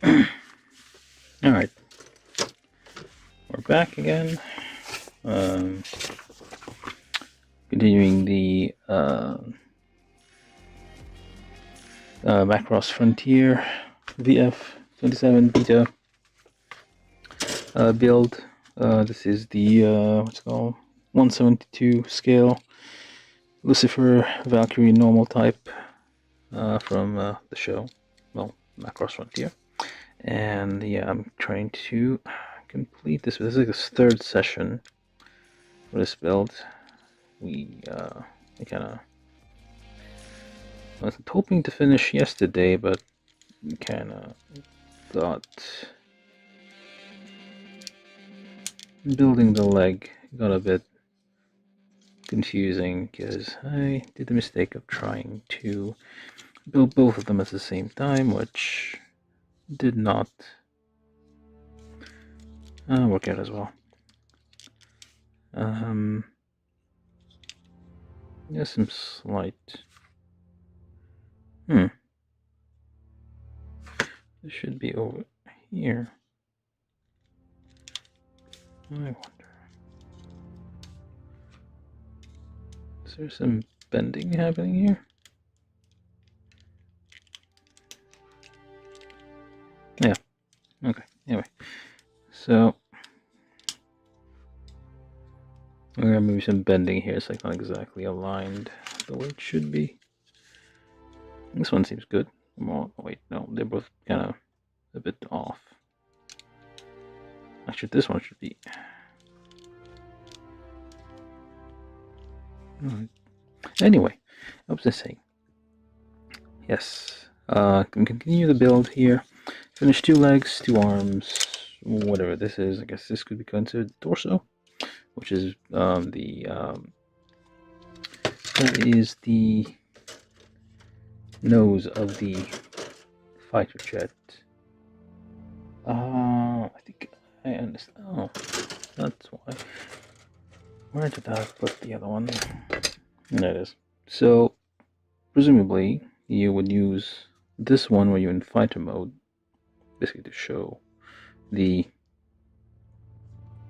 Alright, we're back again. Continuing the Macross Frontier VF-27β build. This is the what's it called, 172 scale Lucifer Valkyrie normal type from the show, well, Macross Frontier. And yeah, I'm trying to complete this. This is like the third session for this build. I kind of I was hoping to finish yesterday, but kind of got building the leg got a bit confusing because I did the mistake of trying to build both of them at the same time, which did not work out as well. There's some slight. This should be over here. I wonder. Is there some bending happening here? Yeah. Okay. Anyway, so maybe some bending here. It's like not exactly aligned the way it should be. This one seems good. Oh, wait, no, they're both kind of a bit off. Actually, this one should be. Anyway, what was I saying? Yes, can continue the build here. Finish 2 legs, 2 arms, whatever this is. I guess this could be considered torso, which is that is the nose of the fighter jet. I think I understand. Oh, that's why. Where did I put the other one? There it is. So, presumably, you would use this one where you're in fighter mode, basically to show the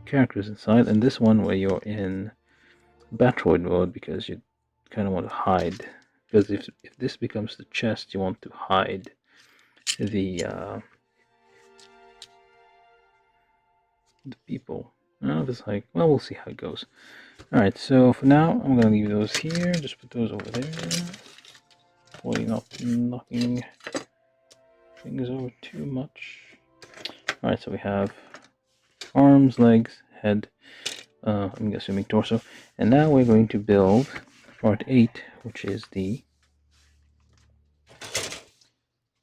characters inside, and this one where you're in Battroid mode because you kind of want to hide. Because if this becomes the chest, you want to hide the people. It's like, well, we'll see how it goes. Alright, so for now, I'm going to leave those here. Just put those over there. Hopefully not knocking things over too much. Alright, so we have arms, legs, head, I'm assuming torso. And now we're going to build part 8, which is the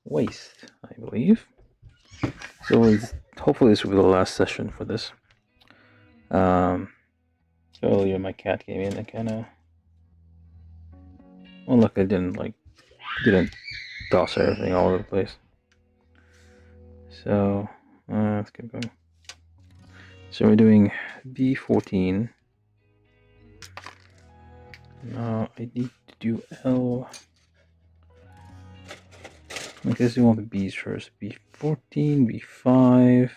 waist, I believe. So hopefully this will be the last session for this. Earlier my cat came in and kind of, well, look, I didn't toss everything all over the place. So let's keep going. So we're doing B14. Now I need to do L. I guess we want the B's first. B14, B5,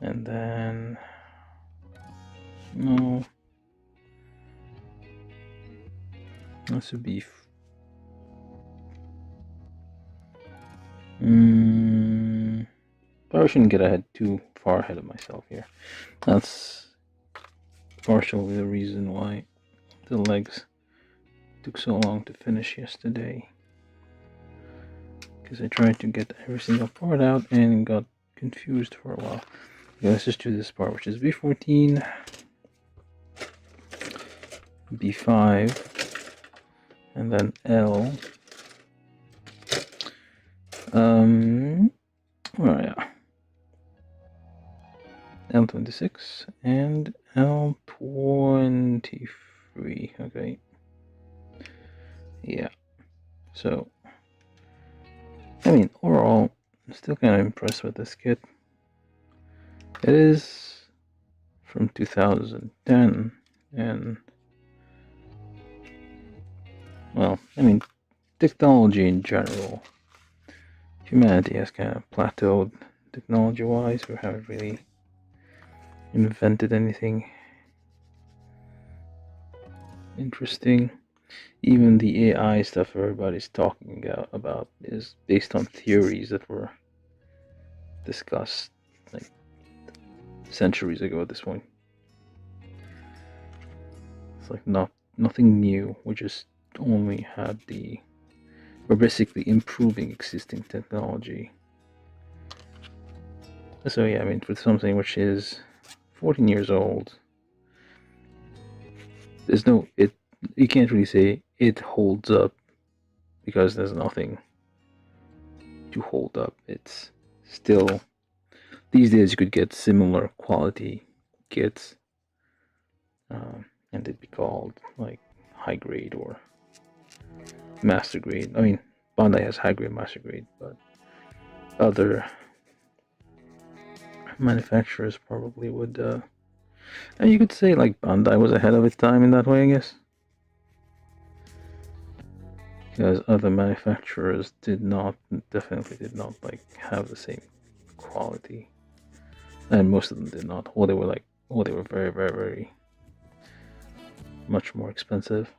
and then no. That's a B. Probably shouldn't get too far ahead of myself here. That's partially the reason why the legs took so long to finish yesterday. Because I tried to get every single part out and got confused for a while. Okay, let's just do this part, which is B14, B5, and then L. Oh yeah, L26 and L23. Okay, yeah. So, I mean, overall, I'm still kind of impressed with this kit. It is from 2010, and well, I mean, technology in general humanity has kind of plateaued technology-wise. We haven't really invented anything interesting. Even the AI stuff everybody's talking about is based on theories that were discussed like centuries ago at this point. It's like nothing new. We just only had we're basically improving existing technology. So yeah, I mean, for something which is 14 years old, there's you can't really say it holds up because there's nothing to hold up. It's still, these days you could get similar quality kits, and they'd be called like high grade or master grade. I mean, Bandai has high grade, master grade, but other manufacturers probably would, and you could say like Bandai was ahead of its time in that way, I guess, because other manufacturers definitely did not like have the same quality, and most of them did not, or they were very, very, very much more expensive.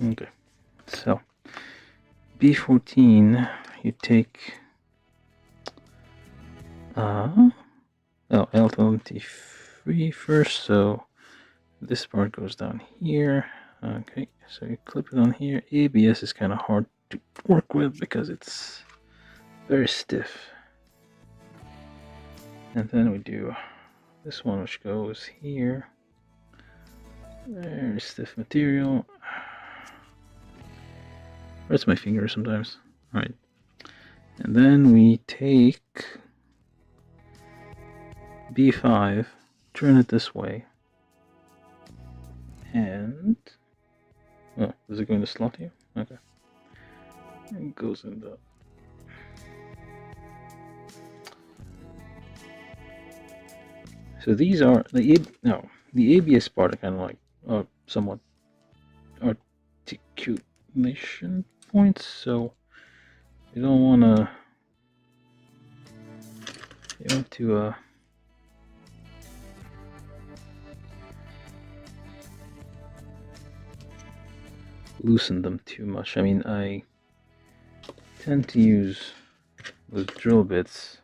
Okay, so B14, you take L23 first, so this part goes down here. Okay, so you clip it on here. ABS is kind of hard to work with because it's very stiff. And then we do this one, which goes here. Very stiff material. Hurts my finger sometimes. Alright. And then we take B5, turn it this way. And oh, does it go in the slot here? Okay. It goes in the so these are the ABS part are kind of like somewhat articulation points, so you don't want to. You want to loosen them too much. I mean, I tend to use those drill bits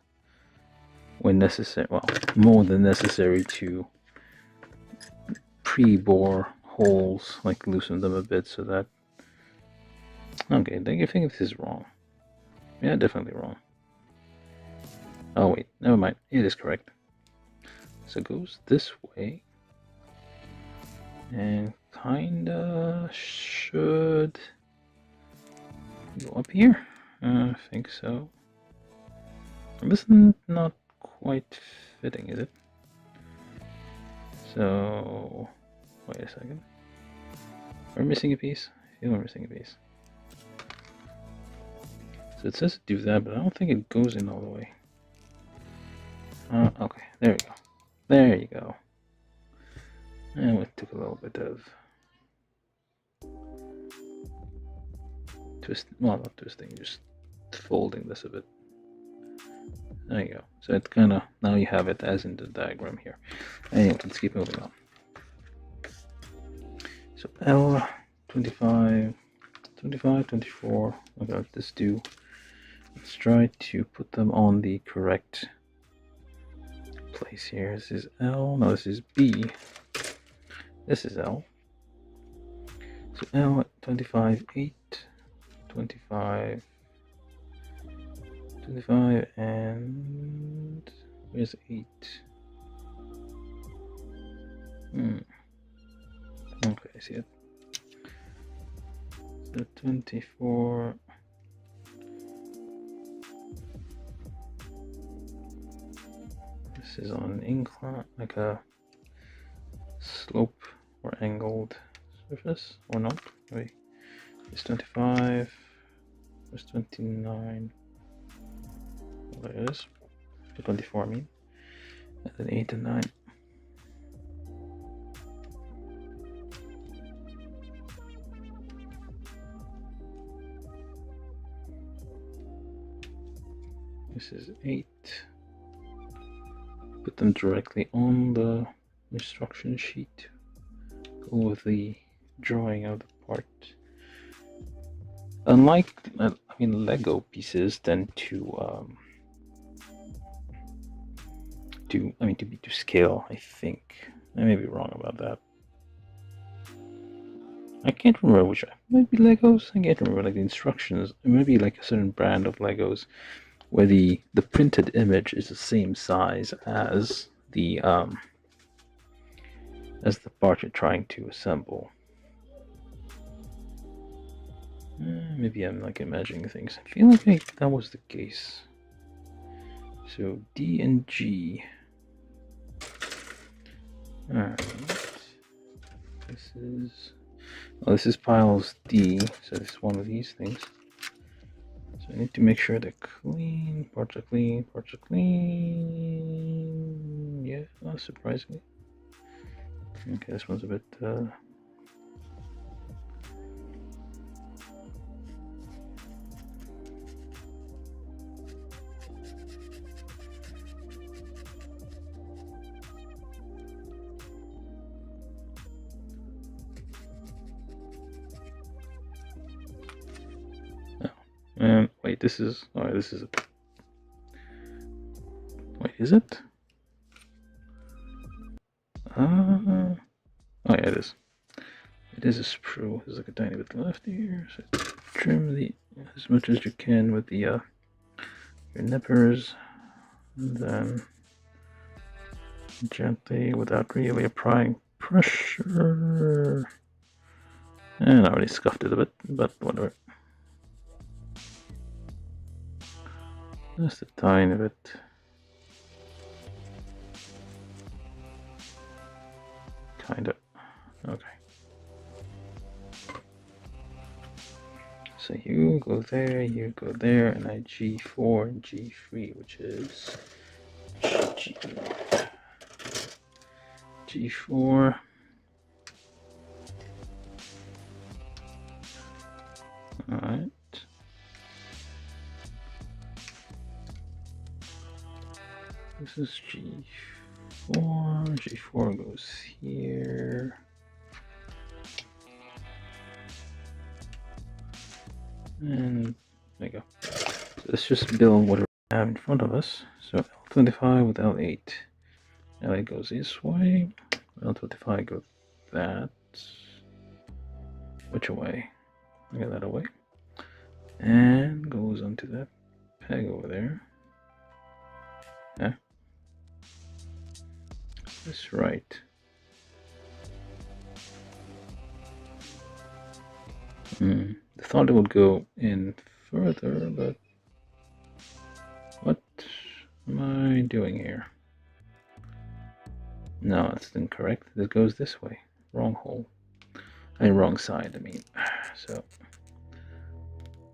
when necessary, well, more than necessary, to pre-bore holes, like loosen them a bit so that. Okay, I think this is wrong. Yeah, definitely wrong. Oh wait, never mind. It is correct. So it goes this way, and kinda should go up here. I think so. This is not quite fitting, is it? So wait a second. We're missing a piece. I feel we're missing a piece. So it says do that, but I don't think it goes in all the way. Okay, there we go. There you go. And we took a little bit of not twisting, just folding this a bit. There you go. So it kind of, now you have it as in the diagram here. Anyway, let's keep moving on. So L, 25, 25, 24. Okay, let's do. Let's try to put them on the correct place here. This is L. No, this is B. This is L. So L, 25, 8, 25, 25, and where's 8? Okay, I see it. So 24. This is on an incline, like a slope or angled surface, or not. Wait, it's 25. There's 29. There it is. 24, I mean. And then 8 and 9. this is 8. Put them directly on the instruction sheet. Go with the drawing of the part. Unlike, Lego pieces tend to be to scale. I think I may be wrong about that. I can't remember which. Maybe Legos. I can't remember like the instructions. It might be like a certain brand of Legos where the printed image is the same size as the part you're trying to assemble. Maybe I'm like imagining things. I feel like that was the case. So D and G. Alright. This is piles D, so this is one of these things. So I need to make sure they're clean. Parts are clean. Parts are clean. Yeah, not surprisingly. Okay, this one's a bit. Wait, this is. Oh, this is. Wait, is it? Oh yeah, it is. It is a sprue. There's like a tiny bit left here. So trim as much as you can with the your nippers, and then gently, without really applying pressure. And I already scuffed it a bit, but whatever. Just a tiny bit. Kinda. Okay. So you go there, and I G4 and G3, which is G4. Alright. This is G4. G4 goes here. And there you go. So let's just build whatever we have in front of us. So L25 with L8. L8 goes this way. L25 goes that. Which way? I got that away. And goes onto that peg over there. Yeah. That's right. I thought it would go in further, but what am I doing here? No, that's incorrect. It goes this way. Wrong hole. Wrong side, I mean. So,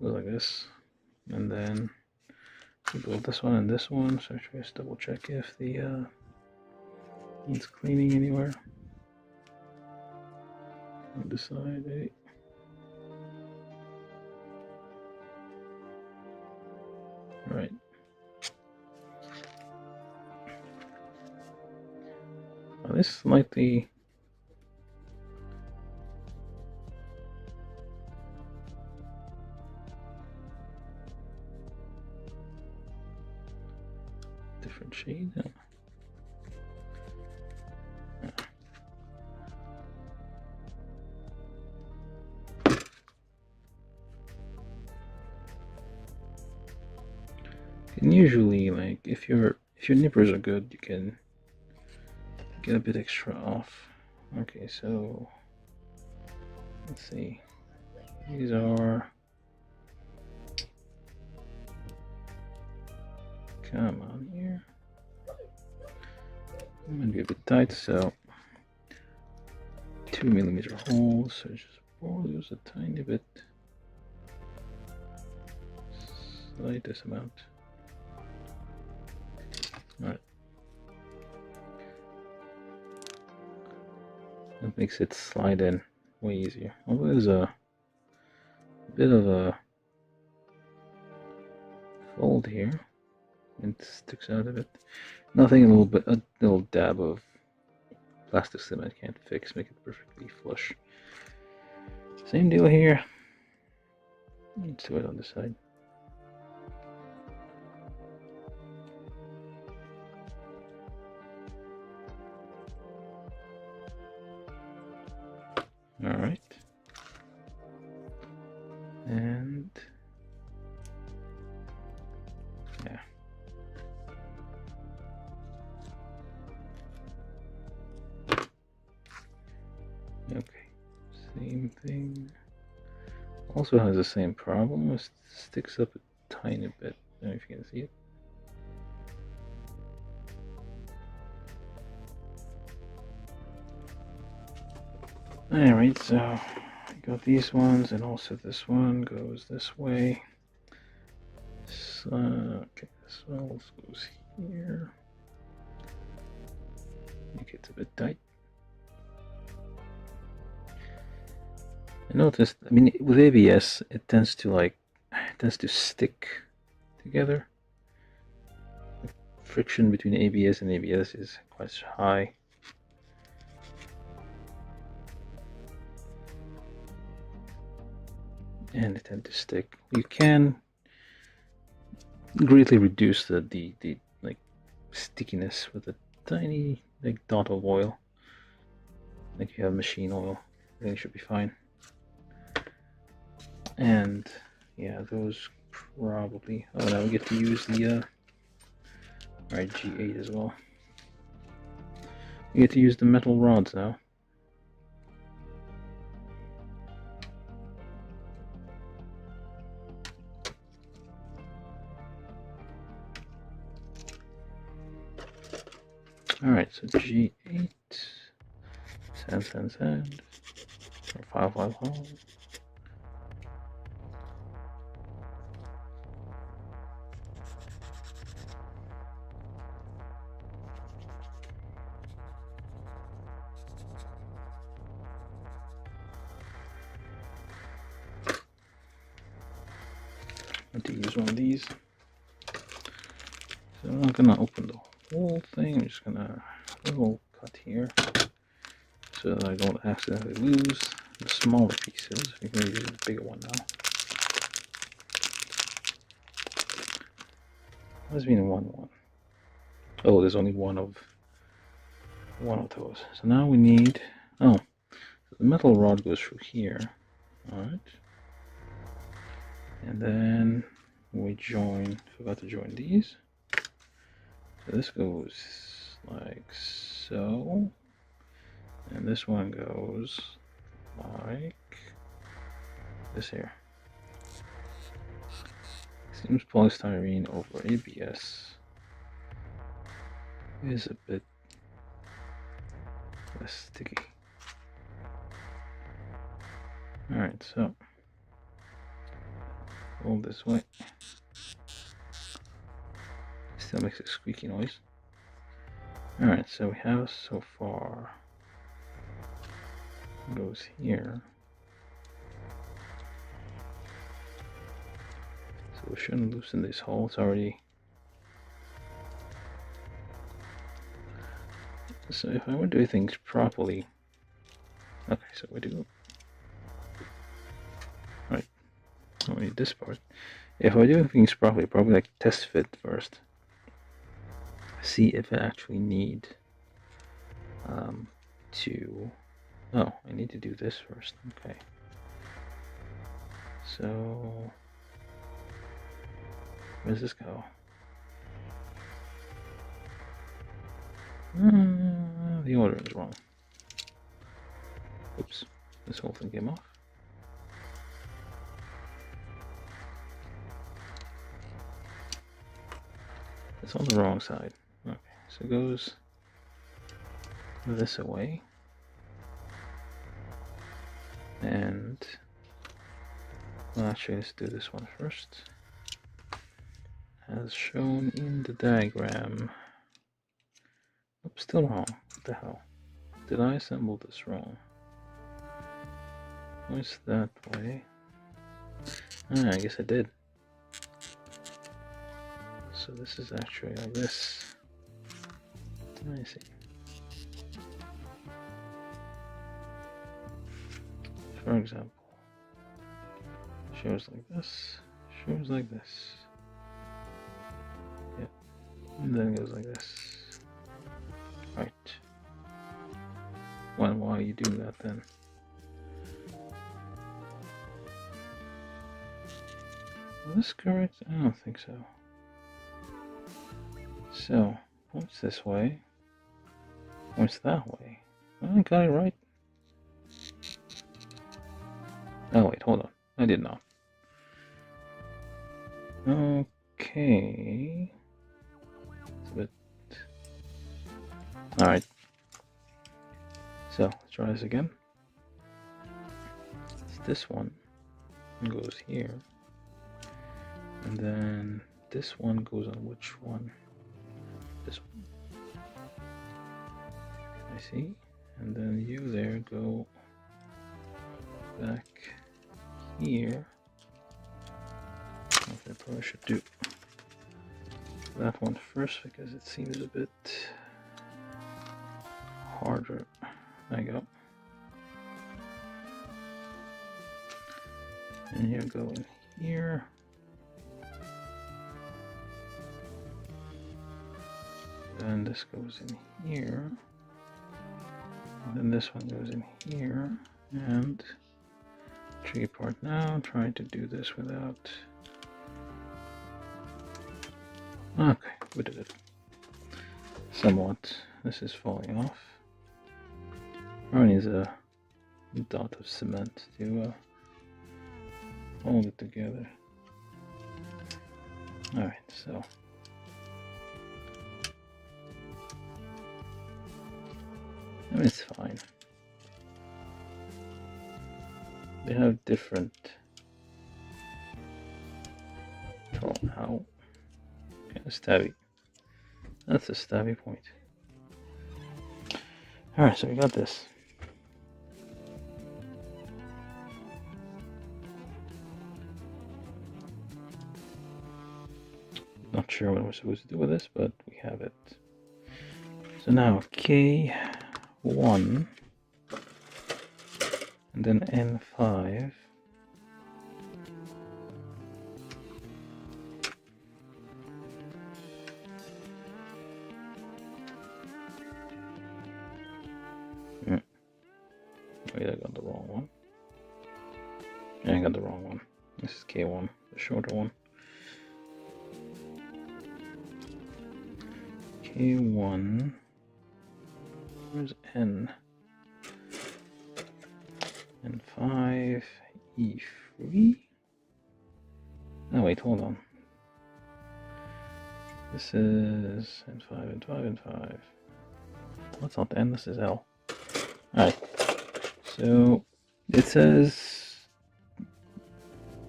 go like this. And then we build this one and this one. So just double check if the needs cleaning anywhere. On the side, eh? Right. Now this slightly different shade. And usually, like if your nippers are good, you can get a bit extra off. Okay, so let's see. These are. Come on here. I'm gonna be a bit tight, so 2mm holes. So just pour those a tiny bit, slightest amount. All right. That makes it slide in way easier. Although there's a bit of a fold here. It sticks out of it. Nothing a little dab of plastic cement can't fix, make it perfectly flush. Same deal here. Let's do it on this side. Alright. And yeah. Okay. Same thing. Also has the same problem. It sticks up a tiny bit. I don't know if you can see it. Alright, so I got these ones, and also this one goes this way. So, okay, this one also goes here. Make it a bit tight. I noticed, I mean, with ABS, it tends to stick together. The friction between ABS and ABS is quite high. And they tend to stick. You can greatly reduce the like stickiness with a tiny like dot of oil. Like you have machine oil, really should be fine. And yeah, those probably. Oh, now we get to use the alright, G8 as well. We get to use the metal rods now. Alright, so G8, sand, or file. I'm going to use one of these. So I'm not gonna open the whole thing. I'm just gonna a little cut here so that I don't accidentally lose the smaller pieces. We're gonna use the bigger one now. There's been one. Oh, there's only one of those. So now we need. Oh, so the metal rod goes through here. All right, and then we forgot to join these. So this goes like so, and this one goes like this here. Seems polystyrene over ABS is a bit less sticky. Alright, so roll this way. Still makes a squeaky noise. Alright, so we have so far goes here. So we shouldn't loosen this hole, it's already. So if I were doing things properly. Okay, so we do. Right. I don't need this part. If I do things properly, probably like test fit first. See if I actually need to. Oh, I need to do this first. Okay. So where does this go? The order is wrong. Oops, this whole thing came off. It's on the wrong side. Okay, so it goes this away. And well, actually, let's do this one first. As shown in the diagram. Oops, still wrong. What the hell? Did I assemble this wrong? What's that way? Ah, I guess I did. so this is actually like this. I see. For example, shows like this, shows like this. Yeah, and then it goes like this. Right. Well, why you do that then? Is this correct? I don't think so. So, points this way, points that way. I got it right. Oh wait, hold on. I did not. Okay. It's a bit... Alright. So, let's try this again. It's this one goes here. And then this one goes on which one? This one. I see. And then you there go back here. I probably should do that one first because it seems a bit harder. There you go. And you go in here. Then this goes in here. And then this one goes in here. And tricky part now, I'm trying to do this without... Okay, we did it. Somewhat. This is falling off. Probably needs a dot of cement to hold it together. Alright, so... I mean, it's fine. They have different... Oh, how? Okay, a stabby. That's a stabby point. Alright, so we got this. Not sure what we're supposed to do with this, but we have it. So now K1 and then N5. Wait, I got the wrong one. Yeah, I got the wrong one. This is K1, the shorter one. K1. Where's N? N5, E3. Oh wait, hold on. This is N5, N5, N5. That's not N, this is L. Alright. So it says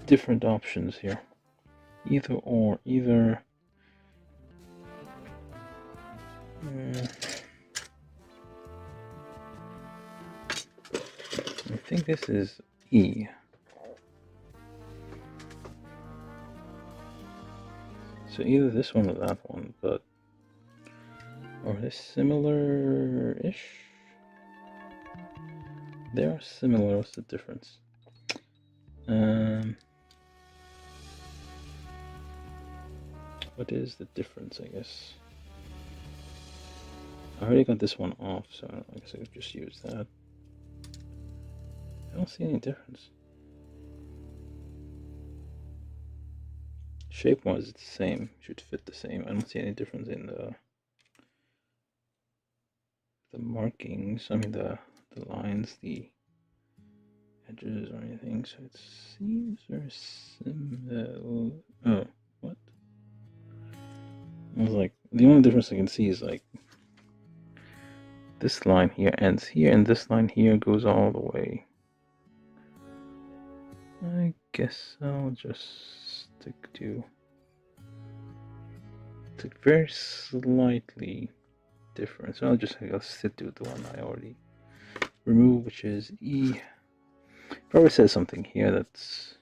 different options here. Either or, either. I think this is E. So either this one or that one, but are they similar-ish? They are similar. What's the difference? What is the difference, I guess? I already got this one off, so I guess I could just use that. I don't see any difference. Shape-wise, it's the same. Should fit the same. I don't see any difference in the markings. I mean the lines, the edges, or anything. So it seems very similar. Oh, what? I was like, the only difference I can see is like this line here ends here, and this line here goes all the way. I guess I'll just stick to very slightly different. So I'll stick to the one I already removed, which is E. Probably says something here that's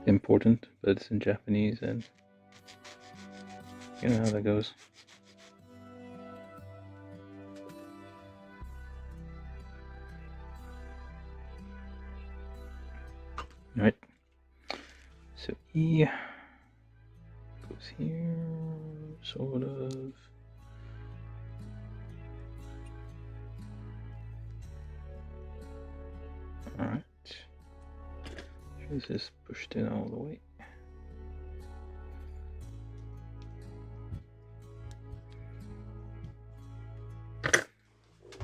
important, but it's in Japanese, and you know how that goes. Alright, so E goes here, sort of. Alright, this is pushed in all the way.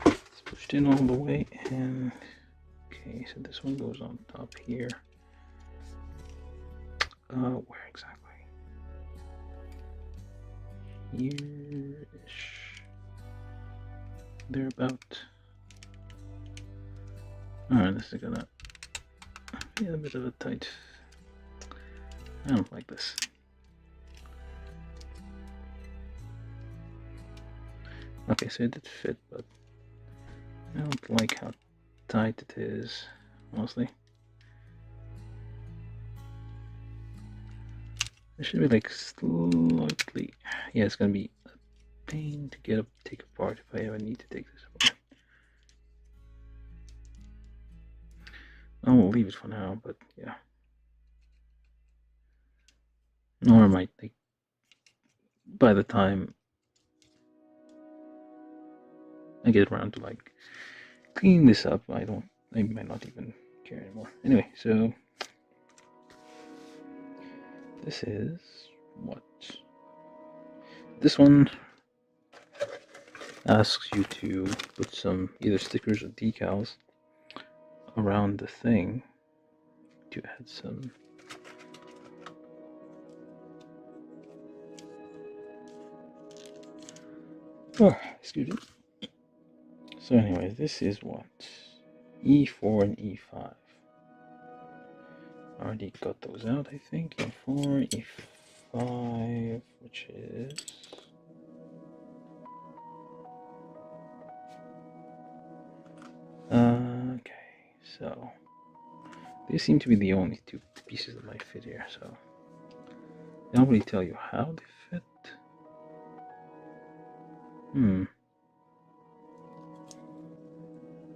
It's pushed in all the way, and okay, so this one goes on top here. Where exactly? Here-ish. Thereabout. Alright, this is gonna be a bit of a tight. I don't like this. Okay, so it did fit, but I don't like how tight it is, honestly. It should be like slightly. Yeah, it's gonna be a pain to get up, take apart if I ever need to take this apart. I will leave it for now, but yeah. Or I might, like, by the time I get around to like clean this up, I might not even care anymore. Anyway, so this is what? This one asks you to put some either stickers or decals around the thing to add some excuse me. So anyways, this is what? E4 and E5. Already got those out, I think. E4, E5, which is okay, so these seem to be the only two pieces that might fit here, so they don't really tell you how they fit.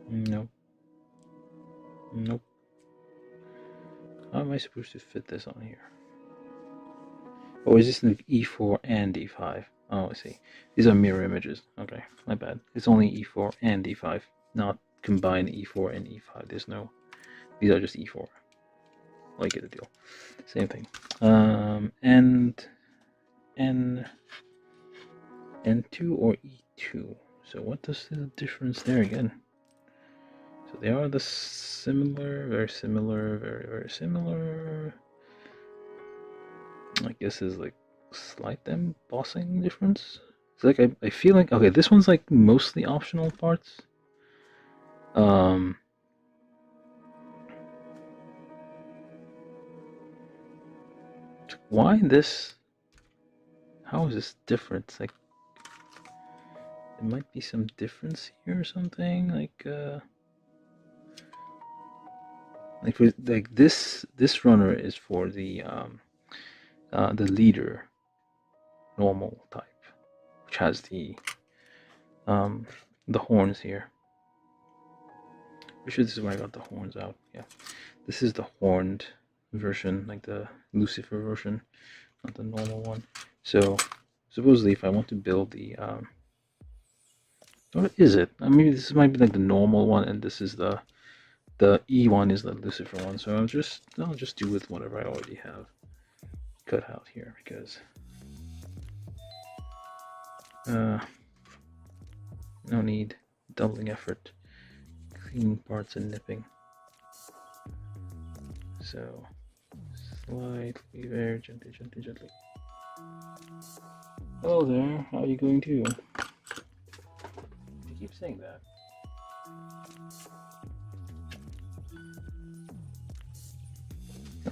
Nope. Nope. How am I supposed to fit this on here? Oh, is this the E4 and E5? Oh, I see. These are mirror images. Okay, my bad. It's only E4 and E5, not combined E4 and E5. There's no. These are just E4. Well, you get the deal. Same thing. And N2 or E2. So what does the difference there again? So they are the similar, very similar, very, very similar. I guess is like slight embossing difference. It's like I feel like okay, this one's like mostly optional parts. Why this? How is this different? It's like there might be some difference here or something. Like this runner is for the leader normal type, which has the horns here. I'm sure this is where I got the horns out. Yeah, this is the horned version, like the Lucifer version, not the normal one. So supposedly, if I want to build the what is it? I mean, this might be like the normal one, and this is the E one is the Lucifer one. So I'll just do with whatever I already have cut out here because no need doubling effort, cleaning parts and nipping. So slightly, very gently. Hello there, how are you going too? You keep saying that.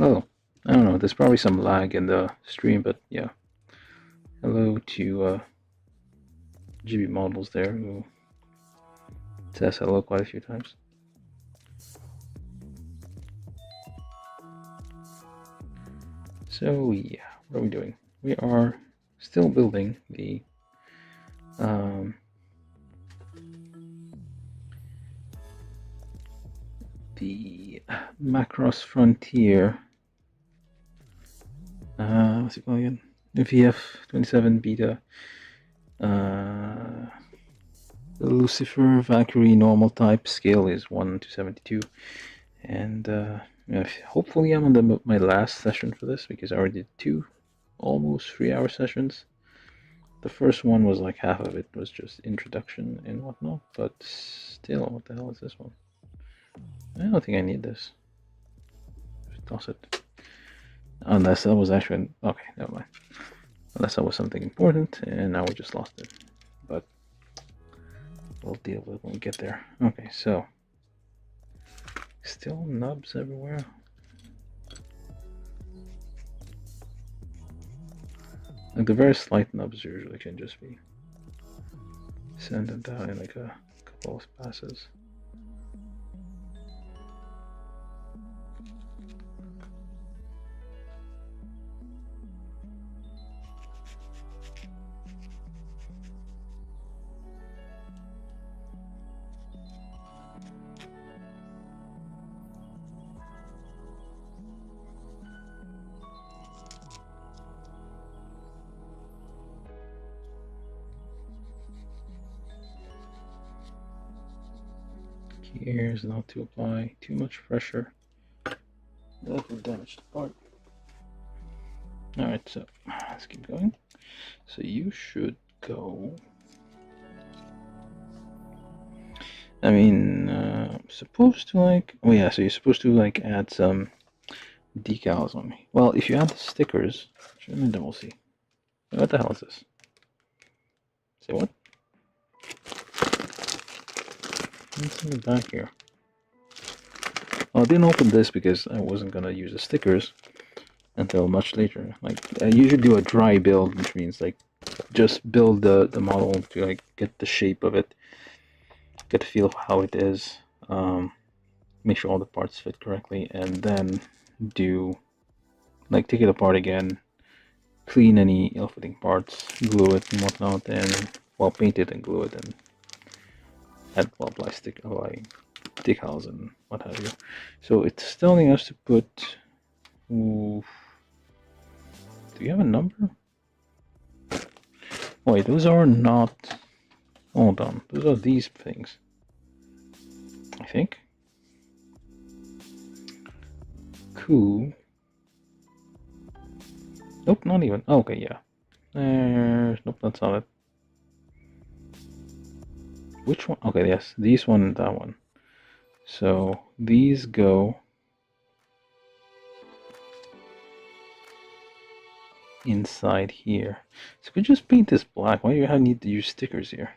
Oh, I don't know, there's probably some lag in the stream, but yeah. Hello to GB Models there, who says hello quite a few times. So yeah, what are we doing? We are still building the Macross Frontier. What's it called again? The VF-27β. The Lucifer Valkyrie normal type scale is 1 to 72, and hopefully I'm on my last session for this, because I already did 2 almost 3-hour sessions. The first one was like half of it was just introduction and whatnot, but still, what the hell is this one? I don't think I need this. Just toss it. Unless that was actually... okay, never mind. Unless that was something important, and now we just lost it. But we'll deal with it when we get there. Okay, so... still nubs everywhere. Like the very slight nubs usually can just be sent down in like a couple of passes. Here's not to apply too much pressure. That will damage the part. Alright, so let's keep going. So you should go... I mean, supposed to like... oh yeah, so you're supposed to like add some decals on me. Well, if you add the stickers, then we'll see. What the hell is this? Say what? What's in the back here? Well, I didn't open this because I wasn't gonna use the stickers until much later. Like, I usually do a dry build, which means like just build the model to like get the shape of it, get the feel of how it is, make sure all the parts fit correctly, and then do like take it apart again, clean any ill-fitting parts, glue it and whatnot, and well, paint it and glue it, and add apply decals and what have you. So it's telling us to put... ooh, do you have a number? Wait, those are not... hold on, those are these things, I think. Cool. Nope, not even. Oh, okay, yeah. Nope, that's not it. Which one? Okay, yes, these one and that one. So these go inside here. So we just paint this black. Why do you need to use stickers here?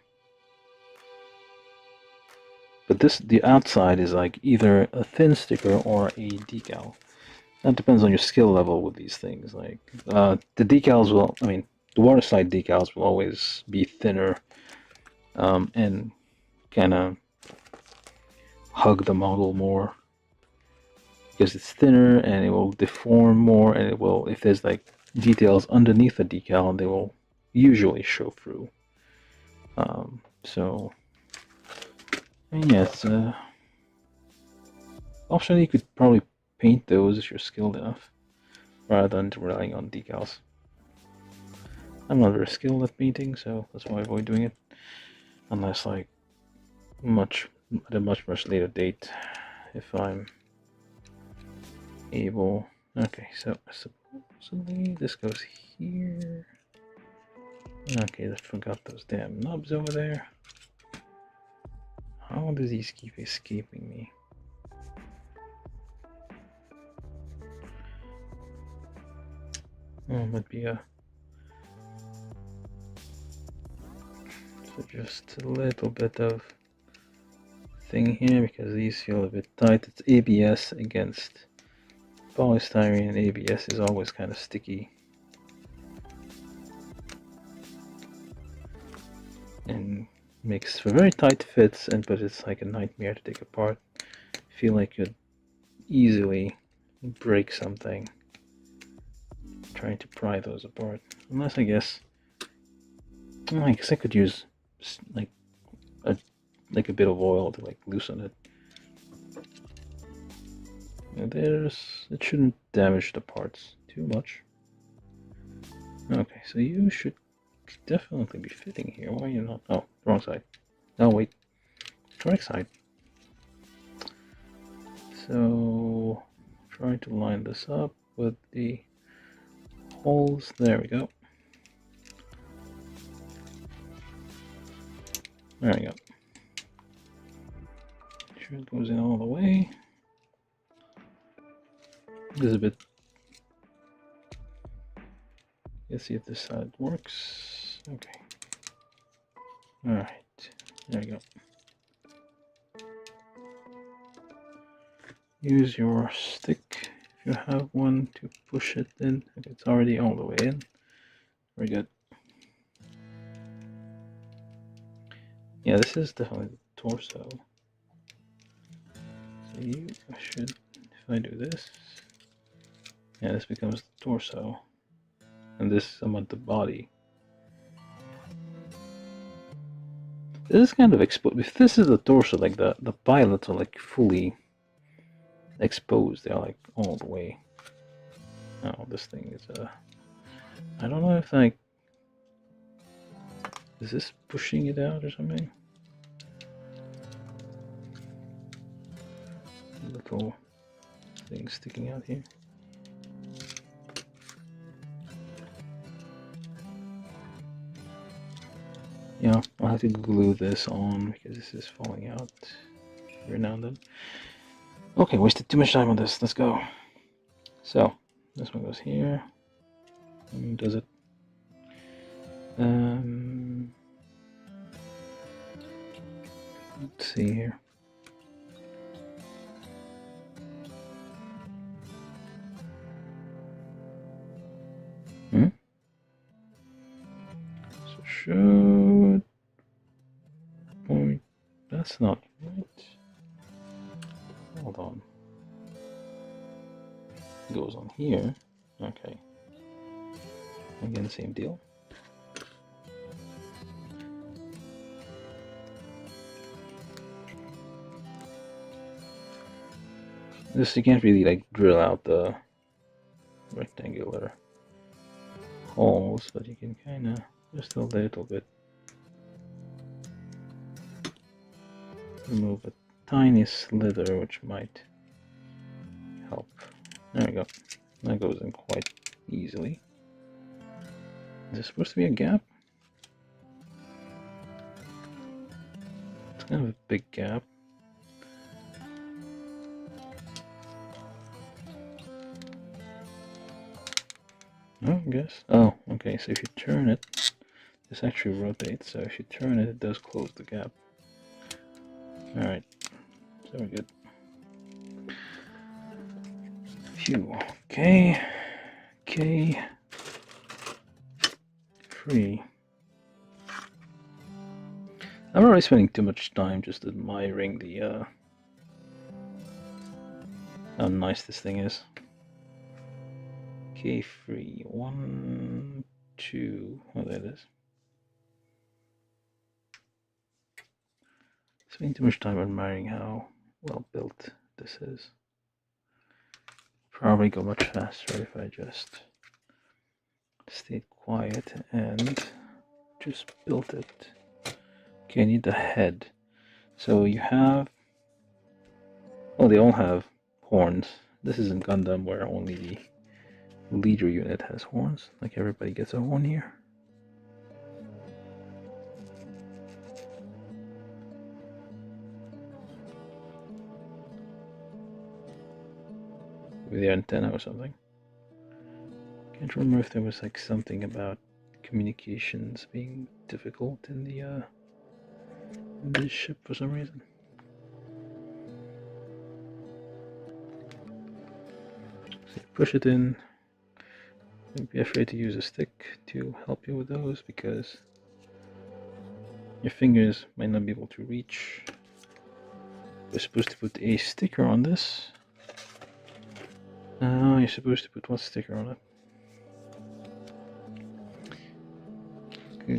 But the outside is like either a thin sticker or a decal. That depends on your skill level with these things. Like the decals will, I mean, the water slide decals will always be thinner, and kind of hug the model more because it's thinner, and it will deform more, and it will, if there's like details underneath the decal, they will usually show through. So, and yes, optionally you could probably paint those if you're skilled enough, rather than relying on decals. I'm not very skilled at painting, so that's why I avoid doing it, unless like at a much later date, if I'm able. Okay, so supposedly this goes here. Okay, I forgot those damn knobs over there. How do these keep escaping me? Oh, it might be a... so just a little bit of thing here, because these feel a bit tight. It's ABS against polystyrene, and ABS is always kind of sticky and makes for very tight fits, but it's like a nightmare to take apart. I feel like you'd easily break something trying to pry those apart. Unless I guess I could use like a bit of oil to like loosen it. It shouldn't damage the parts too much. Okay, so you should definitely be fitting here. Why are you not? Oh, wrong side. No, wait. Correct side. So, trying to line this up with the holes. There we go. There we go. Make sure it goes in all the way. This is a bit. Let's see if this side works. Okay. Alright. There we go. Use your stick if you have one to push it in. Okay, it's already all the way in. Very good. Yeah, this is definitely the torso. So you should, if I do this, yeah, this becomes the torso. And this is somewhat the body. This is kind of exposed. If this is the torso, like the pilots are like fully exposed. They're like all the way. Oh, this thing is I don't know if like, is this pushing it out or something? Little thing sticking out here. Yeah, I'll have to glue this on because this is falling out every now and then. Okay, wasted too much time on this. Let's go. So, this one goes here. And does it? Let's see here. So should point. That's not right. Hold on. It goes on here. Okay. Again, same deal. This, you can't really like drill out the rectangular holes, but you can kind of just a little bit remove a tiny slither, which might help. There we go. That goes in quite easily. Is there supposed to be a gap? It's kind of a big gap. Oh, I guess. Oh, okay. So if you turn it, this actually rotates. So if you turn it, it does close the gap. Alright. So we're good. Phew. Okay. Okay. Free. I'm already spending too much time just admiring the how nice this thing is. Okay, free. 1, 2. Oh, there it is. Spending too much time admiring how well built this is. Probably go much faster if I just stayed quiet and just built it. Okay, I need the head. So you have, oh, they all have horns. This isn't Gundam where only the leader unit has horns. Like everybody gets a horn here. With the antenna or something. Can't remember if there was like something about communications being difficult in the this ship for some reason. So you push it in. Don't be afraid to use a stick to help you with those because your fingers might not be able to reach. We're supposed to put a sticker on this. You're supposed to put what sticker on it?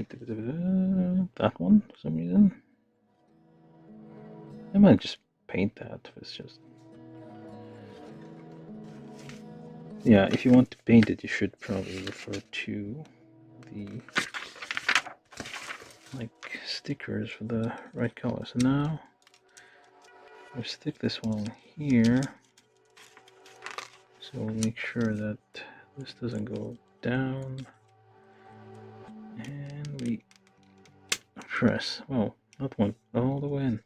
that one for some reason. I might just paint that if it's just. Yeah, if you want to paint it, you should probably refer to the stickers for the right color. So now I'll stick this one here. So we'll make sure that this doesn't go down. And we press. Oh, that one all the way in.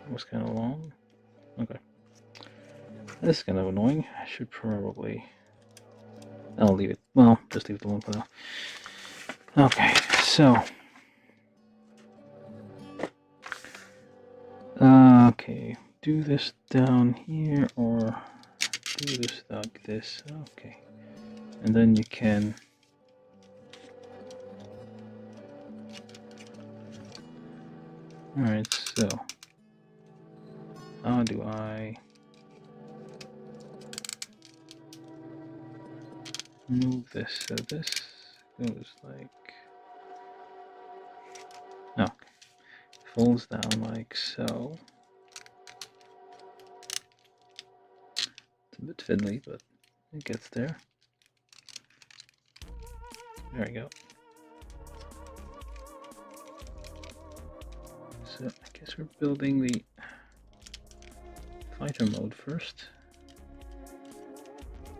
That was kind of long. Okay. This is kind of annoying. I should probably. I'll leave it. Well, just leave it alone for now. Okay, so. Okay, do this down here or do this like this. Okay. And then you can. Alright, so. How do I move this? So this goes like. Okay. Folds down like so. It's a bit fiddly, but it gets there. There we go. So I guess we're building the fighter mode first.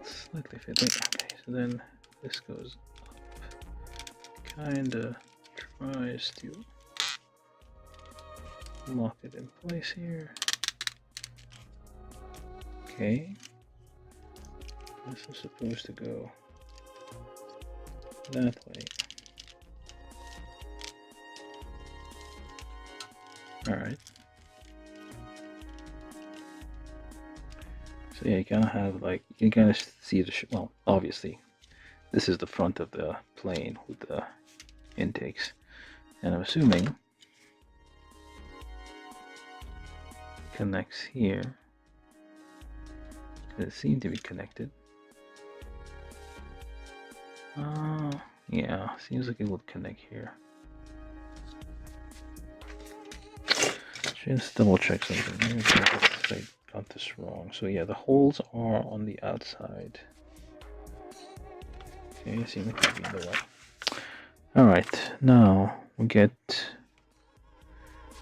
Slightly fiddly. Okay, so then this goes up. Kinda tries to lock it in place here. Okay. This is supposed to go that way. Alright. So yeah, you kind of have like, you kind of see the, well, obviously, this is the front of the plane with the intakes. And I'm assuming connects here. It seemed to be connected. Yeah, seems like it would connect here. Just double check something. I got this wrong. So yeah, the holes are on the outside. Okay, seems like it'd be in the way. Alright, now we get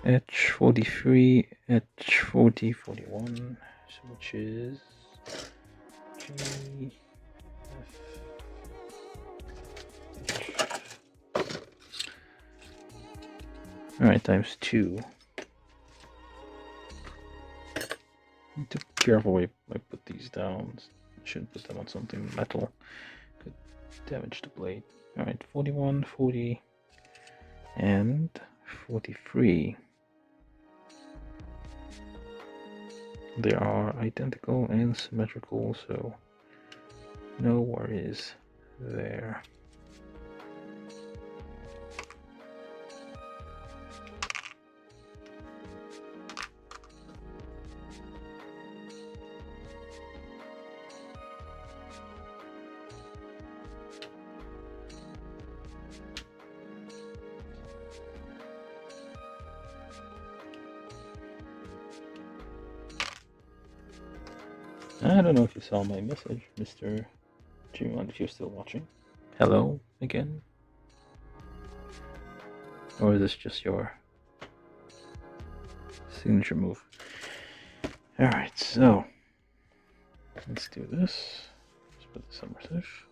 H43, H40, 41, which is G, F. Alright, times 2. Need to be careful where I put these down. Shouldn't put them on something metal. Could damage the blade. Alright, 41, 40, and 43. They are identical and symmetrical, so no worries there. I don't know if you saw my message, Mr. Gerwalk, if you're still watching. Hello again? Or is this just your signature move? Alright, so let's do this. Let's put this on research.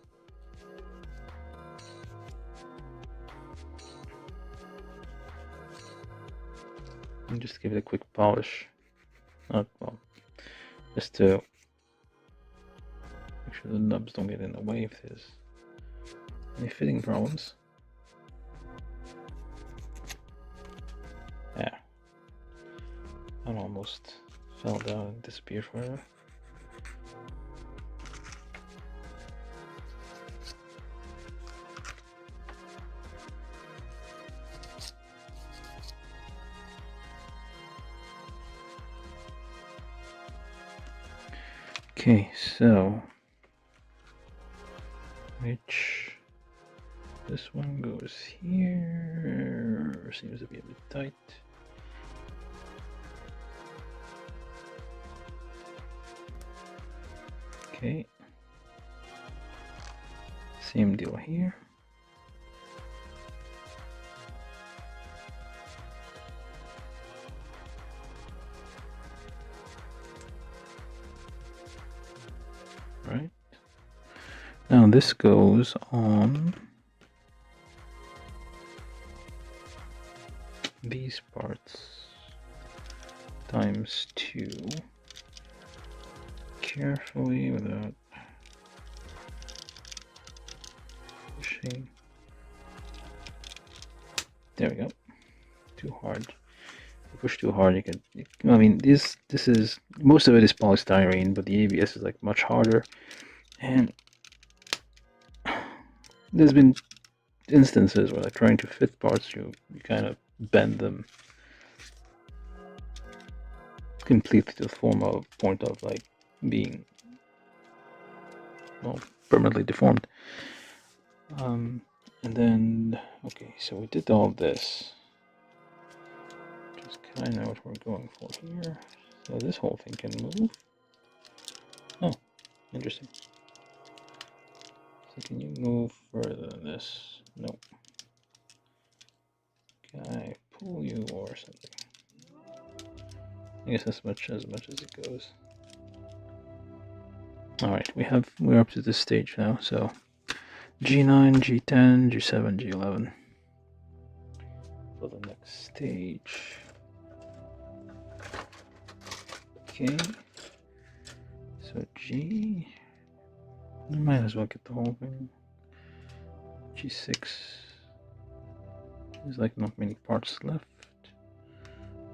And just give it a quick polish. Not well, just to make sure the nubs don't get in the way if there's any fitting problems. Yeah. That almost fell down and disappeared forever. Okay, so which this one goes here. Seems to be a bit tight. Okay. Same deal here. Right. Now this goes on these parts times 2. Carefully without pushing. There we go. Too hard. If you push too hard, you can. I mean, this is, most of it is polystyrene, but the ABS is like much harder. And there's been instances where, like, trying to fit parts, you kind of bend them completely to form a point of like being, well, permanently deformed. And then, okay, so we did all this. Just kind of what we're going for here. So this whole thing can move. Oh, interesting. So can you move further than this? Nope. Can I pull you or something? I guess as much as it goes. Alright, we're up to this stage now, so G9, G10, G7, G11 for the next stage. Okay, so G, we might as well get the whole thing. G6, there's like not many parts left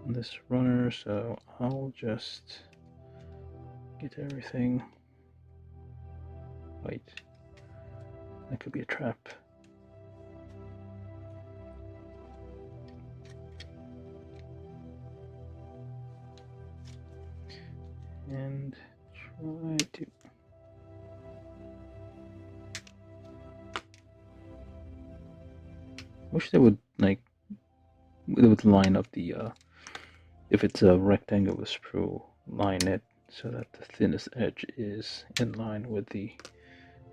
on this runner, so I'll just get everything. Wait, that could be a trap. And try to wish they would, like, they would line up the if it's a rectangular sprue, line it so that the thinnest edge is in line with the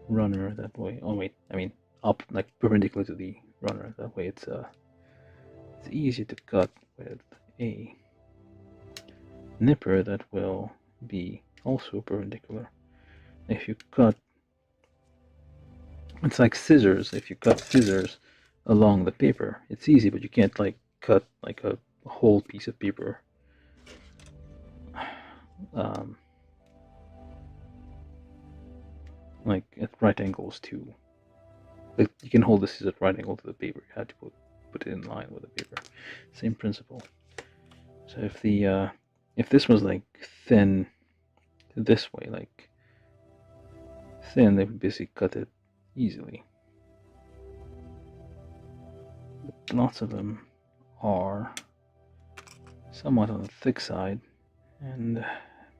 runner. That way, oh wait, I mean up, like perpendicular to the runner. That way it's easy to cut with a nipper that will be also perpendicular. If you cut, it's like scissors. If you cut scissors along the paper, it's easy, but you can't like cut like a whole piece of paper like at right angles to, like, you can hold the scissors at right angle to the paper. You have to put it in line with the paper. Same principle. So if the if this was like thin this way, like thin, they would basically cut it easily. But lots of them are somewhat on the thick side, and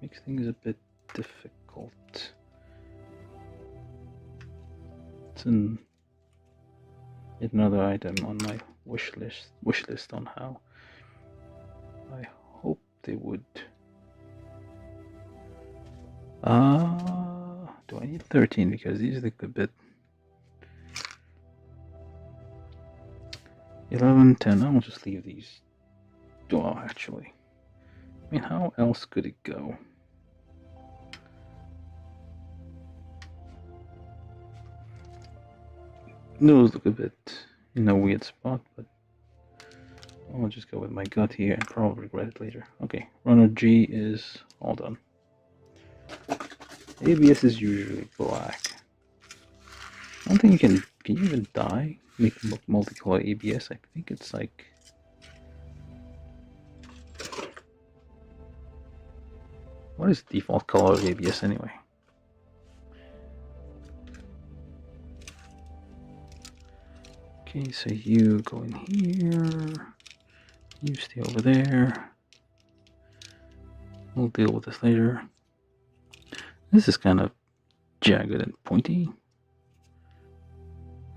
makes things a bit difficult. It's another item on my wish list on how I hope they would. Do I need 13? Because these look a bit. 11, 10. I'll just leave these. Oh, actually, I mean, how else could it go? Those look a bit in a weird spot, but I'll just go with my gut here and probably regret it later. Okay, runner G is all done. ABS is usually black. I don't think you can you even dye? Make multicolor ABS? I think it's like... What is the default color of ABS anyway? Okay, so you go in here, you stay over there. We'll deal with this later. This is kind of jagged and pointy.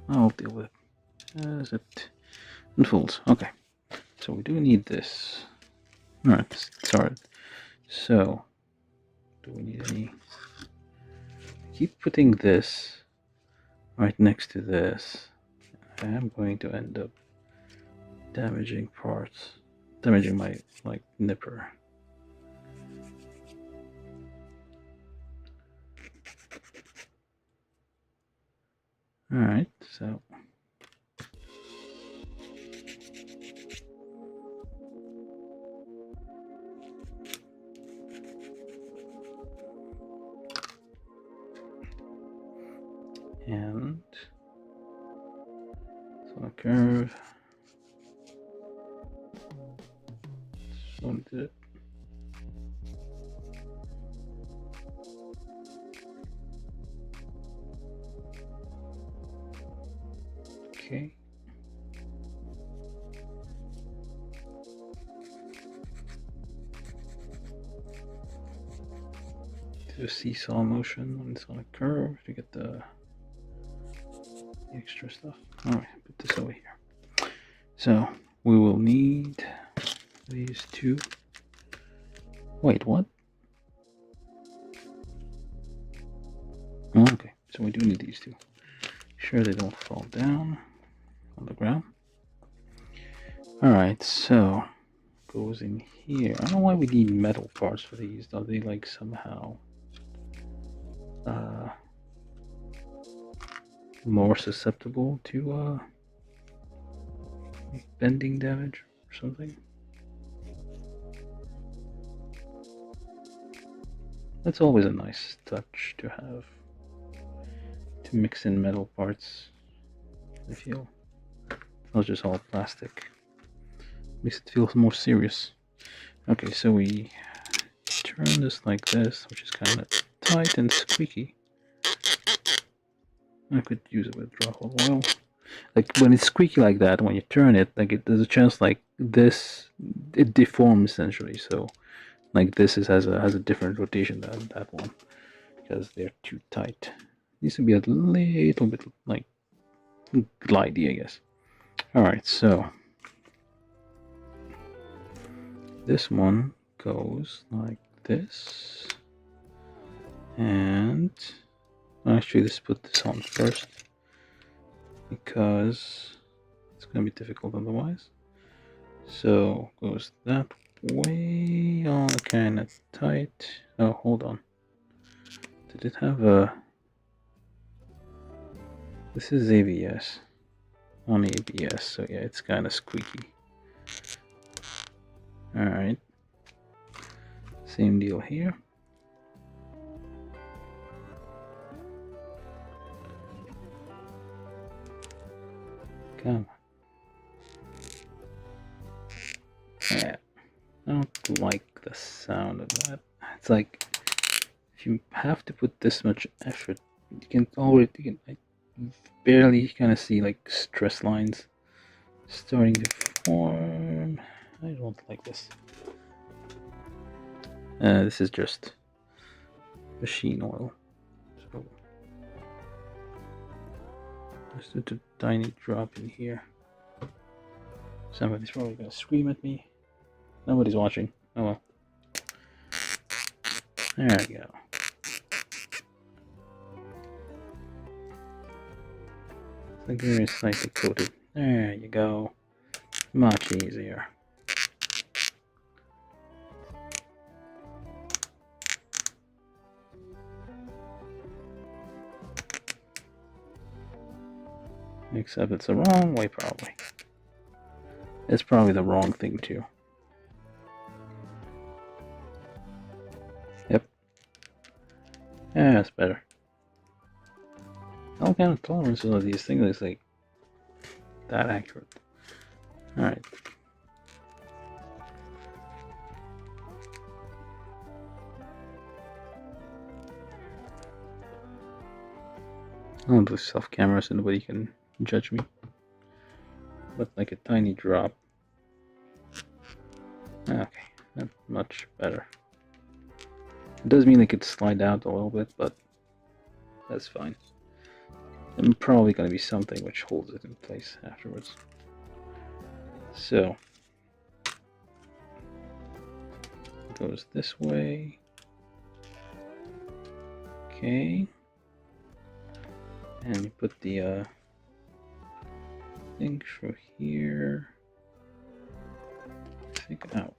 I'll deal with it. as it unfolds. Okay, so we do need this. Alright, start. So, do we need any? Keep putting this right next to this. I am going to end up damaging parts, damaging my nipper. Alright, so and it's on a curve. So did it. Okay. Do a seesaw motion when it's on a curve to get the extra stuff. Alright, put this over here. So we will need these two. Wait, what? Oh, okay, so we do need these two. Sure they don't fall down on the ground. Alright, so goes in here. I don't know why we need metal parts for these. Are they like somehow more susceptible to bending damage or something? That's always a nice touch to have, to mix in metal parts. I feel it's not just all plastic. Makes it feel more serious. Okay, so we turn this like this, which is kind of tight and squeaky. I could use a bit of drop of oil. Like when it's squeaky like that, when you turn it, like there's a chance like this, it deforms essentially. So like this has a different rotation than that one because they're too tight. Needs to be a little bit like glidey, I guess. All right, so this one goes like this, and actually let's put this on first because it's gonna be difficult otherwise. So goes that way, all kind of tight. Oh, hold on. Did it have a? This is ABS on ABS, so yeah, it's kind of squeaky. All right, same deal here. Come on. Yeah, I don't like the sound of that. It's like if you have to put this much effort, you can I barely kind of see like stress lines starting to form. I don't like this. This is just machine oil. So just a tiny drop in here. Somebody's probably gonna scream at me. Nobody's watching. Oh well. There we go. Like very slightly coated. There you go. Much easier. Except it's the wrong way, probably. It's probably the wrong thing, too. Yep. Yeah, that's better. All kind of tolerances of these things is like that accurate. Alright. I don't do self camera so nobody can judge me. But like a tiny drop. Okay, that's much better. It does mean it could slide out a little bit, but that's fine. and probably going to be something which holds it in place afterwards. So it goes this way. Okay, and you put the thing through here. Take it out.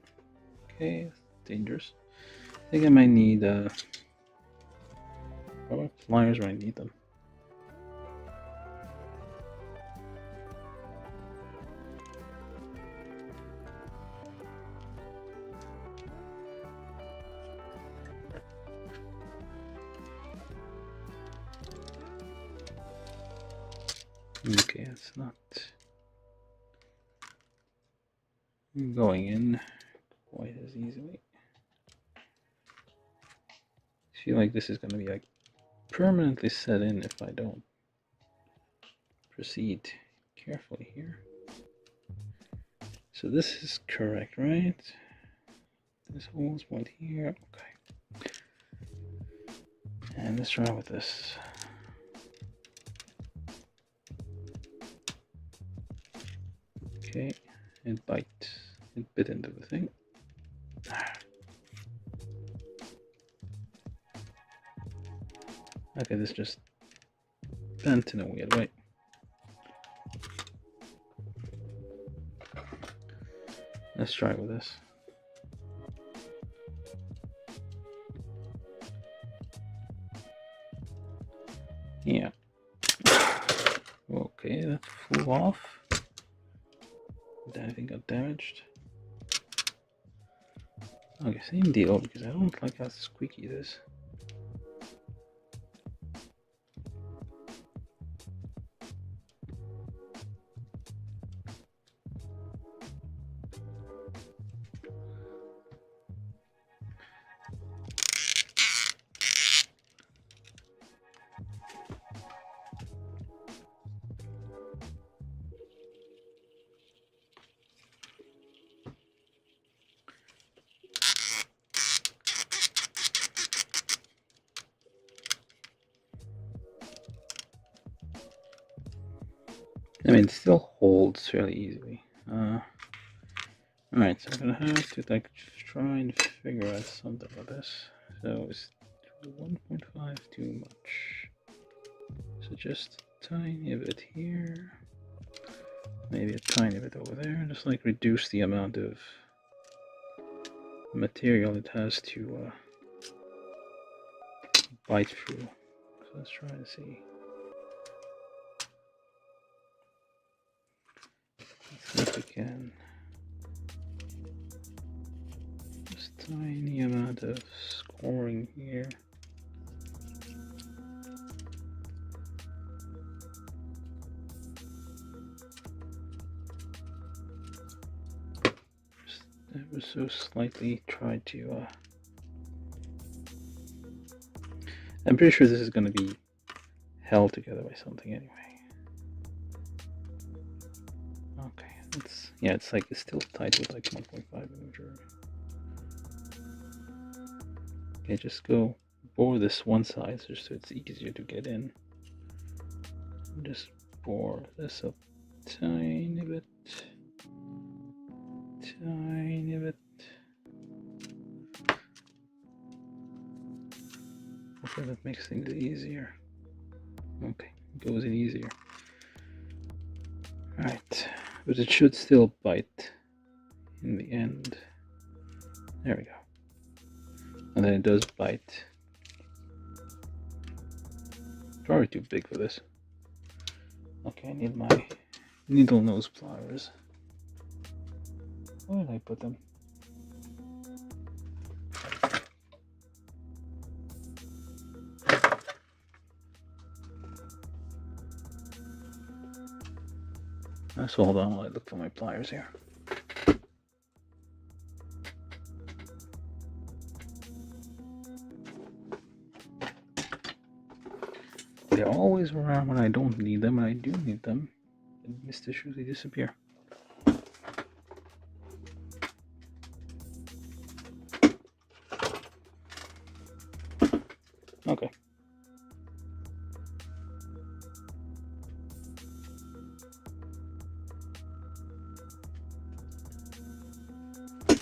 Okay, it's dangerous. I think I might need pliers when I need them. Okay, it's not going in quite as easily. I feel like this is going to be like permanently set in if I don't proceed carefully here. So this is correct, right? This hole's point here. Okay. And let's try with this. Okay, it bites. It bit into the thing. Okay, this just bent in a weird way. Let's try with this. Yeah. Okay, that flew off. Anything got damaged? Okay, same deal, because I don't like how squeaky it is. I mean, it still holds fairly easily. Alright, so I'm gonna have to like try and figure out something with this. So it's 1.5 too much. So just a tiny bit here, maybe a tiny bit over there, just like reduce the amount of material it has to bite through. So let's try to see. Let's see if we can. Just tiny amount of scoring here. Just ever so slightly try to I'm pretty sure this is going to be held together by something anyway. Okay, it's like it's still tight with like 1.5 millimeter. Okay, just go bore this one side just so it's easier to get in. Just bore this up tiny bit. Tiny bit. Hopefully that makes things easier. Okay, it goes in easier. Alright, but it should still bite in the end. There we go. And then it does bite. Probably too big for this. Okay, I need my needle nose pliers. Where did I put them? So hold on while I look for my pliers here. They're always around when I don't need them, and I do need them. And mysteriously disappear. Okay.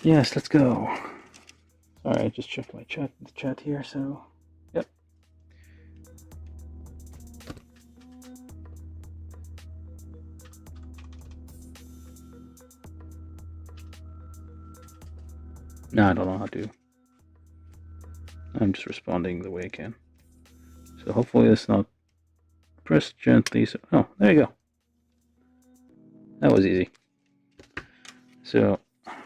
Yes, let's go. Sorry, I just checked my chat here, so yep. No, I don't know how to. I'm just responding the way I can. So hopefully it's not press gently. So, oh, there you go. That was easy. So,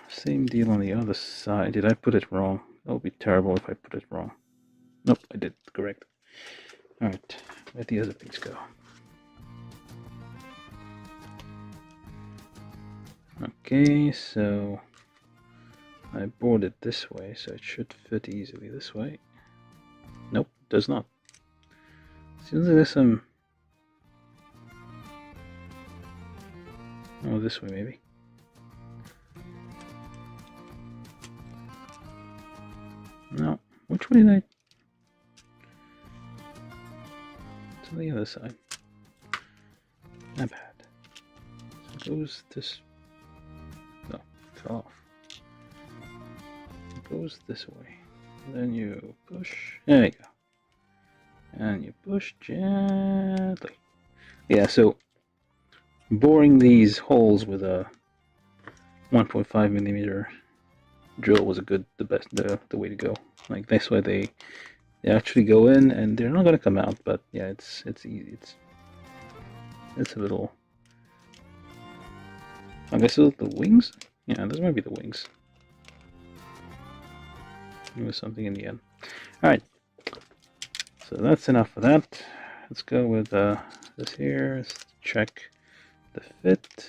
same deal on the other side. Did I put it wrong? That would be terrible if I put it wrong. Nope, I did correct. Alright, where'd the other piece go? Okay, so I bored it this way, so it should fit easily this way. Nope, does not. Seems like there's some... Oh, this way maybe. No, which way did I... To the other side. Not bad. So it goes this... No, it fell off. It goes this way. Then you push... There you go. And you push gently. Yeah, so boring these holes with a 1.5mm drill was the way to go. Like this way they actually go in and they're not gonna come out, but yeah, it's easy. It's a little. I guess the wings. Yeah, those might be the wings. It was something in the end. All right. So that's enough for that. Let's go with this here. Let's check the fit.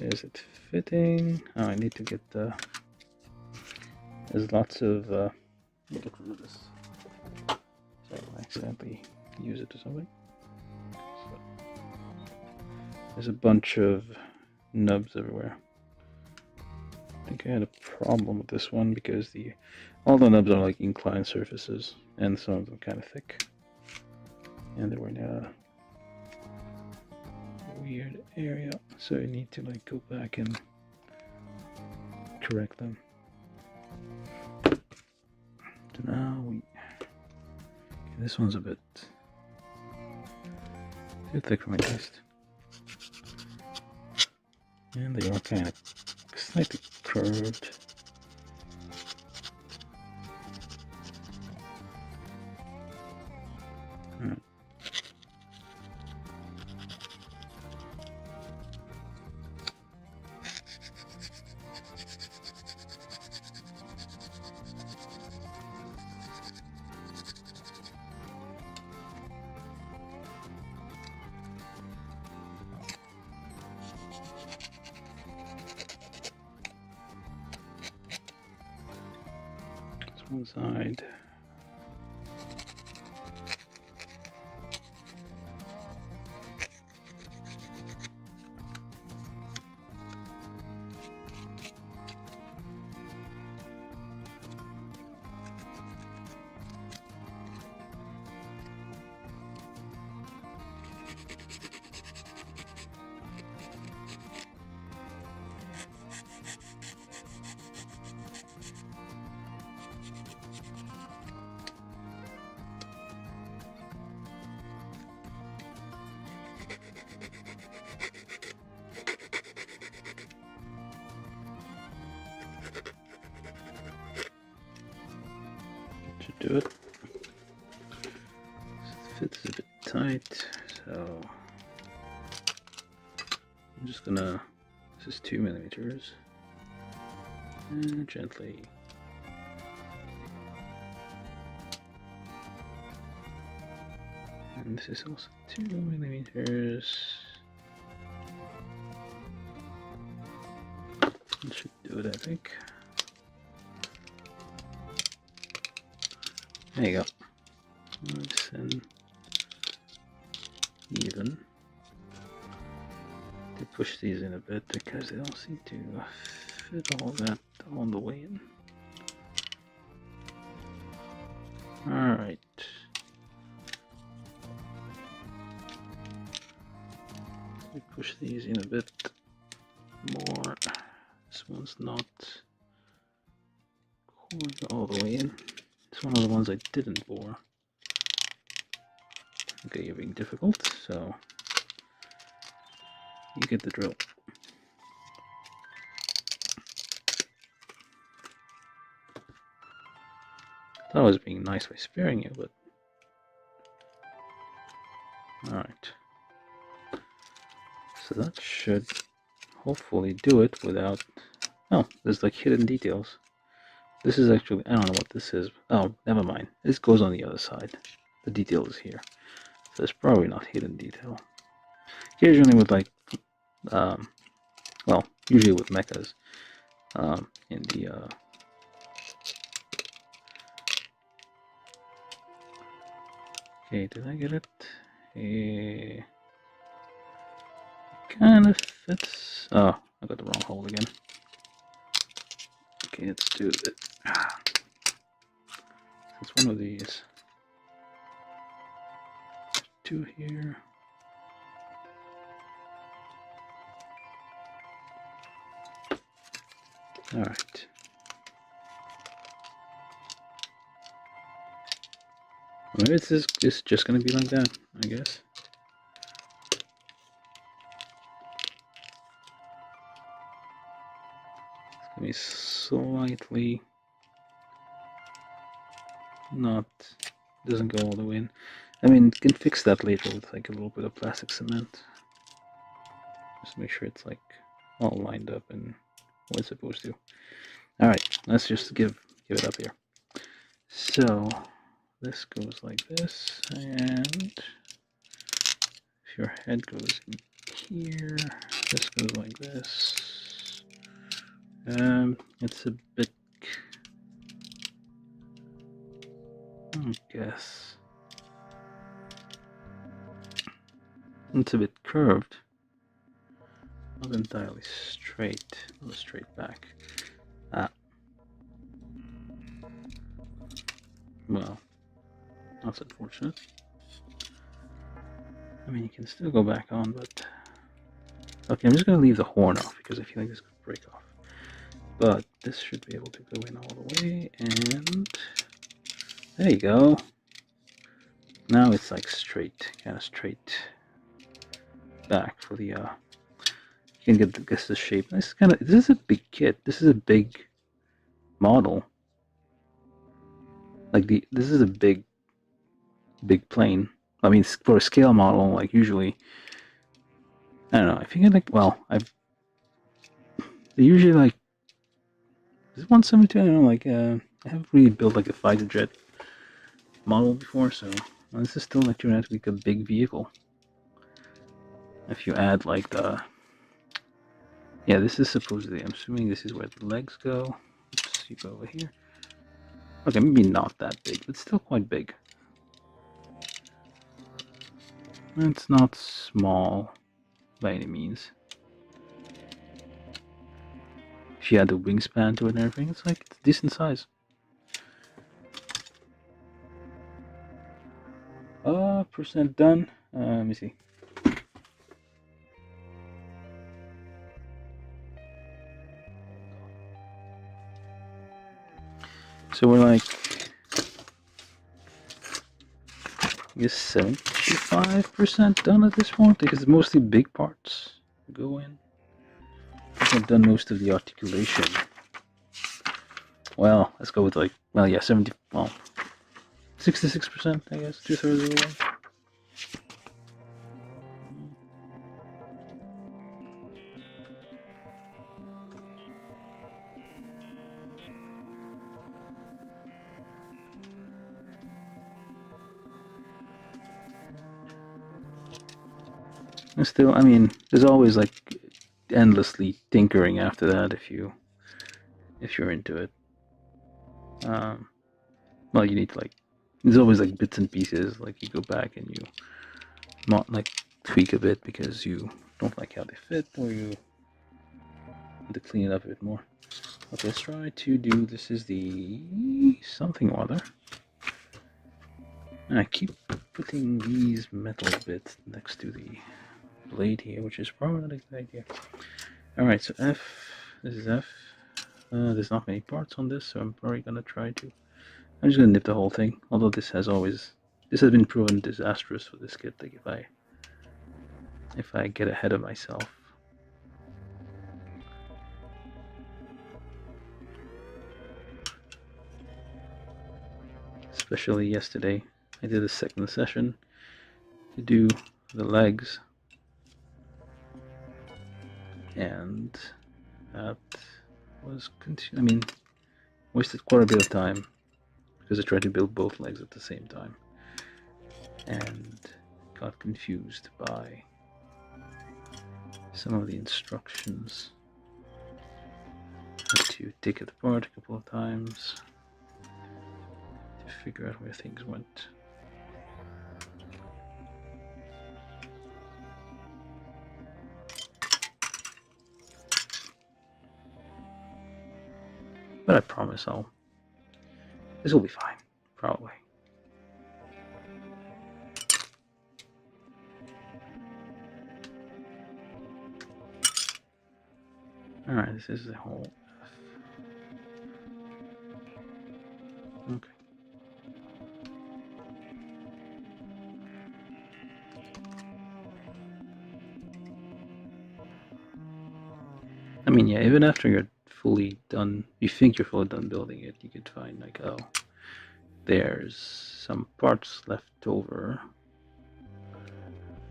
Is it fitting? Oh, I need to get the... There's lots of... Let me get rid of this. So I accidentally use it or something. So, there's a bunch of nubs everywhere. I think I had a problem with this one because all the nubs are like inclined surfaces and some of them kind of thick. And they were in a weird area, so you need to like go back and correct them. So now this one's a bit too thick for my taste. And they are kind of slightly curved. Alright. One side. Do it. The fit is a bit tight, so I'm just gonna. This is 2mm, and gently. And this is also 2mm. That should do it, I think. There you go. Nice and even. To push these in a bit because they don't seem to fit all that all the way in. Alright. me push these in a bit more. This one's not going all the way in. It's one of the ones I didn't bore. Okay, you're being difficult, so you get the drill. I thought I was being nice by sparing you, but alright. So that should hopefully do it without... Oh, there's like hidden details. This is actually... I don't know what this is. Oh, never mind. This goes on the other side. The detail is here. So it's probably not hidden detail. Occasionally with like... well, usually with mechas. In the... Okay, did I get it? Kind of fits. Oh, I got the wrong hole again. Okay, let's do it. It's one of these. Two here. All right. Maybe it's just gonna be like that, I guess. It's gonna be slightly not, doesn't go all the way in. I mean, can fix that later with like a little bit of plastic cement. Just make sure it's like all lined up and what it's supposed to. All right, let's just give it up here. So this goes like this, and if your head goes in here, this goes like this. It's a bit, I guess, it's a bit curved, not entirely straight, not a straight back. Well, that's unfortunate. I mean, you can still go back on, but... Okay, I'm just going to leave the horn off, because I feel like this could break off. But this should be able to go in all the way, and... There you go. Now it's like straight, kind of straight back for the... You can guess the shape. This is a big kit. This is a big model. Like this is a big plane. I mean, for a scale model, like usually, I don't know. I think like, well, they usually like, is it 172? I don't know. Like, I haven't really built like a fighter jet model before, so well, this is still like turning out to be like a big vehicle. If you add like the, yeah, this is supposedly. I'm assuming this is where the legs go. Oops, you go over here. Okay, maybe not that big, but still quite big. It's not small by any means. If you add the wingspan to it and everything, it's like it's a decent size. Percent done. Let me see. So we're like, I guess 75% done at this point, because it's mostly big parts go in. I've done most of the articulation. Well, let's go with like, well, yeah, 66%, I guess, 2/3 of the way. And still, I mean, there's always like endlessly tinkering after that if you're into it. Well, you need to like, there's always like bits and pieces, like you go back and you not like tweak a bit because you don't like how they fit, or you want to clean it up a bit more. Okay, let's try to do, this is the something or other. And I keep putting these metal bits next to the blade here, which is probably not a good idea. Alright, so F, this is F. There's not many parts on this, so I'm probably gonna try to. I'm just gonna nip the whole thing, although this has been proven disastrous for this kit, like if I get ahead of myself. Especially yesterday, I did a second session to do the legs, and that was wasted quite a bit of time because I tried to build both legs at the same time and got confused by some of the instructions. Had to take it apart a couple of times to figure out where things went. But I promise this will be fine, probably. Alright, this is the whole F. Okay. I mean, yeah, even after you're fully done, you think you're fully done building it, you could find like, oh, there's some parts left over.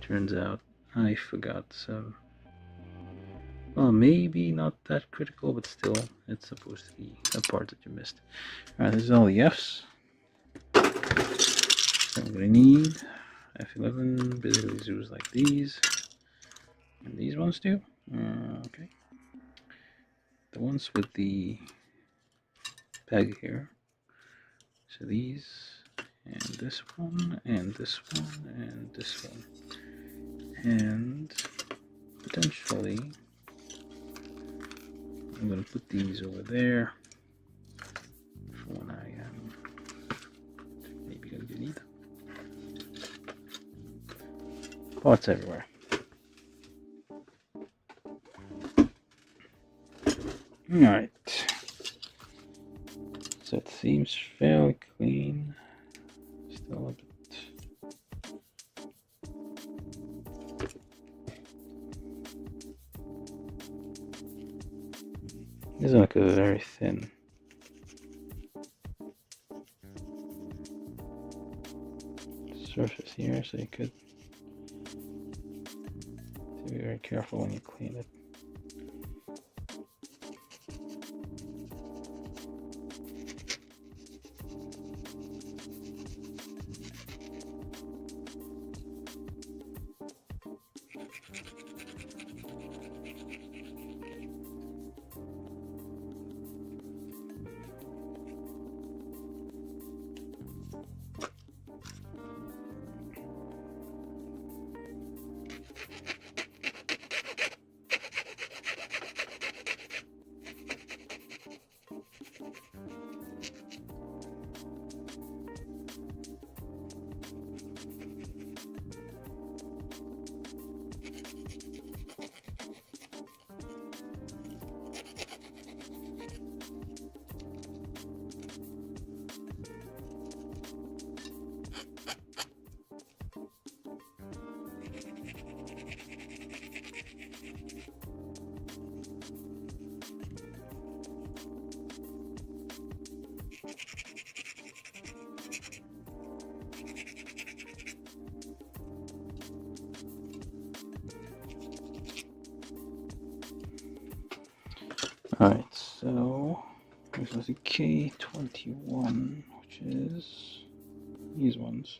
Turns out I forgot some. Well, maybe not that critical, but still, it's supposed to be a part that you missed. Alright, this is all the Fs. So I'm gonna need F11, basically zoos like these. And these ones too. Okay. The ones with the peg here. So these, and this one, and this one, and this one. And potentially, I'm going to put these over there for when I am maybe going to need parts everywhere. Alright, so it seems fairly clean, still a bit. This is like a very thin surface here, so you could be very careful when you clean it. Alright, so this is a K21, which is these ones.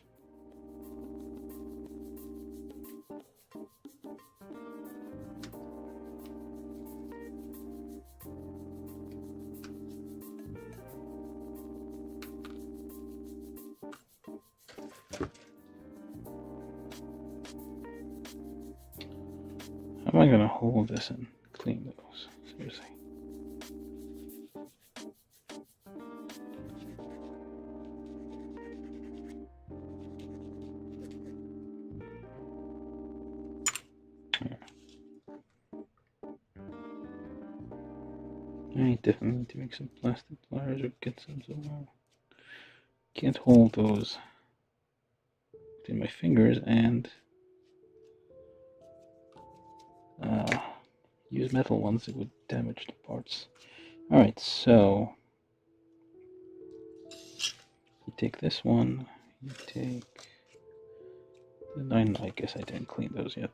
How am I going to hold this and clean those? Seriously. I definitely need to make some plastic pliers or get some somewhere. Can't hold those between my fingers and use metal ones, it would damage the parts. Alright, so you take this one, you take the 9, I guess I didn't clean those yet.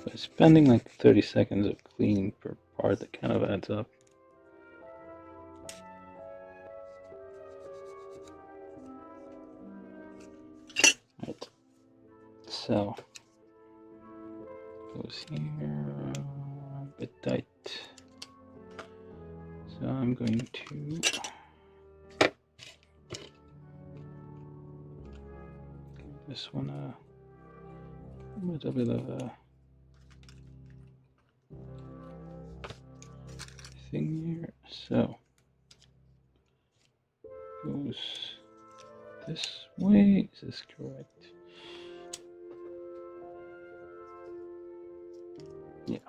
By spending like 30 seconds of cleaning per part, that kind of adds up. Right, so goes here, a bit tight. So I'm going to give this one a little bit of a thing here. So goes this way. Is this correct? Yeah,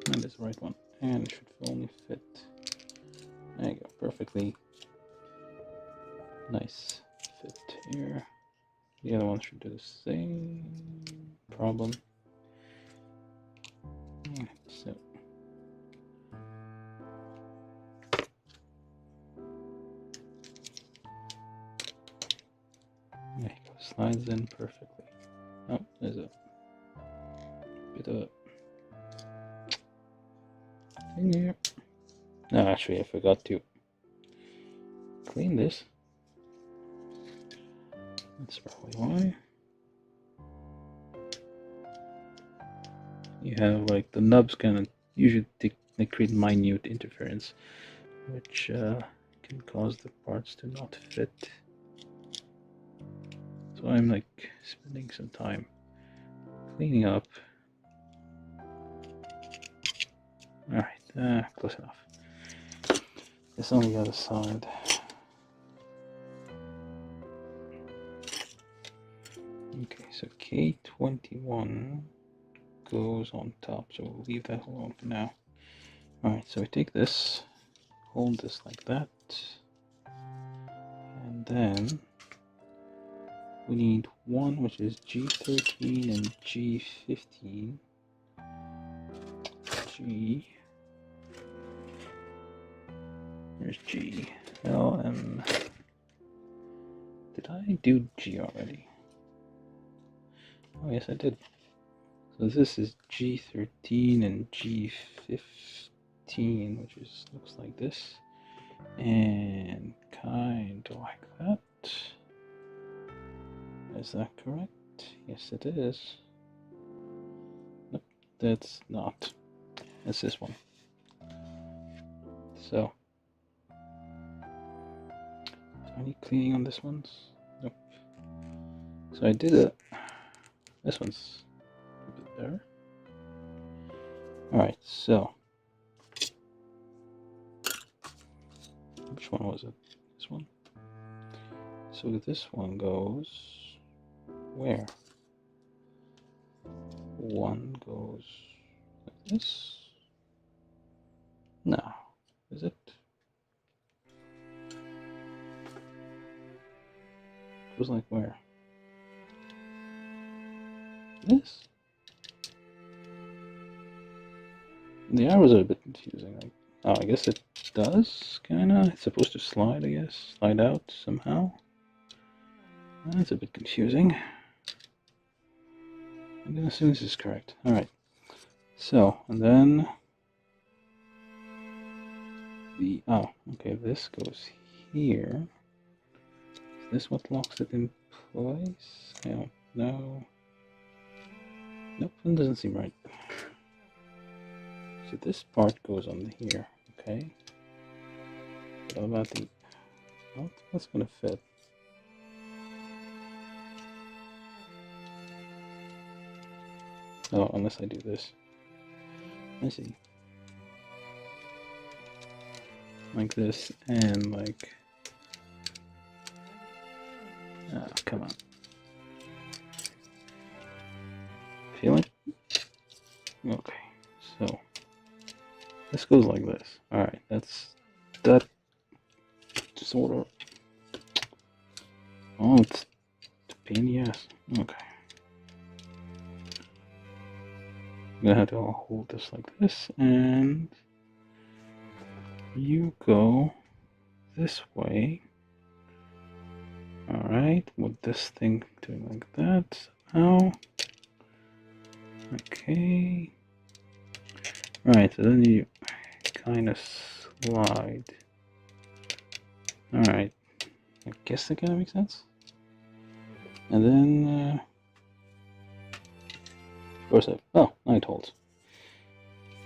that is the right one, and it should only fit. There you go, perfectly nice fit here. The other one should do the same problem. So there you go, slides in perfectly. Oh, there's a bit of a thing here. No, actually, I forgot to clean this. That's probably why. You have like the nubs kind of usually they create minute interference, which can cause the parts to not fit. So I'm like spending some time cleaning up. Alright, close enough. It's on the other side. Okay, so K21 goes on top, so we'll leave that alone for now. Alright, so we take this, hold this like that, and then we need one which is G13 and G15. G. There's G. L, M. Did I do G already? Oh, yes, I did. So this is G13 and G15, which is looks like this, and kind of like that. Is that correct? Yes, it is. Nope, that's not. It's this one. So, any cleaning on this one's? Nope. So I did it. This one's a bit better. Alright, so which one was it? This one? So this one goes where? One goes like this. No, is it? It was like where? This? The arrows are a bit confusing. Like, oh, I guess it does, kinda. It's supposed to slide, I guess. Slide out somehow. That's a bit confusing. I'm gonna assume this is correct. Alright. So, and then the, oh, okay, this goes here. Is this what locks it in place? I don't know. Nope, that doesn't seem right. So this part goes on here, okay. But what about the... what's gonna fit? Oh, unless I do this. I see. Like this, and like... oh, come on. Feel it? Okay, so... this goes like this. Alright, that's... that... sort of... oh, it's a pain in the ass. Okay. I'm gonna have to hold this like this, and you go this way. Alright, with this thing doing like that. Now, okay. Alright, so then you kind of slide. Alright, I guess that kind of makes sense. And then, of course, oh, now it holds.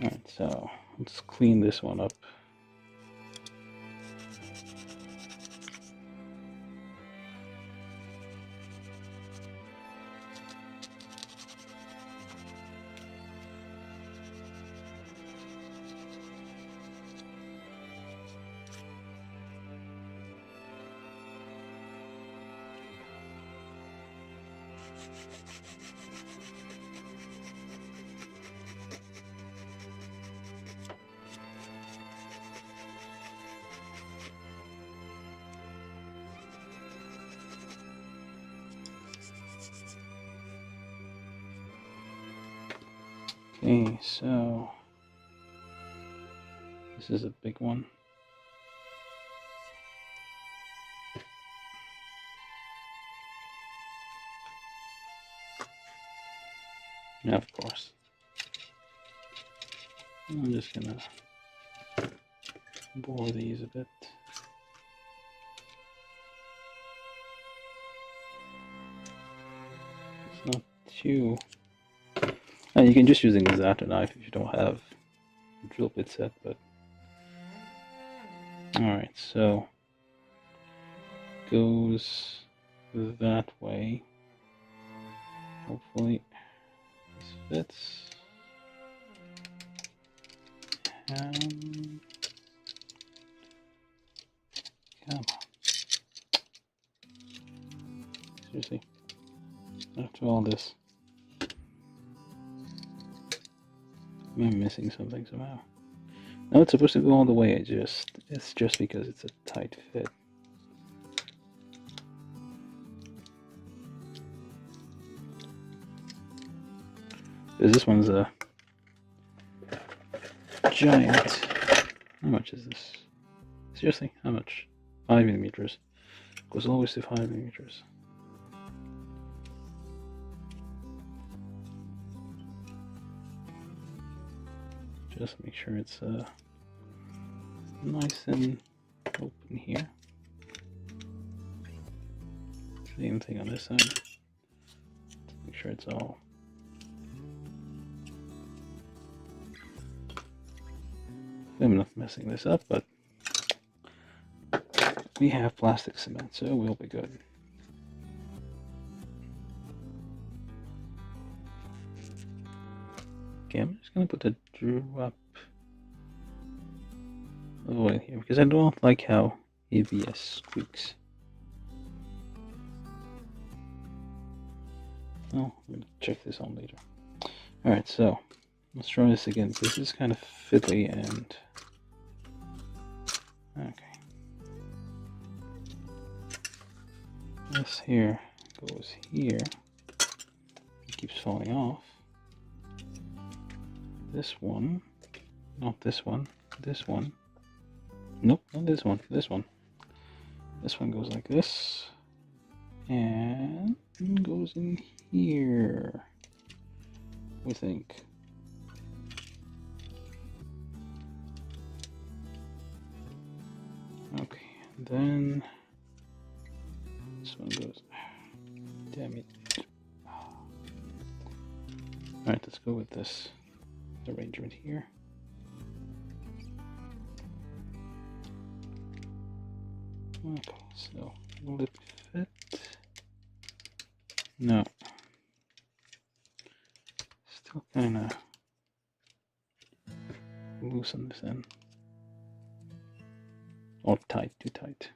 Alright, so let's clean this one up. Okay, so this is a big one. Yeah, of course. I'm just gonna bore these a bit. It's not too... you can just use an X-Acto knife if you don't have a drill bit set, but... alright, so... goes that way. Hopefully this fits. And... come on. Seriously. After all this. I'm missing something somehow. No, it's supposed to go all the way. It's just because it's a tight fit. Because this one's a giant. How much is this? Seriously, how much? 5mm. Goes always to 5mm. Just make sure it's nice and open here. Same thing on this side. Make sure it's all. I'm not messing this up, but we have plastic cement, so we'll be good. Okay, I'm just gonna put the drop of oil here because I don't like how ABS squeaks. Oh, I'm gonna check this on later. Alright, so let's try this again. This is kind of fiddly and okay. This here goes here. It keeps falling off. This one, not this one, this one. Nope, not this one, this one. This one goes like this, and goes in here, we think. Okay, and then This one goes. Damn it. Alright, let's go with this arrangement here. Okay, so will it fit? No. Still kinda loose on this end. Or tight, too tight.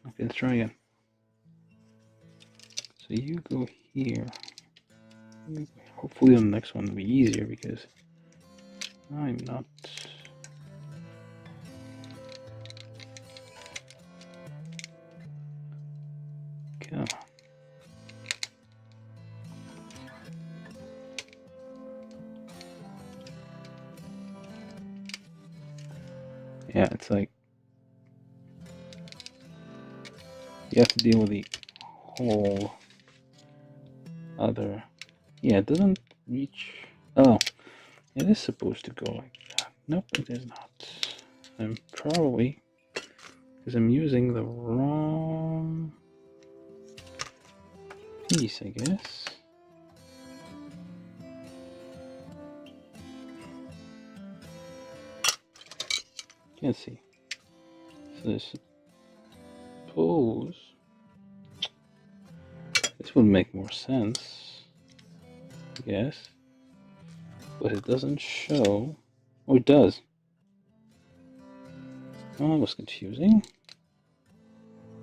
Okay, let's try again. So you go here. Hopefully the next one will be easier because I'm not. Come on. Yeah, it's like you have to deal with the whole other. Yeah, it doesn't reach. Oh, it is supposed to go like that. Nope, it is not. I'm probably because I'm using the wrong piece, I guess. Can't see. So I suppose this would make more sense, I guess, but it doesn't show. Oh, it does. Oh, that was confusing.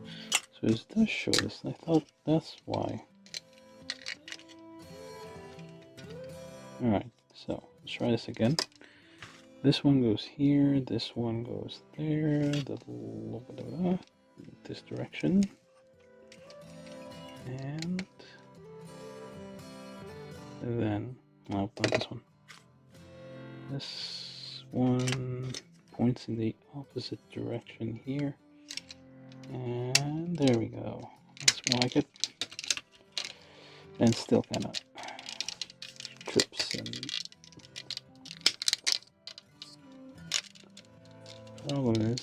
So it does show this. I thought that's why. Alright, so let's try this again. This one goes here, this one goes there, this direction. And then, no, not this one. This one points in the opposite direction here. And there we go. That's more like it. And still kind of trips and problem is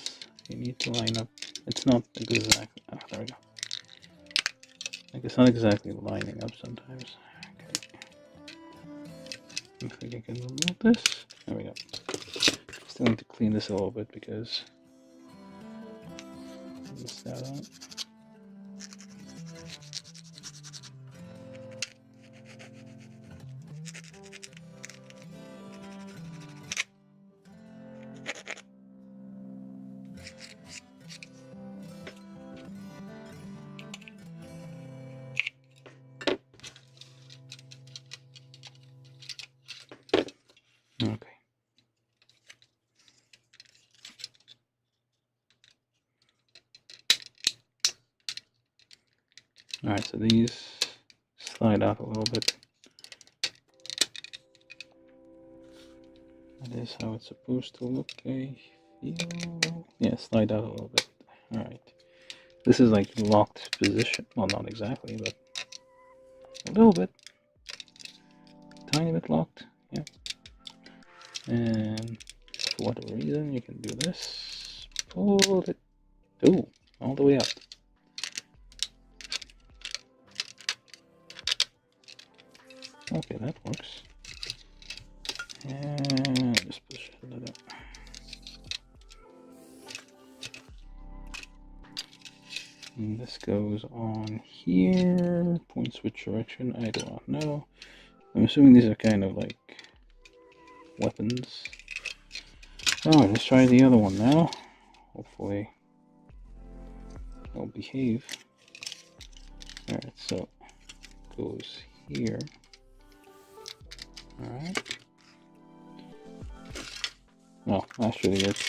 you need to line up. It's not exactly. Oh, there we go. Like it's not exactly lining up sometimes. Okay. I think I can remove this. There we go. Still need to clean this a little bit because I missed that out. Okay. Alright, so these slide out a little bit. That is how it's supposed to look, I feel. Yeah, slide out a little bit. Alright. This is like locked position. Well, not exactly, but a little bit. Tiny bit locked. Yeah. And for whatever reason, you can do this. Pull it. Ooh, all the way up. Okay, that works. And just push it a little. And this goes on here. Points which direction? I do not know. I'm assuming these are kind of like weapons. Alright, let's try the other one now. Hopefully it'll behave. Alright, so it goes here. Alright. No, actually let's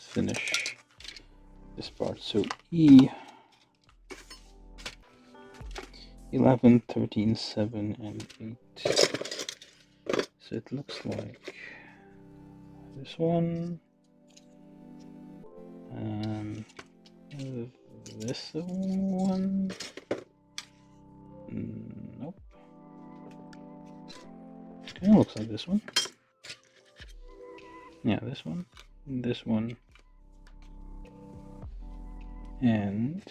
finish this part. So E 11, 13, 7, and 8. So it looks like this one, and this one. Nope. Kind of looks like this one. Yeah, this one, and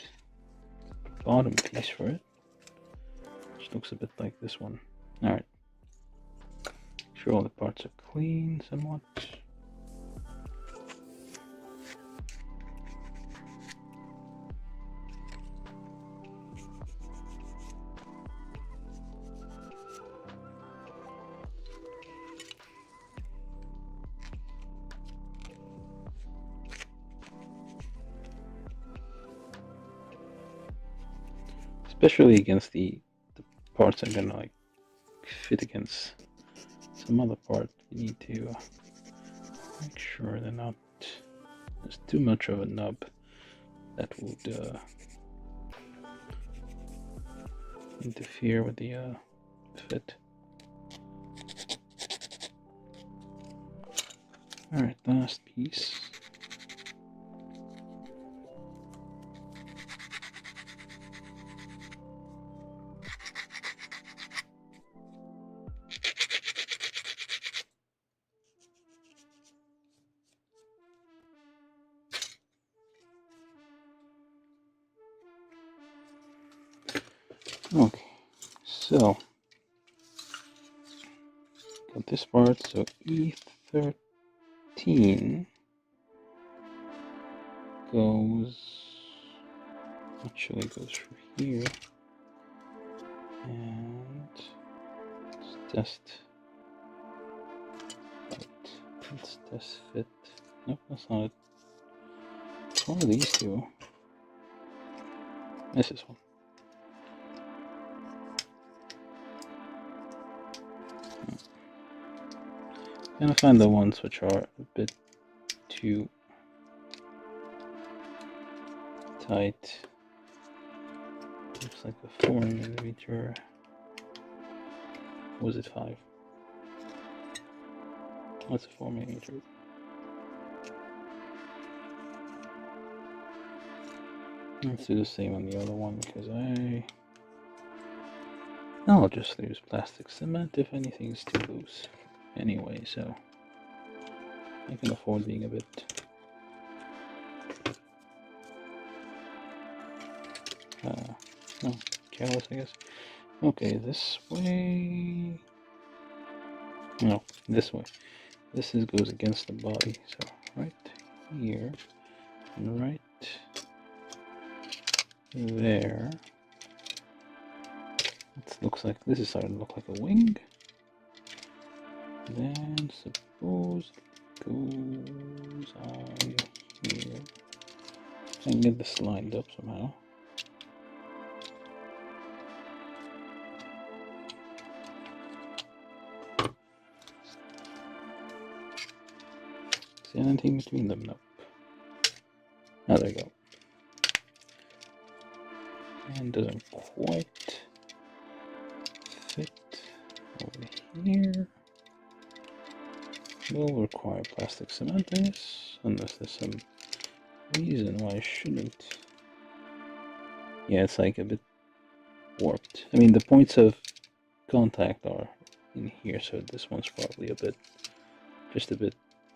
bottom piece for it, which looks a bit like this one. Alright. Make sure all the parts are clean somewhat. Especially against the parts that are gonna like fit against some other part, you need to make sure they're not, there's too much of a nub that would interfere with the fit. Alright, last piece. Okay, so got this part, so E13 actually goes through here, and let's test fit. Nope, that's not it. It's one of these two. This is one. I'm gonna find the ones which are a bit too tight. Looks like a 4mm. Was it 5? What's a 4mm? Let's do the same on the other one because I'll just use plastic cement if anything's too loose. Anyway, so I can afford being a bit careless, I guess. Okay, this way. No, this way. This goes against the body, so right here and right there. It looks like this is starting to look like a wing. Then suppose it goes on here. I can get this lined up somehow. See anything between them? Nope. Oh, there you go. And doesn't quite fit over here. Will require plastic cement, I guess, unless there's some reason why I shouldn't. Yeah, it's like a bit warped. I mean, the points of contact are in here, so this one's probably just a bit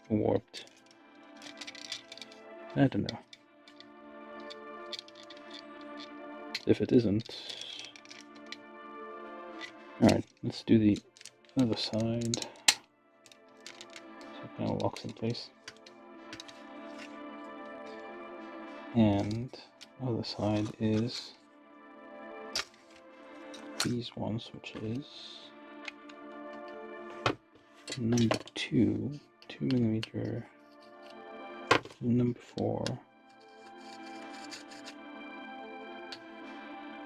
warped. I don't know. If it isn't... Alright, let's do the other side. So it kind of locks in place. And the other side is these ones, which is number 2mm, number 4.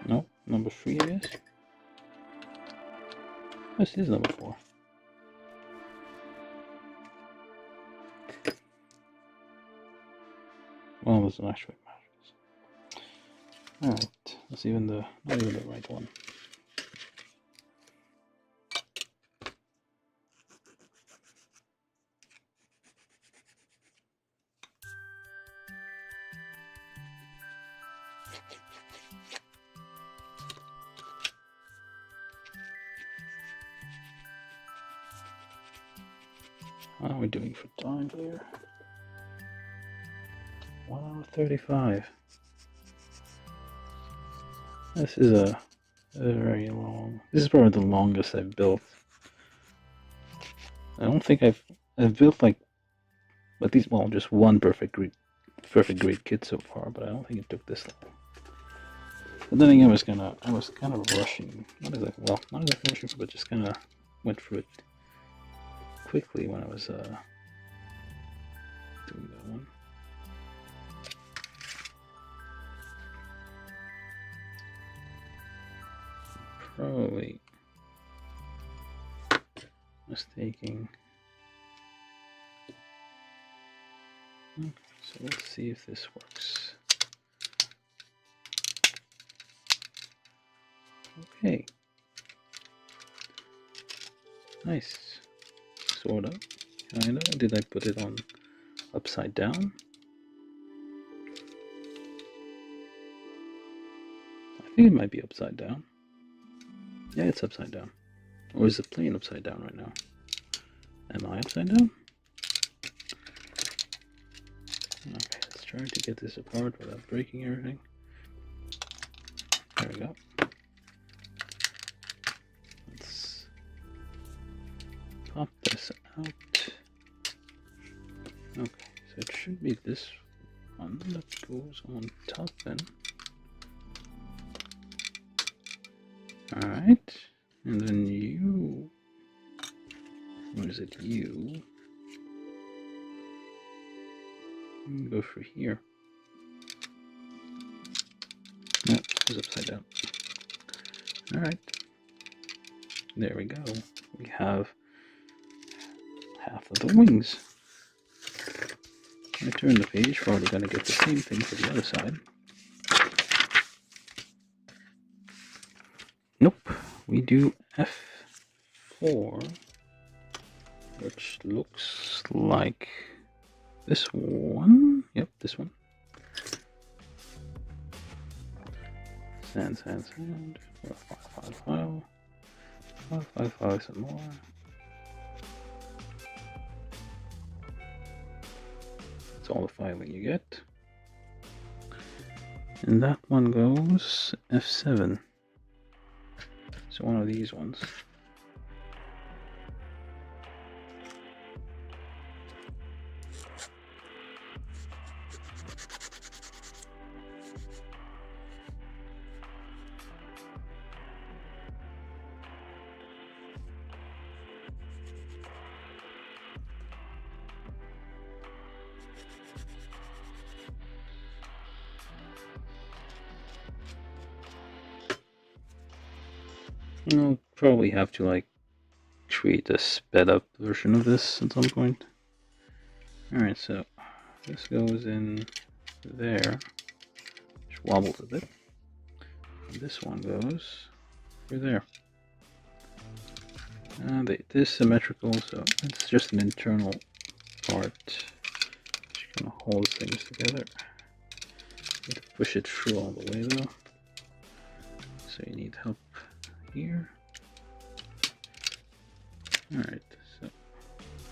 No, number 3, I guess. This is number 4. Well, there's an actual matches. Alright, that's not even the right one. How are we doing for time here? 1 hour 35. This is a very long. This is probably the longest I've built. I don't think I've built like at least just one perfect grid kit so far, but I don't think it took this long. But then again, I was kind of rushing. Not exactly rushing, but just kind of went through it quickly when I was doing that one. Probably mistaking. Okay, so let's see if this works. Okay. Nice. Sort of. Kinda. Did I put it on upside down? I think it might be upside down. Yeah, it's upside down. Or is the plane upside down right now? Am I upside down? Okay, let's try to get this apart without breaking everything. There we go. Let's pop this out. Okay, so it should be this one that goes on top then. Alright, and then you, or is it you? Go for here. No, it was upside down. Alright, there we go. We have half of the wings. I turn the page, we're already going to get the same thing for the other side. Nope, we do F4, which looks like this one. Yep, this one. Sand, sand, sand. File. File, some more. That's all the filing you get. And that one goes F7. So one of these ones. I'll probably have to like create a sped up version of this at some point. Alright, so this goes in there, which wobbles a bit. And this one goes through there. It is symmetrical, so it's just an internal part which kind of holds things together. You need to push it through all the way though, so you need help here. Alright, so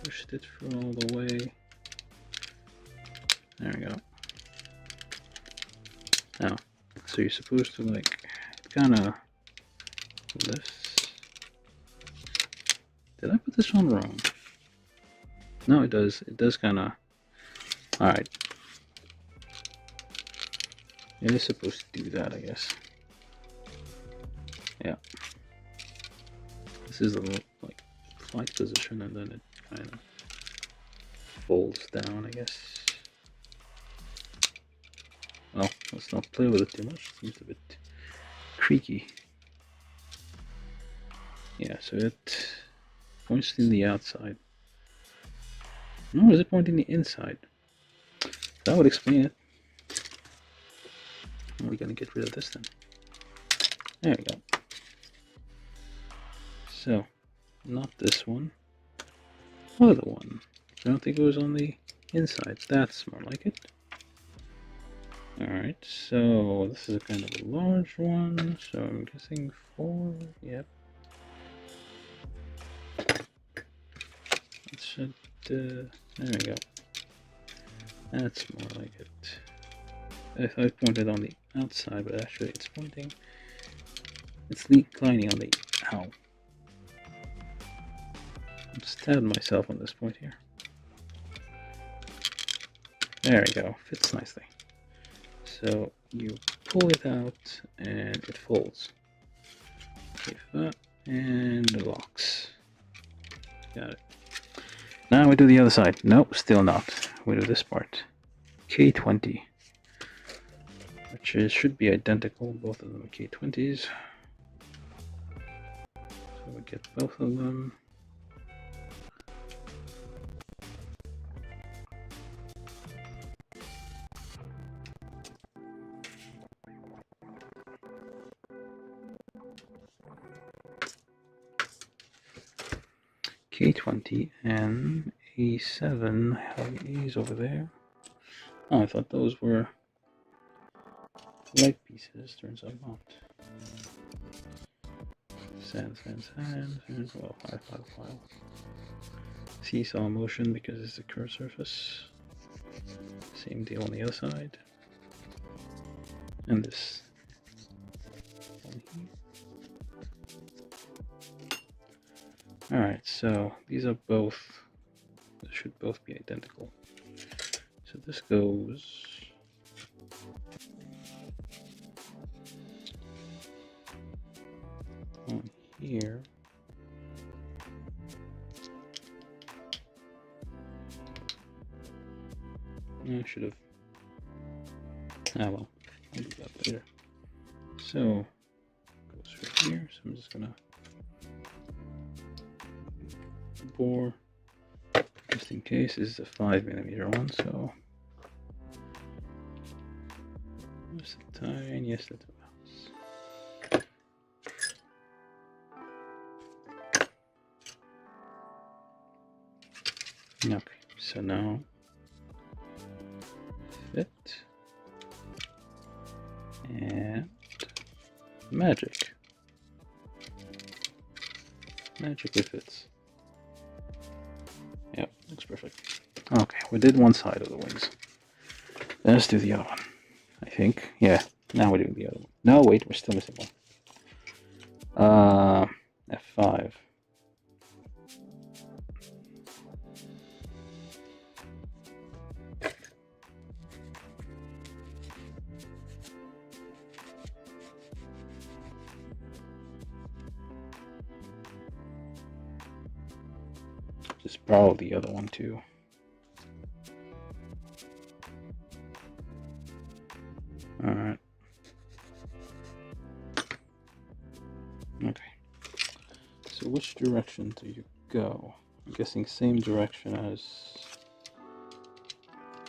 pushed it through all the way. There we go. Now, so you're supposed to like kind of lifts. Did I put this one wrong? No, it does. It does kind of. Alright. It is supposed to do that, I guess. Yeah. This is a little like flight position, and then it kind of folds down, I guess. Well, let's not play with it too much. It seems a bit creaky. Yeah, so it points to the outside. No, is it pointing the inside? That would explain it. We're gonna get rid of this then. There we go. So, not this one. Other one. I don't think it was on the inside. That's more like it. Alright, so this is a kind of a large one, so I'm guessing 4. Yep. It should, there we go. That's more like it. If I pointed on the outside, but actually it's pointing It's declining on the... Ow. I'm stabbing myself on this point here. There we go. Fits nicely. So you pull it out and it folds. Like that, and it locks. Got it. Now we do the other side. Nope, still not. We do this part. K20. Which should be identical. Both of them are K20s. So we get both of them. K20 and A7. How many A's over there? Oh, I thought those were light pieces. Turns out not. Sand. Well, file. Seesaw motion because it's a curved surface. Same deal on the other side. And this one here. Alright, so these are both, they should both be identical. So this goes on here. I should have, well, I'll do that later. So, goes through here, so I'm just gonna bore, just in case. This is a 5mm one, so just the tiniest little mouse. Okay, so now fit and magically fits. Yep, looks perfect. Okay, we did one side of the wings. Let's do the other one. I think. Yeah, now we're doing the other one. No, wait, we're still missing one. F5. Just borrow the other one too. Alright. Okay. So which direction do you go? I'm guessing same direction as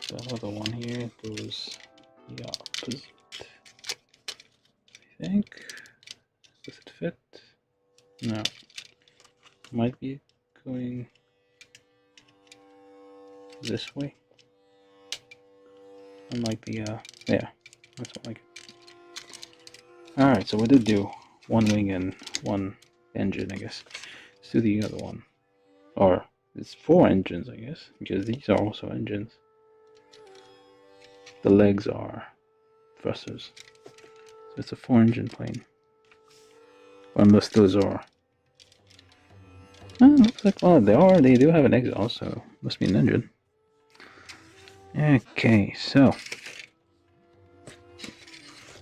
that other one here. It goes the opposite. I think. Does it fit? No. Might be going this way. Unlike the yeah, that's what I like it. Alright, so we did do one wing and one engine, I guess. Let's do the other one. Or it's 4 engines, I guess, because these are also engines. The legs are thrusters. So it's a 4-engine plane. Unless those are. Oh, looks like, well, they do have an exhaust, so must be an engine. Okay, so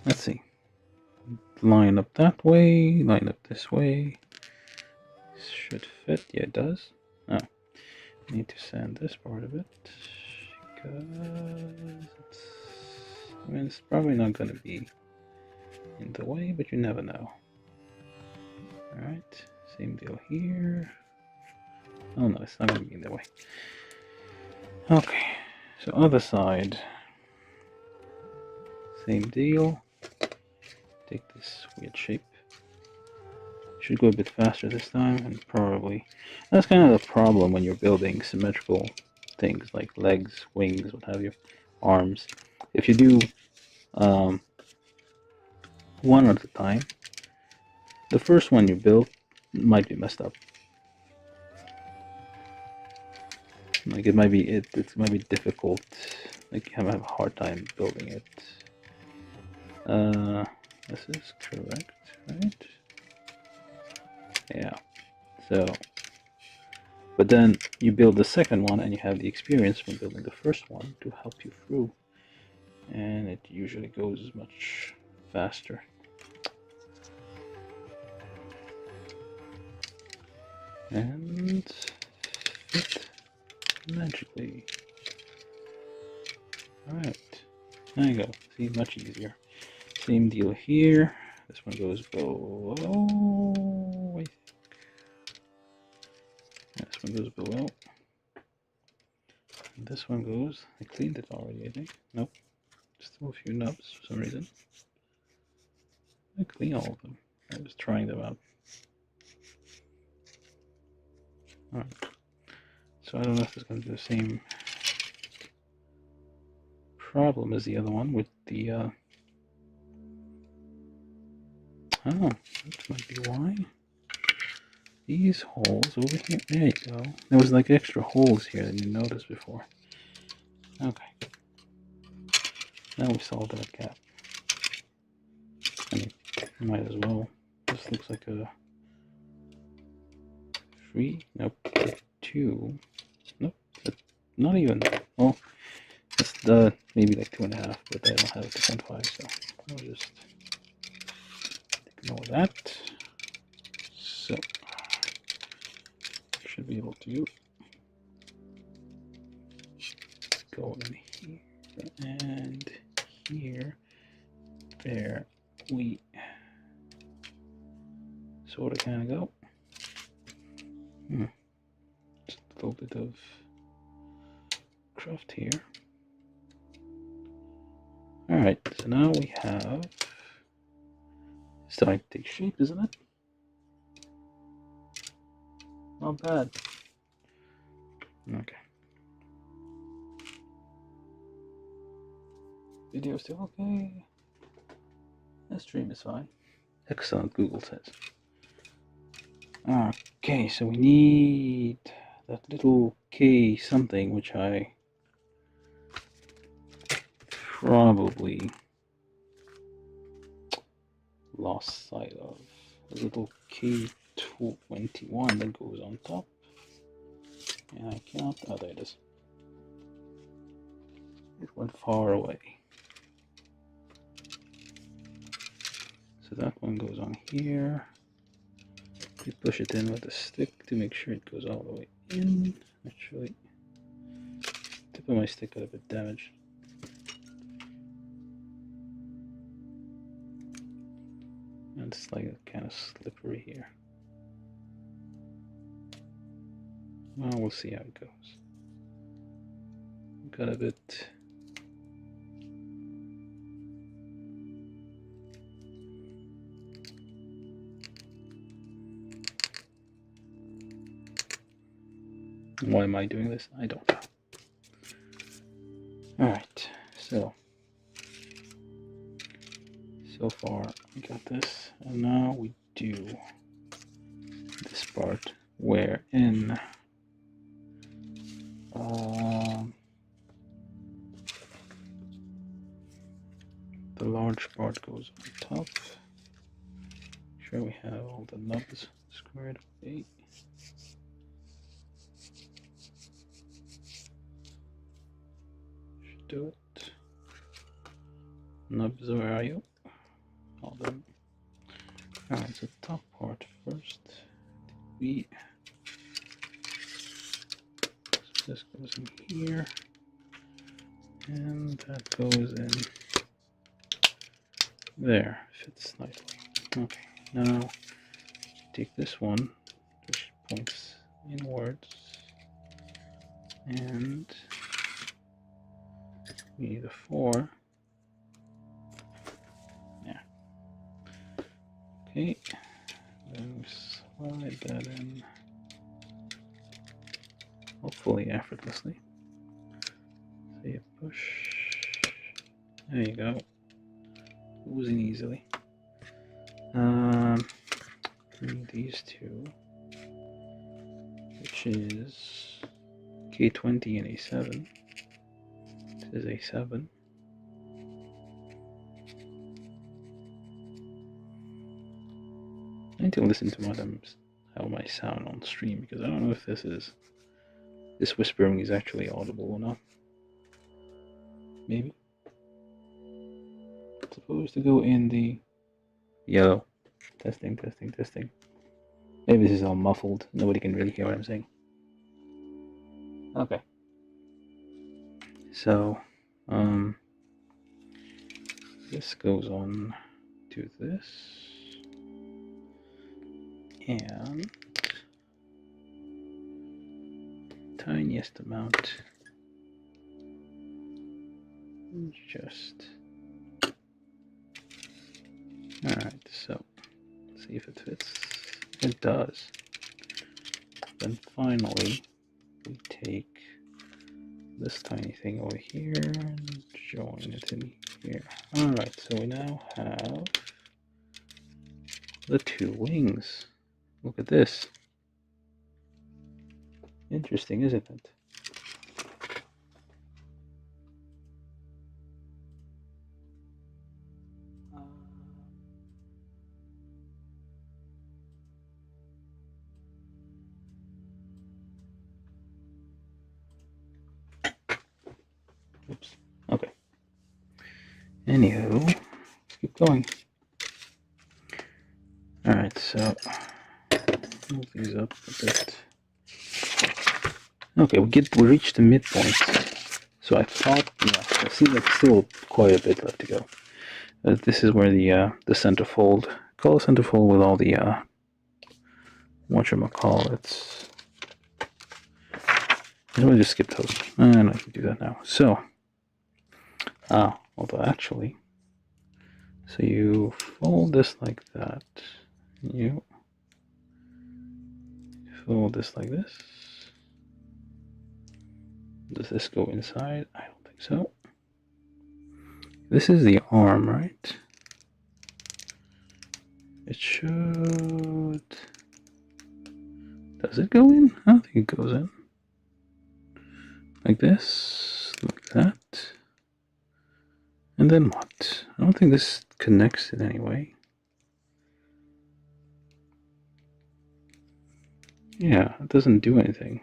let's see. Line up that way, line up this way. Should fit. Yeah, it does. Oh, I need to sand this part of it because it's, I mean, it's probably not going to be in the way, but you never know. Alright, same deal here. Oh no, it's not going to be in the way. Okay, so other side. Same deal. Take this weird shape. Should go a bit faster this time, and probably that's kind of the problem when you're building symmetrical things like legs, wings, what have you, arms. If you do one at a time, the first one you build might be messed up. Like it might be it might be difficult. Like you have a hard time building it. This is correct, right? Yeah. So, but then you build the second one and you have the experience from building the first one to help you through. And it usually goes much faster. And fit magically. Alright. There you go. See, much easier. Same deal here. This one goes below. This one goes below. And this one goes. I cleaned it already, I think. Nope. Still a few nubs for some reason. I clean all of them. I was trying them out. Alright. So I don't know if it's going to do the same problem as the other one with the oh, that might be why. These holes over here. There you go. There was like extra holes here that you noticed before. Okay. Now we solved that gap. I mean, might as well. This looks like a 3. Nope. 2. Nope. Not even. Well, it's the maybe like 2.5, but I don't have a 2.5, so I'll just ignore that. So should be able to go in here and here. There we sort of kind of go. Just a little bit of craft here. Alright, so now we have it's starting to take shape, isn't it? Not bad. Okay. Video still okay? The stream is fine. Excellent, Google says. Okay, so we need that little K something, which I probably lost sight of. The little K21 that goes on top. And I cannot. Oh, there it is. It went far away. So that one goes on here. You push it in with a stick to make sure it goes all the way in. Actually, tip of my stick got a bit damaged. And it's like kind of slippery here. Well, we'll see how it goes. Got a bit. Why am I doing this? I don't know. Alright, so far we got this, and now we do this part wherein the large part goes on top. Make sure we have all the nubs squared away. Should do it. Nubs, where are you? All them. Alright, so top part first. This goes in here, and that goes in there. Fits nicely. Okay, now take this one, which points inwards, and we need a 4. Yeah. Okay. Then we slide that in, hopefully effortlessly. So you push. There you go. Oozing easily. Need these two, which is K20 and A7. This is A7. I need to listen to what how my sound on stream, because I don't know if this whispering is actually audible or not. Maybe. It's supposed to go in the yellow. Testing, testing, testing. Maybe this is all muffled. Nobody can really hear what I'm saying. Okay. So, this goes on to this. And tiniest amount. Just. Alright, so let's see if it fits. It does. Then finally, we take this tiny thing over here and join it in here. Alright, so we now have the two wings. Look at this. Interesting, isn't it? Oops. Okay. Anywho, let's keep going. Alright, so move these up a bit. Okay, we reached the midpoint. So I thought, yeah, it seems like still quite a bit left to go. This is where the centerfold, call it centerfold with all the whatchamacallits. I'm going to just skip those, and I can do that now. So, although actually, so you fold this like that, and you fold this like this. Does this go inside? I don't think so. This is the arm, right? It should. Does it go in? I don't think it goes in. Like this, like that. And then what? I don't think this connects in any way. Yeah, it doesn't do anything.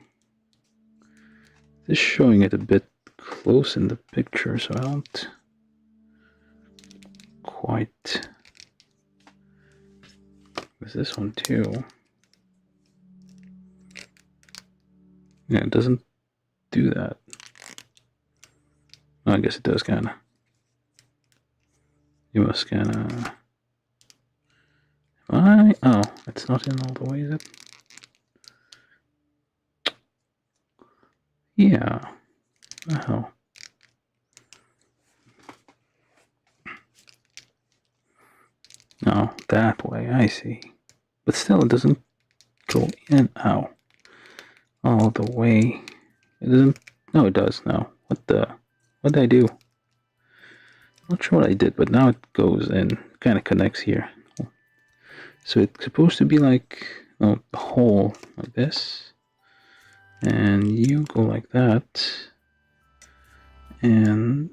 This is showing it a bit close in the picture, so I don't quite. There's this one too. Yeah, it doesn't do that. Oh, I guess it does kinda. You must kinda. Oh, it's not in all the way, is it? Yeah. Oh. No, that way, I see. But still, it doesn't go in. Ow. All the way. It doesn't. No, it does. No. What did I do? Not sure what I did, but now it goes in. Kind of connects here. So it's supposed to be like a hole like this. And you go like that. And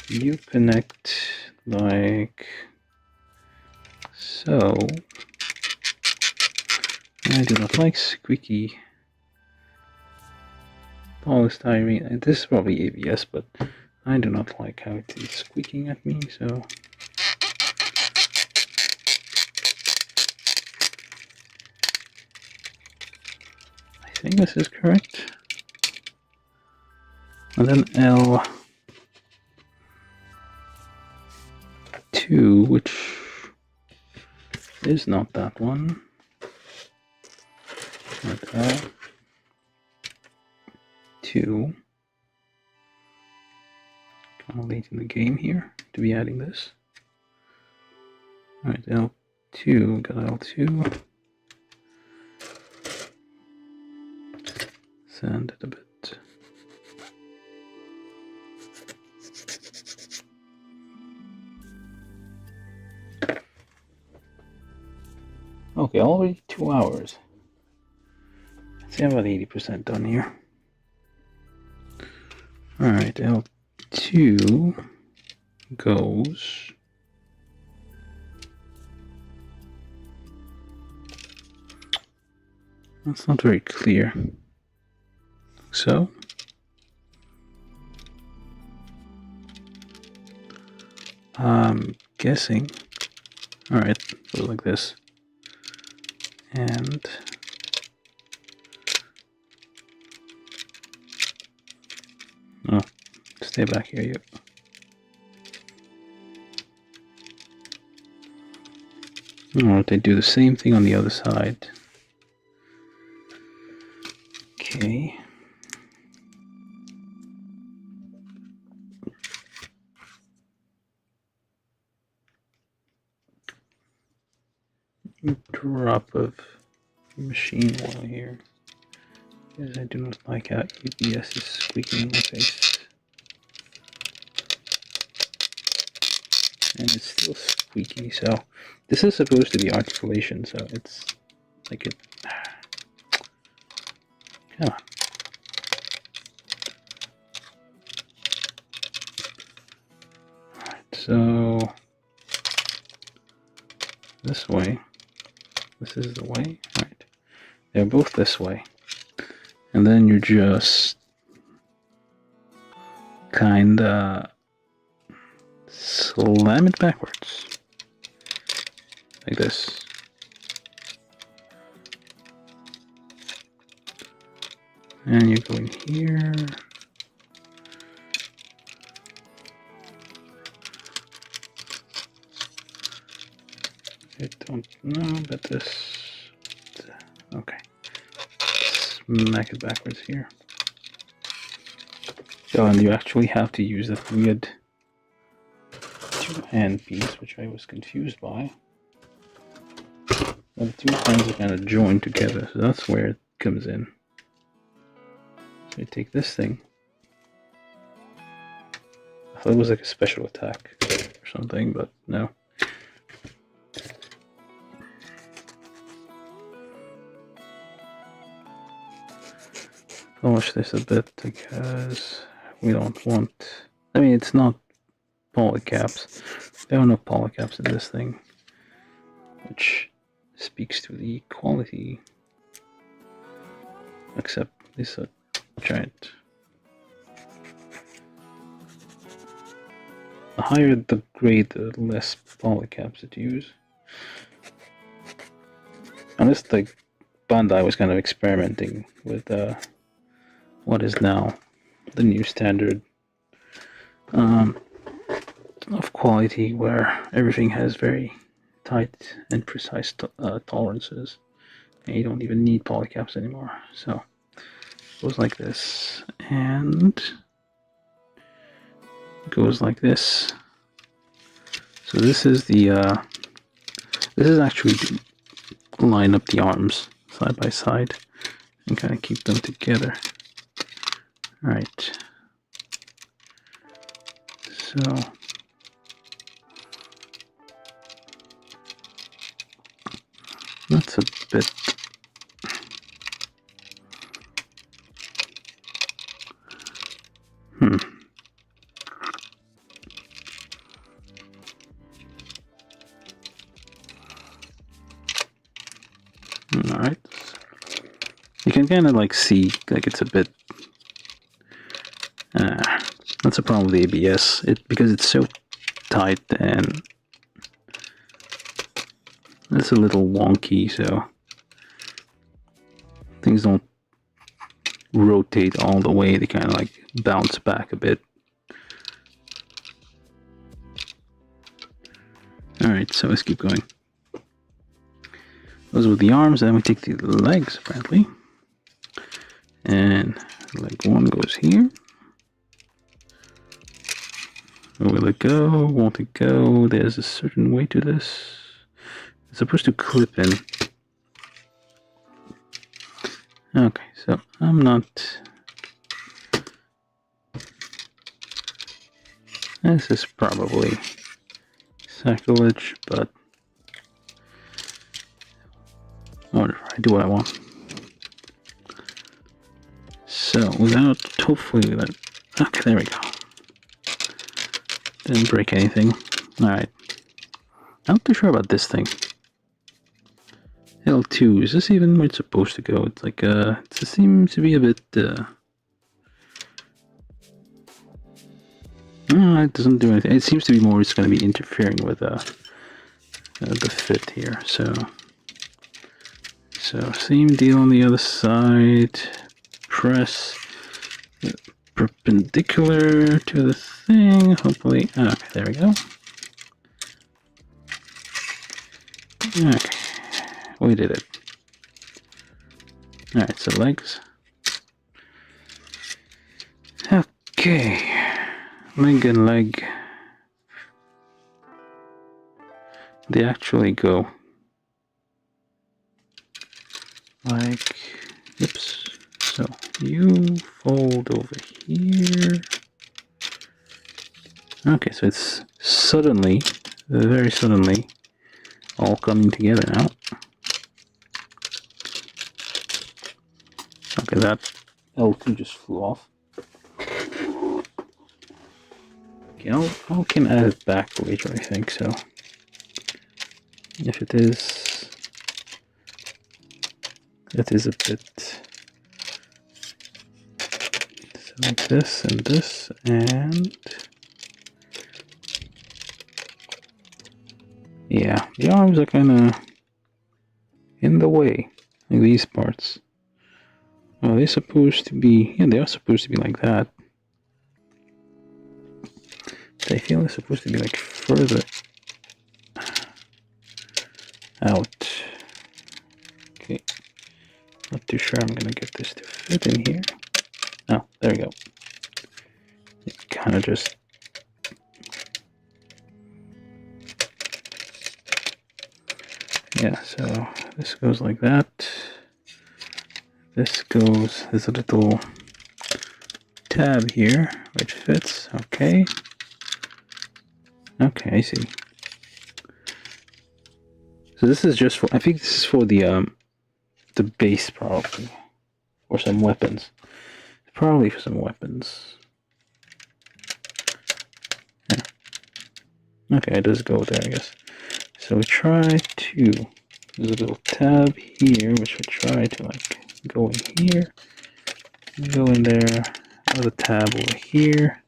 you connect like so. I do not like squeaky polystyrene. This is probably ABS, but I do not like how it is squeaking at me, so. I think this is correct. And then L2, which is not that one. Like L2. Kind of late in the game here to be adding this. Alright, L2, got L2. Sand it a bit. Okay, already 2 hours. Let's see, I'm about 80% done here. Alright, L2 goes That's not very clear. So I'm guessing. Alright, goes like this. And oh, stay back here, you. Alright, they do the same thing on the other side. Okay. Drop of machine oil here, because I do not like how ABS is squeaking in my face. And it's still squeaky, so this is supposed to be articulation, so it's like it. Come on. Alright, so this way. This is the way, right? They're both this way. And then you just kinda slam it backwards. Like this. And you go in here. I don't know, but this. Okay. Smack it backwards here. Oh, and you actually have to use that weird two-hand piece, which I was confused by. Well, the two hands are kind of joined together, so that's where it comes in. So you take this thing. I thought it was like a special attack or something, but no. Polish this a bit because we don't want. I mean, it's not polycaps. There are no polycaps in this thing, which speaks to the quality. Except this is a giant. The higher the grade, the less polycaps it use. And this, like, Bandai was kind of experimenting with what is now the new standard of quality, where everything has very tight and precise tolerances, and you don't even need polycaps anymore. So it goes like this, and it goes like this. So this is the this is actually to line up the arms side by side and kind of keep them together. All right. So that's a bit. All right. You can kind of like see like it's a bit. That's a problem with the ABS. Because it's so tight and it's a little wonky, so things don't rotate all the way. They kind of like bounce back a bit. All right, so let's keep going. Those were the arms, and then we take the legs apparently, and leg one goes here. Will it go? Won't it go? There's a certain way to this. It's supposed to clip in. Okay, so I'm not. This is probably sacrilege, but whatever, I do what I want. So without, hopefully that. Okay, there we go. Didn't break anything. Alright. I'm not too sure about this thing. L2, is this even where it's supposed to go? It's like, it seems to be a bit, no, it doesn't do anything. It seems to be more it's going to be interfering with the fit here. So same deal on the other side. Press perpendicular to the thing. Hopefully, okay, there we go. Okay, we did it. All right, so legs. Okay. Leg and leg, they actually go like, oops, so you fold over here. Okay, so it's suddenly, very suddenly, all coming together now. Okay, that L2 just flew off. Okay, I can add it back later, I think, so if it is a bit, so like this and this, and yeah, the arms are kind of in the way, like these parts. Oh, they're supposed to be, yeah, they are supposed to be like that. I feel they're supposed to be like further out. Okay, not too sure I'm gonna get this to fit in here. Oh, there we go. It kind of just, yeah, so this goes like that. This goes, there's a little tab here which fits. Okay. Okay, I see. So this is just for, I think this is for the base probably, or some weapons. Probably for some weapons. Yeah. Okay, it does go there, I guess. So we try to, there's a little tab here, which we try to like go in here, go in there, another tab over here.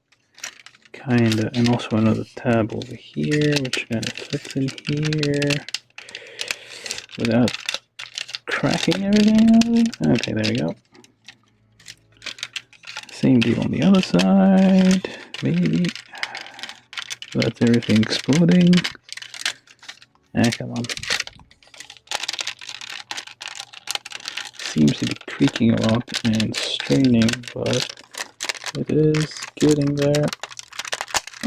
Kinda, and also another tab over here, which kind of fits in here without cracking everything. Okay, there we go. Same deal on the other side, maybe. So that's everything exploding. Ah, come on. Seems to be creaking a lot and straining, but it is getting there.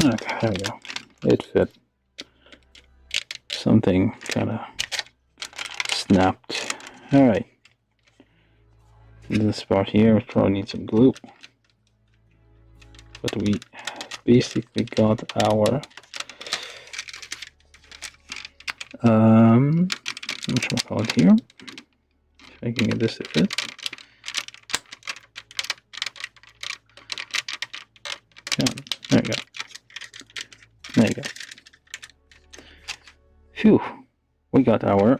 Okay, there we go. It fit. Something kind of snapped. Alright. This part here, we probably need some glue. But we basically got our whatchamacallit here. If I can get this to fit. Yeah, there we go. There you go. Phew. We got our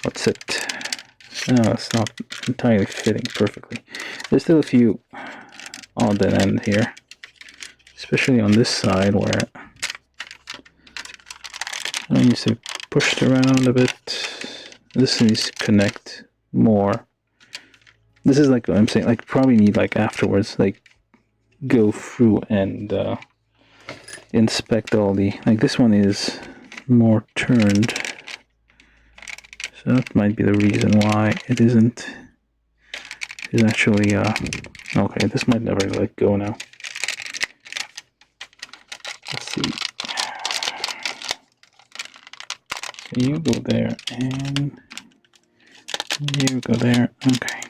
what's it? No, it's not entirely fitting perfectly. There's still a few odd end here, especially on this side where it needs to be pushed around a bit. This needs to connect more. This is like what I'm saying, like probably need like afterwards, like go through and inspect all the, like this one is more turned. So that might be the reason why it isn't, is actually, okay, this might never let go now. Let's see. So you go there and you go there. Okay.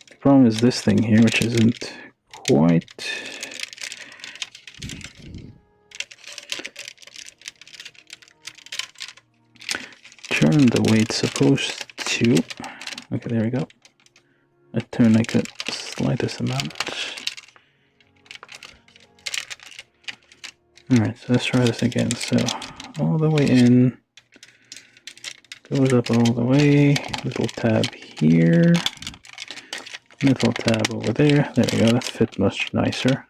The problem is this thing here, which isn't quite turned the way it's supposed to. Okay, there we go. I turn like the slightest amount. Alright, so let's try this again. So, all the way in, goes up all the way, little tab here, little tab over there. There we go, that fit much nicer.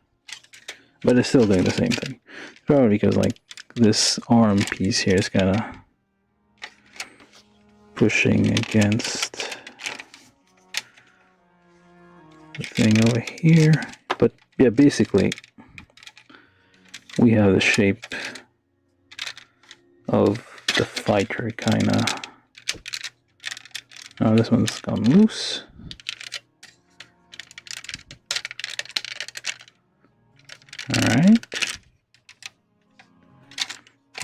But it's still doing the same thing. Probably because, like, this arm piece here is kind of pushing against the thing over here. But, yeah, basically, we have the shape of the fighter, kind of. Oh, this one's gone loose. Alright.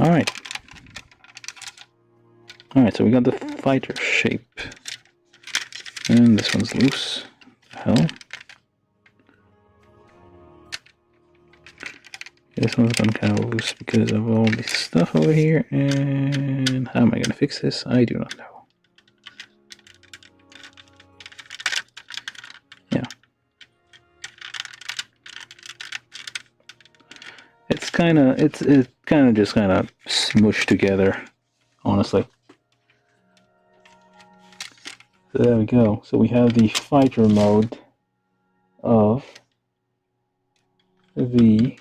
Alright. Alright, so we got the fighter shape. And this one's loose. Hell. This one's gone kind of loose because of all this stuff over here. And how am I going to fix this? I do not know. Yeah. It's kind of just kind of smushed together, honestly. So there we go. So we have the fighter mode of the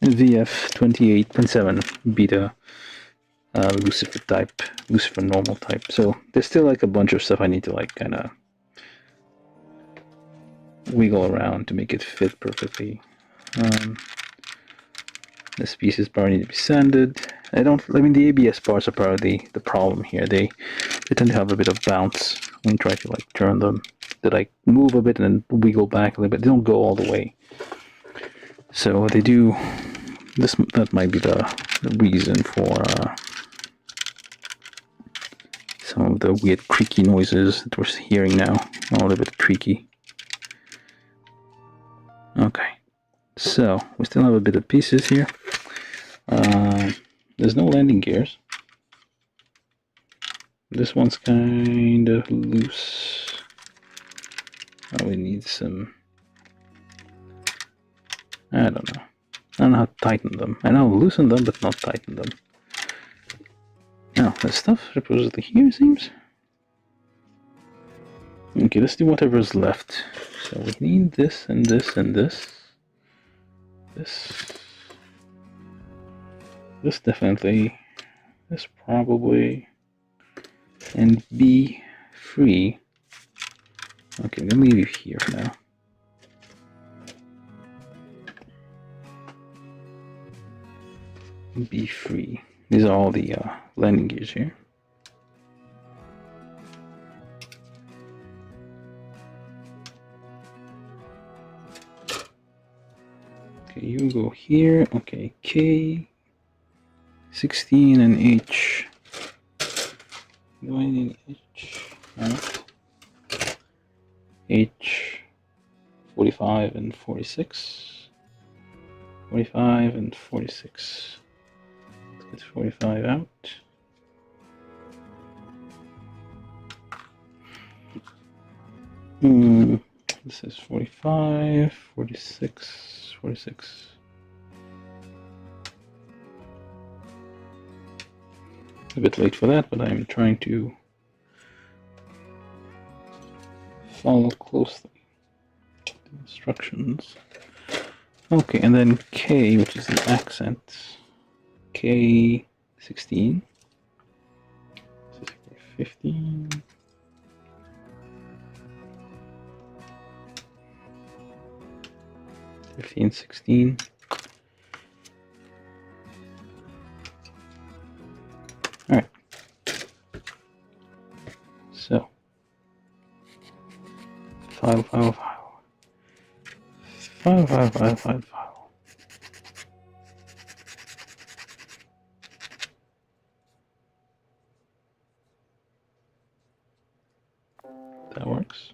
VF-27β Lucifer type, Lucifer normal type. So there's still like a bunch of stuff I need to like kind of wiggle around to make it fit perfectly. This piece is probably need to be sanded. I mean, the ABS parts are probably the problem here. They tend to have a bit of bounce when you try to like turn them. They like move a bit and then wiggle back a little bit. They don't go all the way. So they do. That might be the reason for some of the weird creaky noises that we're hearing now. A little bit creaky. Okay, so we still have a bit of pieces here. There's no landing gears. This one's kind of loose. We need some. I don't know. I don't know how to tighten them. I know loosen them, but not tighten them. Now, there's stuff supposedly here, seems. Okay, let's do whatever's left. So we need this and this and this. This definitely. This probably. And be free. Okay, let me leave you here for now. Be free. These are all the landing gears here. Okay, you go here. Okay, K, 16 and H. Do I need H? Alright. H, 45 and 46. 45 and 46. Let's get 45 out. This is 45, 46, 46. A bit late for that, but I'm trying to follow closely the instructions. Okay, and then K, which is the accent. K, 16. This is 15. Fifteen, 16. All right. So, file. That works.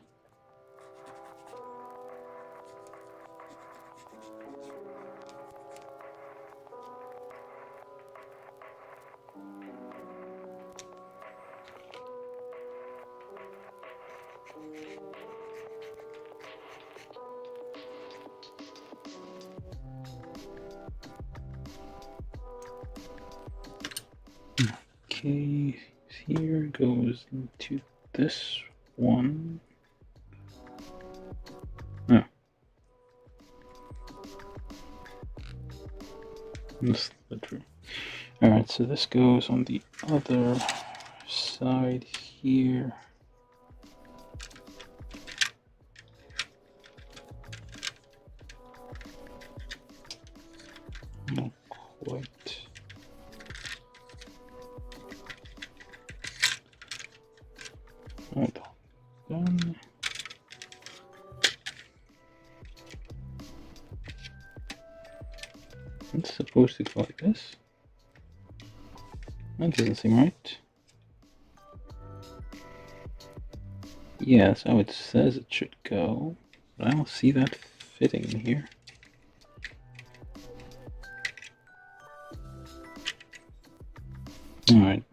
Okay, here goes into this one. Oh. That's the true. Alright, so this goes on the other side here. Not quite. Hold on. It's supposed to go like this. That doesn't seem right. Yeah, that's how it says it should go, but I don't see that fitting in here. Alright.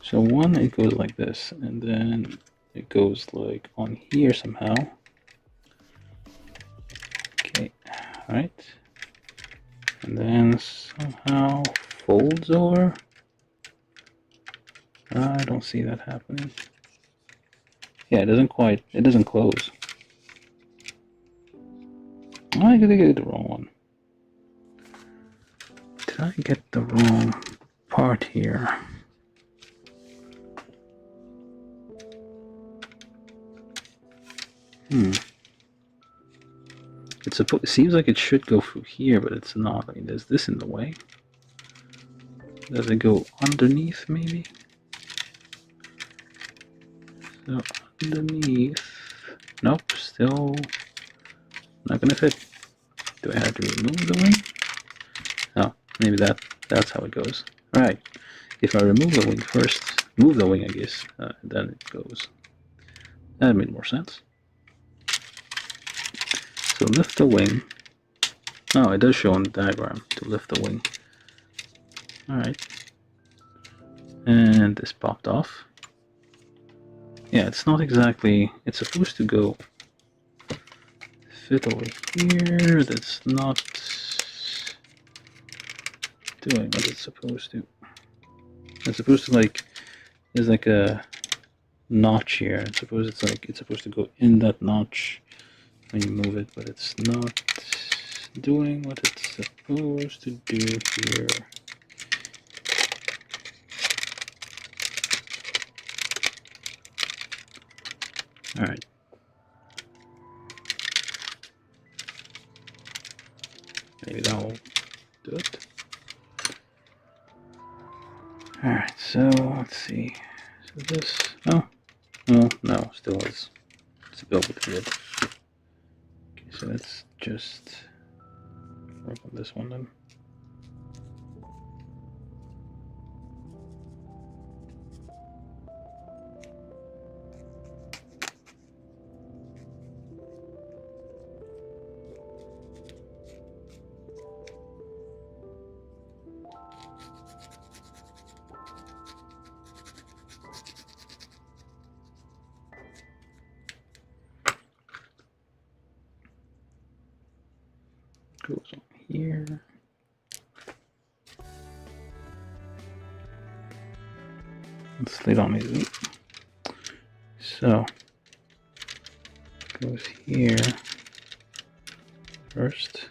So one, it goes like this, and then it goes like on here somehow. Okay, alright. And then somehow folds over. I don't see that happening. Yeah, it doesn't close. I gotta get the wrong one. Did I get the wrong part here? It seems like it should go through here, but it's not. I mean, there's this in the way. Does it go underneath, maybe? So, underneath. Nope, still not gonna fit. Do I have to remove the wing? Oh, maybe that's how it goes. Alright, if I remove the wing first, move the wing, I guess, then it goes. That made more sense. So lift the wing. Oh, it does show on the diagram to lift the wing. Alright. And this popped off. Yeah, it's not exactly... It's supposed to go... fit over here. That's not... doing what it's supposed to. It's supposed to like... There's like a... notch here. It's supposed to go in that notch when you move it, but it's not doing what it's supposed to do here. Alright. Maybe that'll do it. Alright, so let's see. So this... Oh, no, still is. It's a build with grid. Okay, so let's just work on this one then. Goes on here. Let's lay down easily. So goes here first.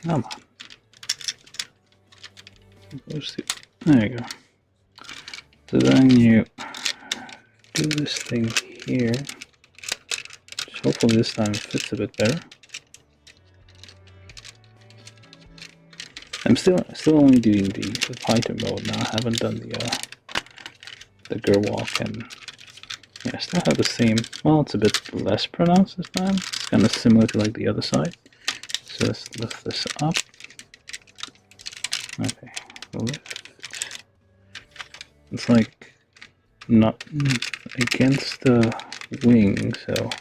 Come on. There you go. So then you do this thing here, which hopefully this time fits a bit better. I'm still only doing the Python mode now. I haven't done the Gerwalk, and yeah, I still have the same. Well, it's a bit less pronounced this time. It's kind of similar to like the other side. So let's lift this up. Okay. Lift. It's like not against the wing, so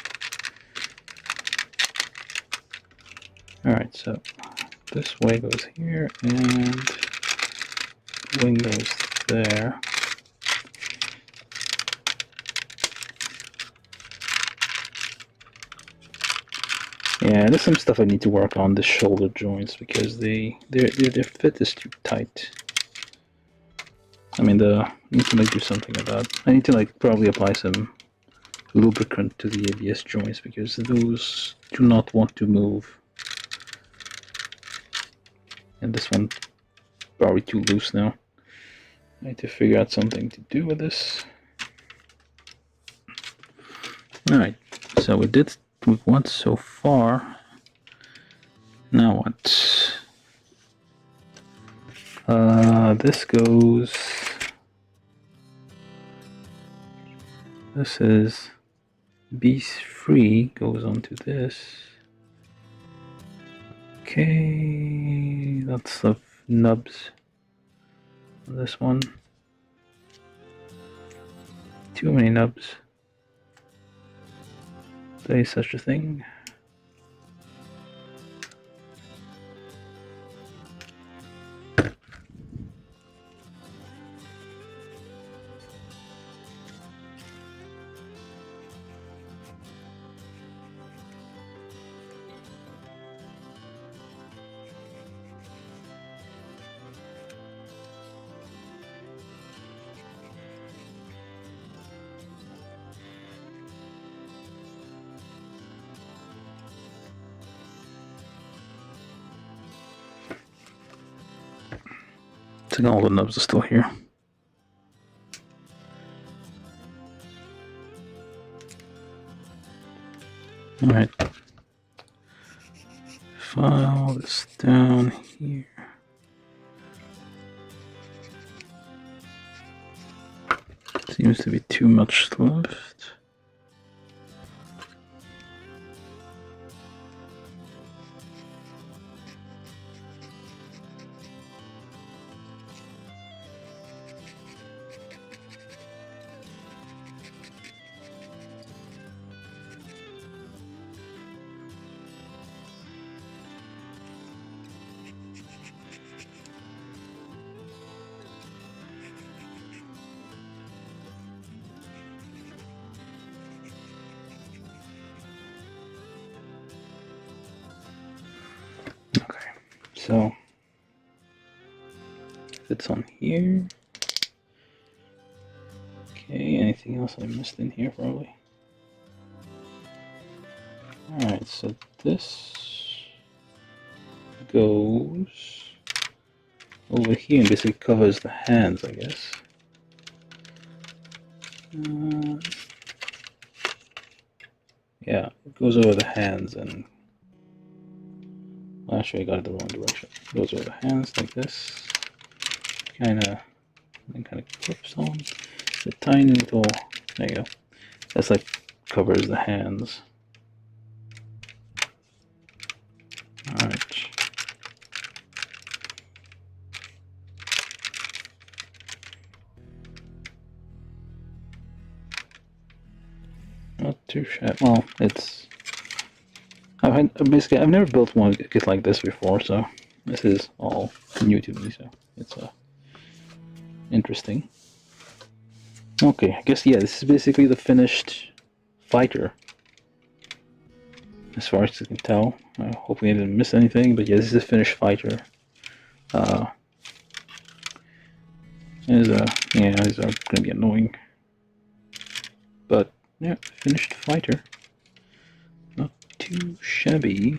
alright, so this way goes here, and wing goes there. Yeah, there's some stuff I need to work on the shoulder joints because their fit is too tight. I mean, I need to like do something about. I need to like probably apply some lubricant to the ABS joints because those do not want to move. And this one probably too loose now. I need to figure out something to do with this. Alright, so we did what so far. Now what? This goes. This is B3 goes onto this. Okay, lots of nubs on this one. Too many nubs. There is such a thing. I think all the nubs are still here. Alright. File this down here. Seems to be too much left. So it's on here. Okay, anything else I missed in here probably? Alright, so this goes over here and basically covers the hands, I guess. Yeah, it goes over the hands and actually I got it the wrong direction. It goes over the hands like this. Kinda clips on the tiny little, there you go. That's like covers the hands. Alright. Not too shabby. Well, it's I've never built one kit like this before, so this is all new to me, so it's interesting. Okay, I guess, yeah, this is basically the finished fighter, as far as I can tell. Hopefully I didn't miss anything, but yeah, this is a finished fighter. These are gonna be annoying, but yeah, finished fighter. Not too shabby.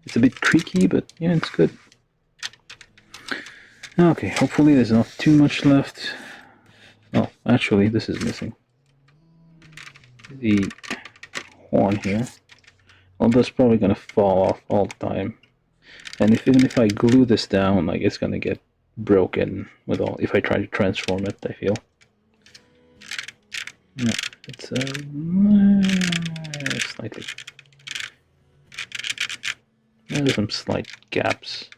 It's a bit creaky, but yeah, it's good. Okay, hopefully there's not too much left. Oh, actually, this is missing. The horn here. Well, that's probably gonna fall off all the time. And even if I glue this down, like, it's gonna get broken with all. If I try to transform it, I feel. Yeah, it's slightly. There's some slight gaps.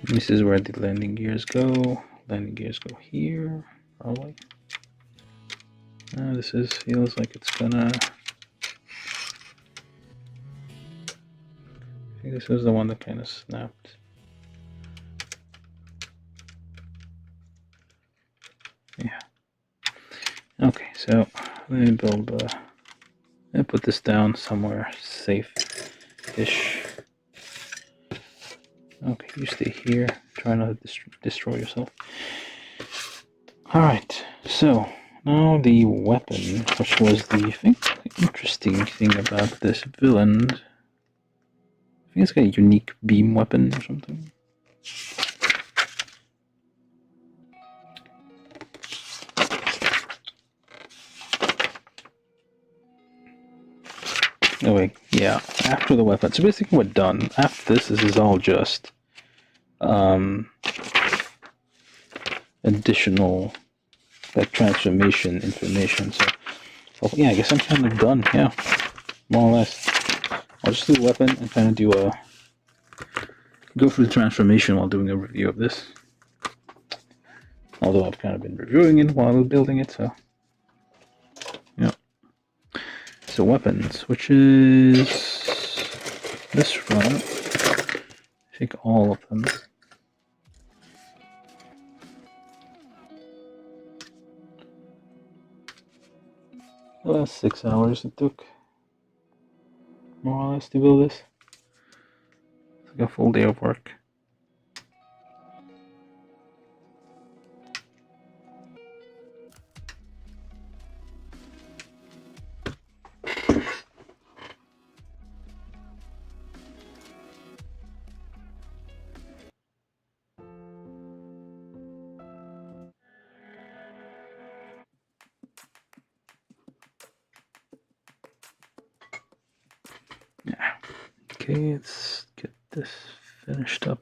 This is where the landing gears go. landing gears go here, probably. This feels like it's gonna. I think this was the one that kind of snapped. Yeah. Okay, so let me build. Let me put this down somewhere safe-ish. Okay, you stay here. Try not to destroy yourself. Alright, so now the weapon, which was the interesting thing about this villain. I think it's got a unique beam weapon or something. Oh wait, yeah, after the weapon. So basically we're done. After this is all just additional like transformation information. So yeah, I guess I'm kind of done. Yeah, more or less. I'll just do the weapon and kind of do go through the transformation while doing a review of this. Although I've kind of been reviewing it while building it, so yeah. So weapons, which is this one. I think all of them. The last 6 hours it took, more or less, to build this. It's like a full day of work. Yeah. Okay, let's get this finished up.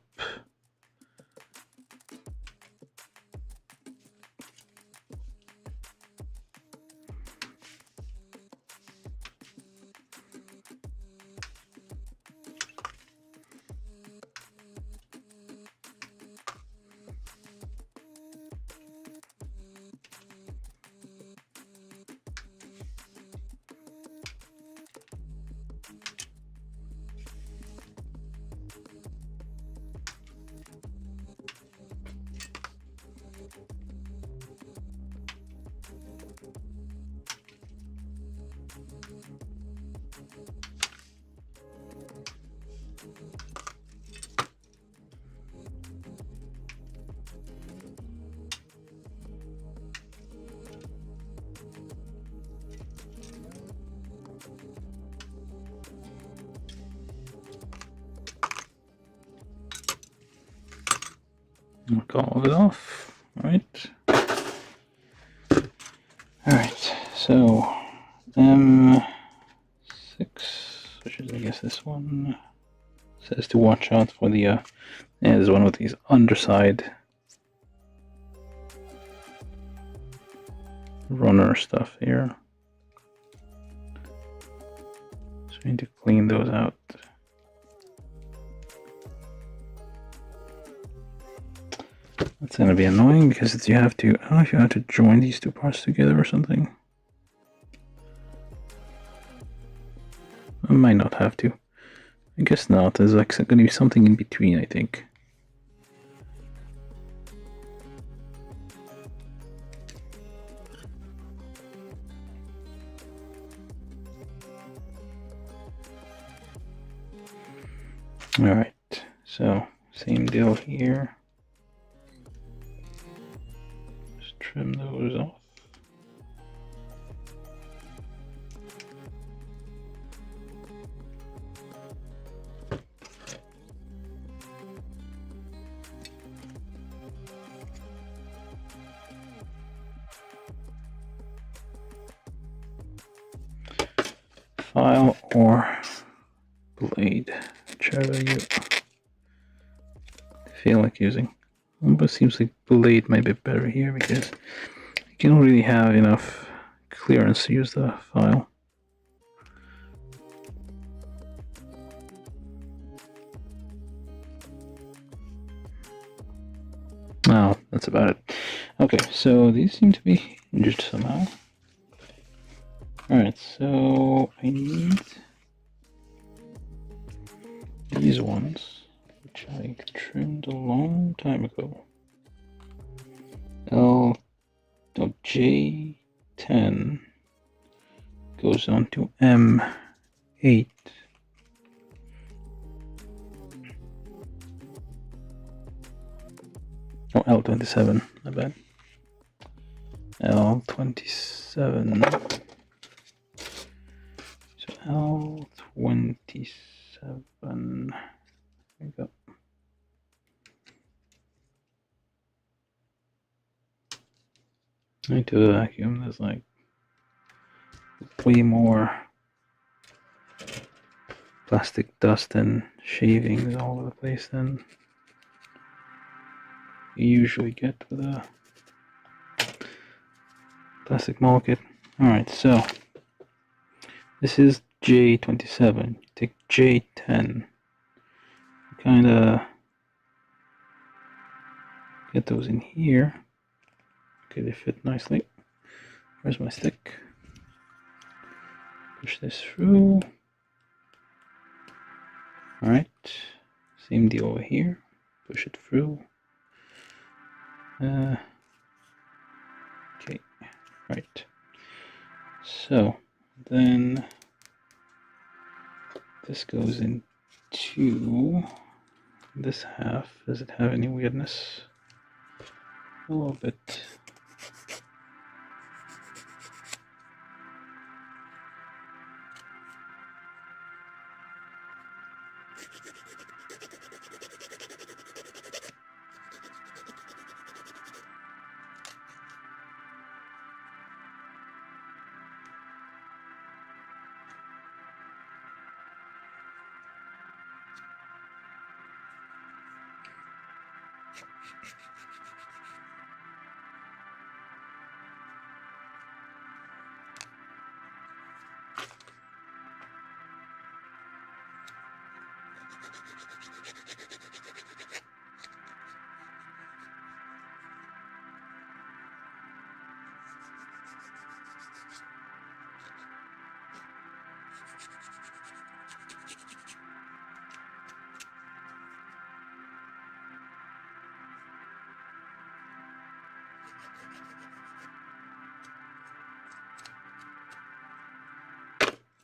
Knock all of it off. Alright. Alright, so M6, which is I guess this one, says to watch out for the yeah, there's one with these underside runner stuff here. So we need to clean those out. That's gonna be annoying because you have to, I don't know if you have to join these two parts together or something. I might not have to. I guess not. There's like gonna be something in between, I think. Alright, so same deal here. Just trim those off. File or blade, whichever you feel like using. But it seems like blade might be better here because you don't really have enough clearance to use the file. Oh, that's about it. Okay, so these seem to be hinged somehow. Alright, so I need these ones, which I trimmed a long time ago. J10 goes on to M8. Oh, L27, my bad. L27. So L27. There we go. I need to vacuum. There's like way more plastic dust and shavings all over the place than you usually get with a plastic mold kit. Alright, so this is J27. You take J10. Kinda get those in here. Okay, they fit nicely. Where's my stick? Push this through. Alright, same deal over here. Push it through. Okay, right. So then this goes into this half. Does it have any weirdness? A little bit.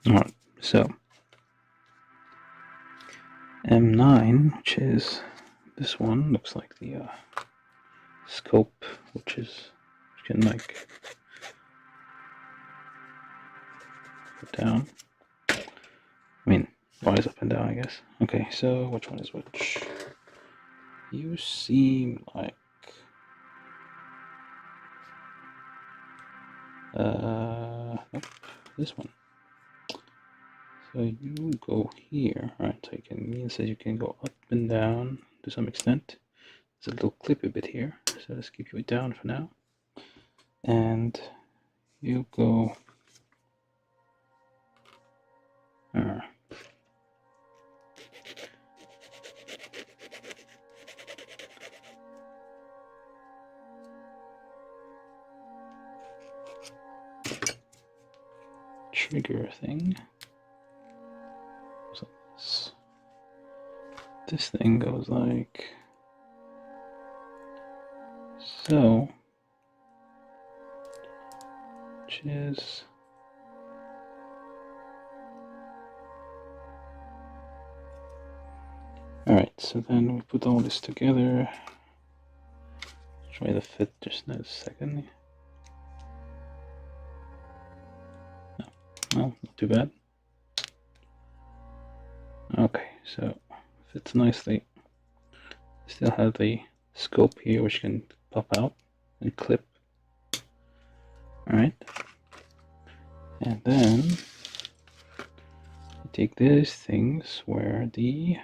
Alright, so M9, which is this one, looks like the scope, which can like put down. I mean, rise up and down, I guess. Okay, so which one is which? You seem like nope, this one. So you go here, right? So you can means that you can go up and down to some extent. There's a little clippy bit here, so let's keep you down for now. And you go trigger thing. So this thing goes like so, which is alright, so then we put all this together. Try to fit just in a second. No, well, not too bad. Okay, so fits nicely. Still have the scope here which can pop out and clip. Alright. And then you take these things where the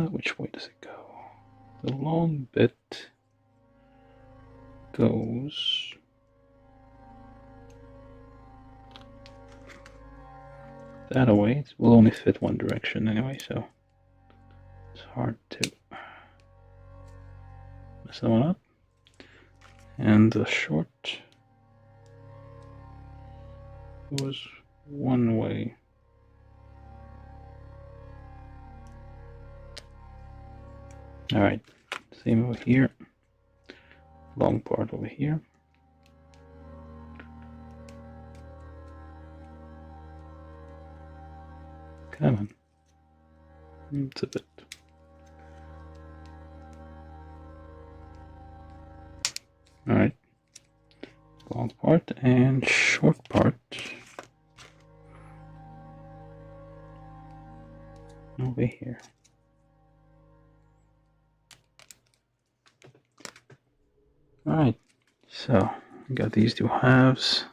which way does it go? The long bit goes that away. It will only fit one direction anyway, so it's hard to mess that one up. And the short was one way. Alright, same over here. Long part over here. Come on. It's a bit. Alright. Long part and short part over here. Alright, so we got these two halves.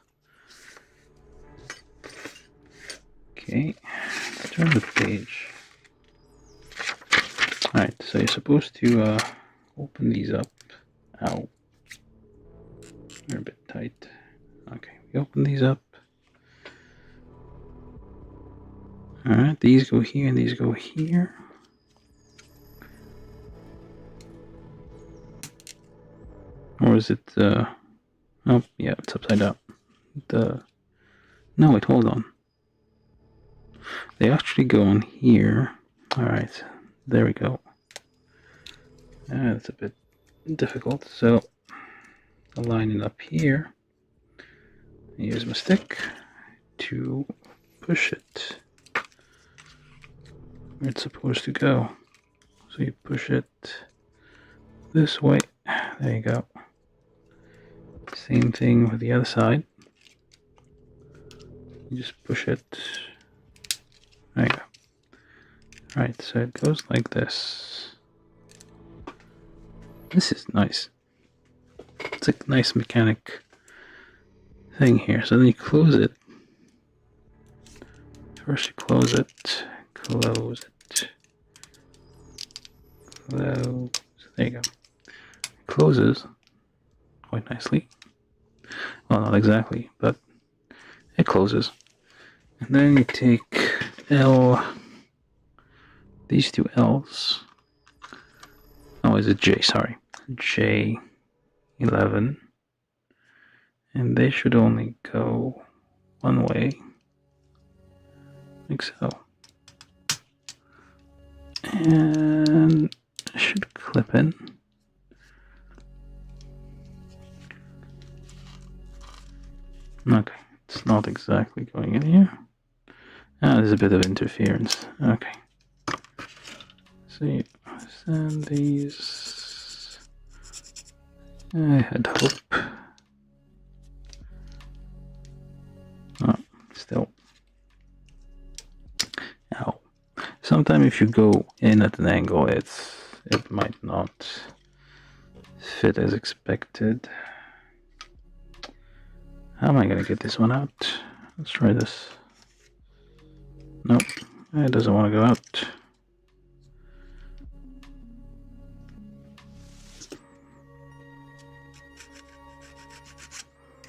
Okay, turn the page. Alright, so you're supposed to open these up. Ow. They're a bit tight. Okay, we open these up. Alright, these go here and these go here. Or is it, oh, yeah, it's upside down. No, wait, hold on. They actually go on here. Alright, there we go. That's a bit difficult, so I'll line it up here. Use my stick to push it where it's supposed to go. So you push it this way. There you go. Same thing with the other side. You just push it. There you go. Alright, so it goes like this. This is nice. It's a nice mechanic thing here. So then you close it. First you close it. Close it. Close. There you go. It closes quite nicely. Well, not exactly, but it closes. And then you take these two L's. Oh, is it J? Sorry. J11. And they should only go one way. Like so. And it should clip in. Okay, it's not exactly going in here. There's a bit of interference. Okay. So you send these. I had hope. Oh, still. Ow. Sometimes if you go in at an angle, it might not fit as expected. How am I going to get this one out? Let's try this. Nope, it doesn't want to go out.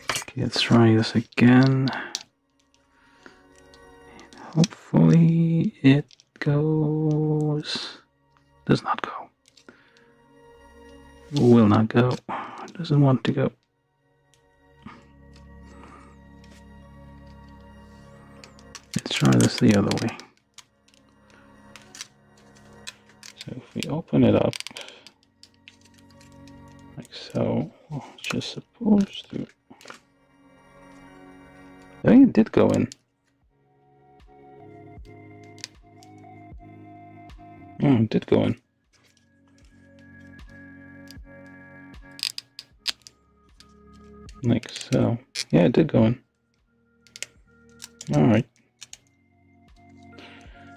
Okay, let's try this again. Hopefully it goes. Does not go. Will not go. Doesn't want to go. Let's try this the other way. So if we open it up like so, it's just supposed to. I think it did go in. Oh, it did go in. Like so. Yeah, it did go in. Alright.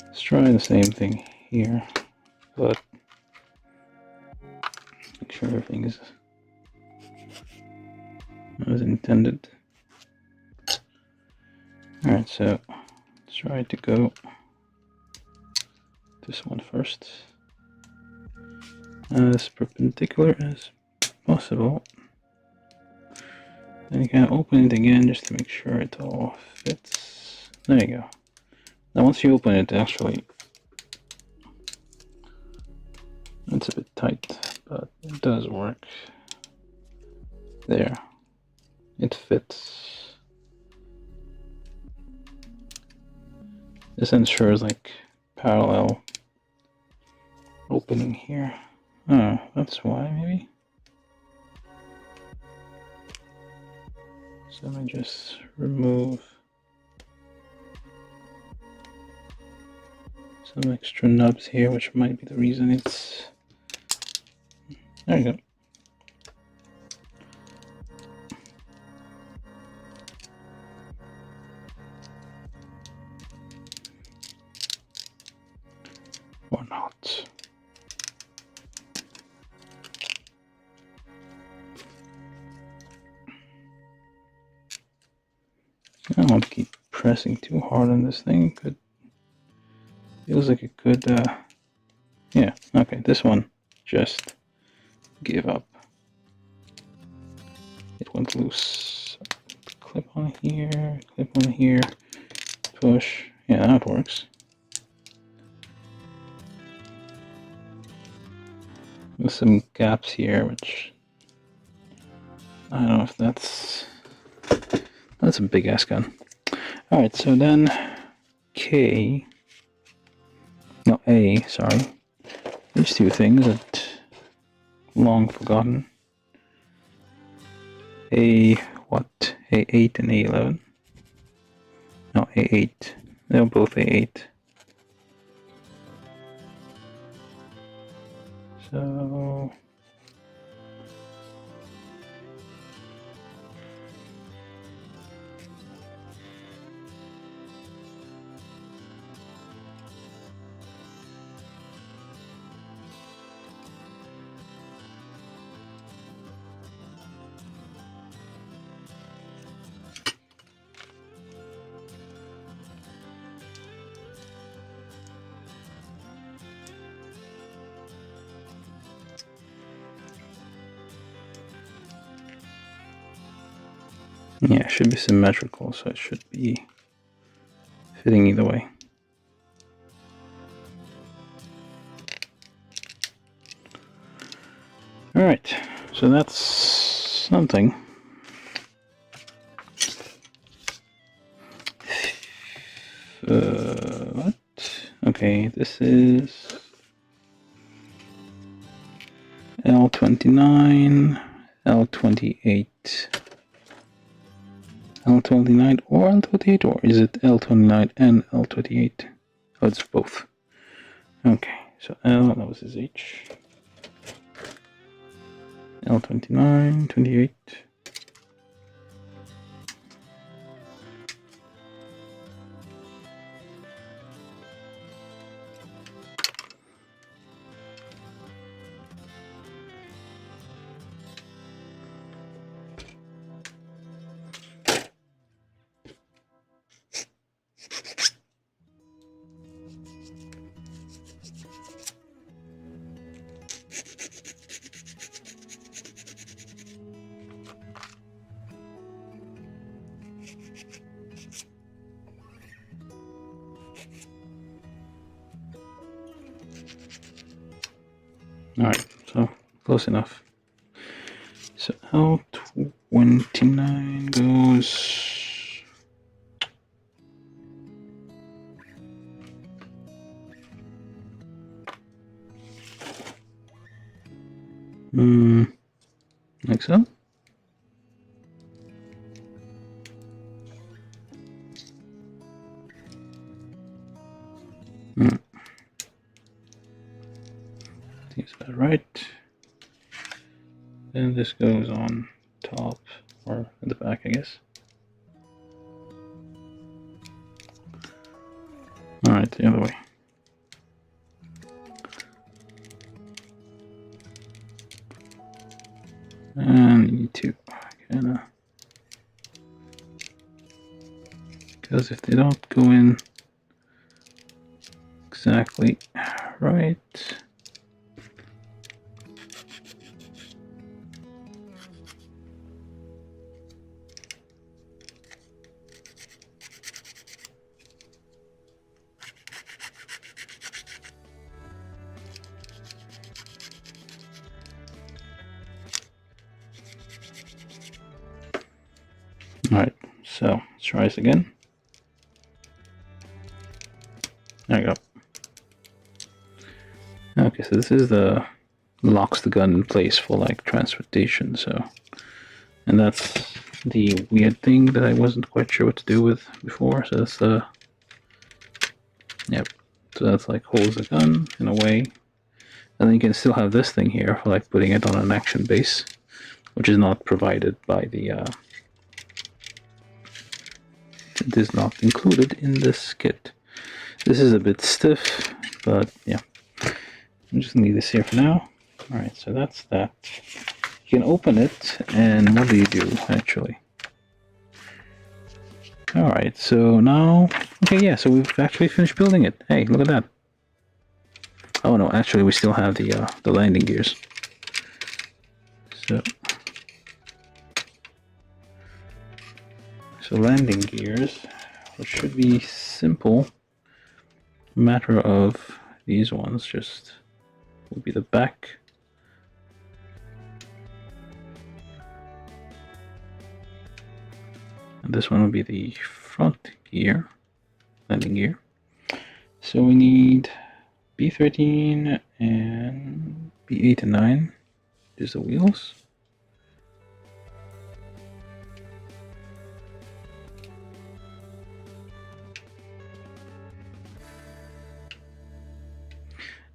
Let's try the same thing here, but make sure everything is as intended. Alright, so let's try to go this one first, as perpendicular as possible. Then you can open it again just to make sure it all fits. There you go. Now once you open it, actually, it's a bit tight, but it does work. There, it fits. This ensures like parallel opening here. Oh, that's why maybe. So let me just remove some extra nubs here, which might be the reason it's... There you go. Or not. I don't want to keep pressing too hard on this thing. Could feels like it could. Yeah. Okay. This one just gave up. It went loose. Clip on here. Clip on here. Push. Yeah, that works. With some gaps here, which I don't know if that's a big ass gun. All right, so then A, sorry. There's two things that long forgotten. A8 and A11. No, A8. They're both A8. So yeah, it should be symmetrical, so it should be fitting either way. Alright, so that's something. What? Okay, this is L29, L28. L29 or L28, or is it L29 and L28? Oh, it's both. Okay, so L, that was his H. L29, 28. Alright, so close enough. So L29 goes... like so. Seems about right. Then this goes on top, or in the back, I guess. Alright, the other way. And you need to kinda, because if they don't go in exactly right, Alright, so let's try this again. There we go. Okay, so this is the locks the gun in place for like transportation, so, and that's the weird thing that I wasn't quite sure what to do with before. So that's yep, so that's like holds the gun in a way, and then you can still have this thing here for like putting it on an action base, which is not provided by the it is not included in this kit. This is a bit stiff, but yeah, I'm just gonna leave this here for now. Alright, so that's that. You can open it, and what do you do, actually? Alright, so now... Okay, yeah, so we've actually finished building it. Hey, look at that. Oh no, actually we still have the landing gears. So landing gears, which should be simple. Matter of these ones, just would be the back. And this one will be the front gear, landing gear. So we need B13 and B8 and 9, just the wheels.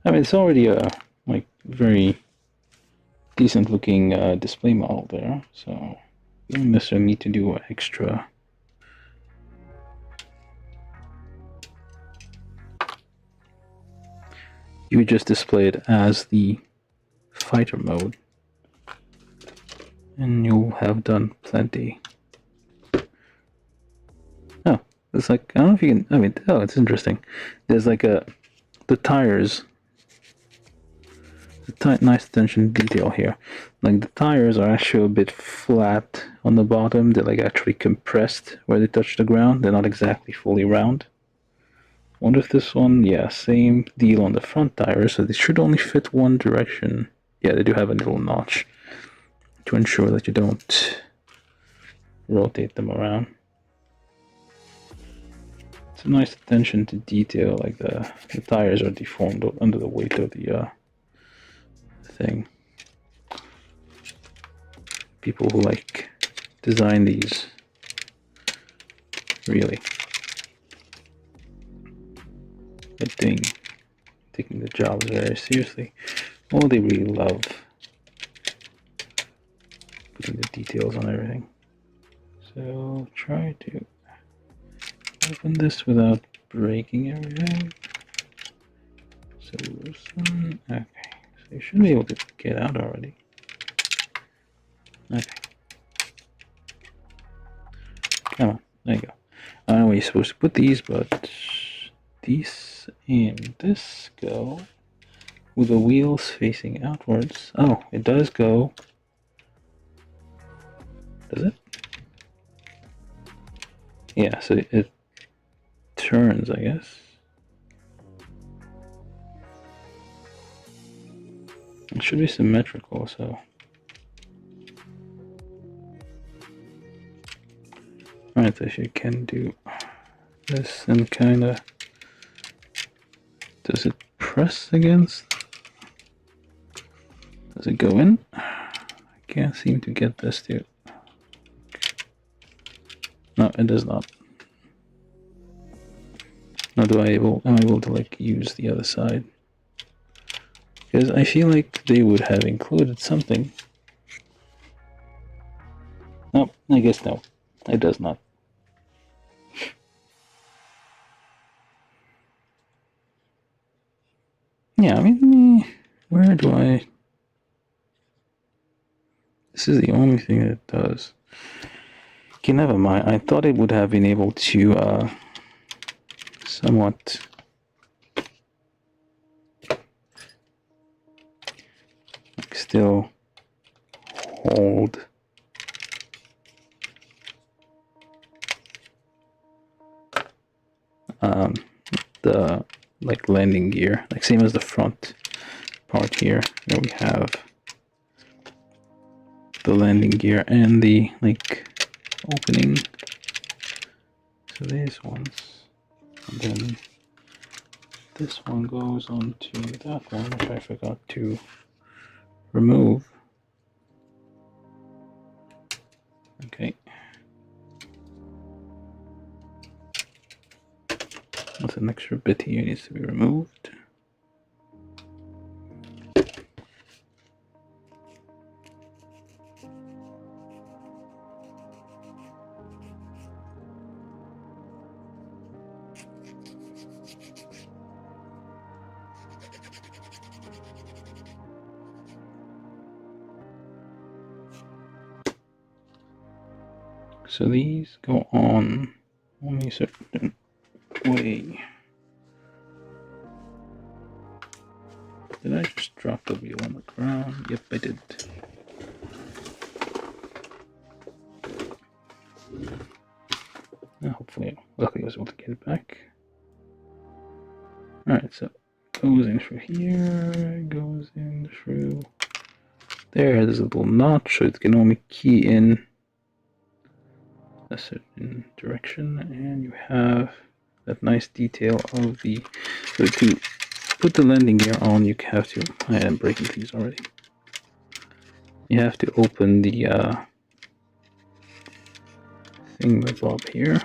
I mean, it's already a like very decent looking display model there, so you don't necessarily need to do extra. You would just display it as the fighter mode, and you'll have done plenty. Oh, it's like, I don't know if you can, I mean, oh, it's interesting. There's like the tires. Nice attention to detail here. Like the tires are actually a bit flat on the bottom. They're like actually compressed where they touch the ground. They're not exactly fully round. Wonder if this one, yeah, same deal on the front tires. So they should only fit one direction. Yeah, they do have a little notch to ensure that you don't rotate them around. It's a nice attention to detail. Like the tires are deformed under the weight of the thing. People who like design these really taking the job very seriously. Oh, they really love putting the details on everything. So try to open this without breaking everything. So this one, okay. So you should be able to get out already. Okay. Come on, there you go. I don't know where you're supposed to put these, but these and this go with the wheels facing outwards. Oh, it does go. Does it? Yeah, so it turns, I guess. It should be symmetrical, so. Alright, so you can do this and kind of. Does it press against? Does it go in? I can't seem to get this to. No, it does not. Now am I able to like use the other side? Because I feel like they would have included something. Nope, I guess no. It does not. Yeah, I mean, where do I... This is the only thing that it does. Okay, never mind. I thought it would have been able to somewhat like still hold the like landing gear, like same as the front part here. There we have the landing gear and the like opening So these ones, and then this one goes onto that one, which I forgot to remove. Okay. That's an extra bit here, needs to be removed. So these go on only a certain way. Did I just drop the wheel on the ground? Yep, I did. Hopefully, luckily I was able to get it back. Alright, so it goes in through here, goes in through there. There's a little notch, so it can only key in a certain direction, and you have that nice detail of the, so to put the landing gear on, you have to, I am breaking things already, you have to open the thingamabob here.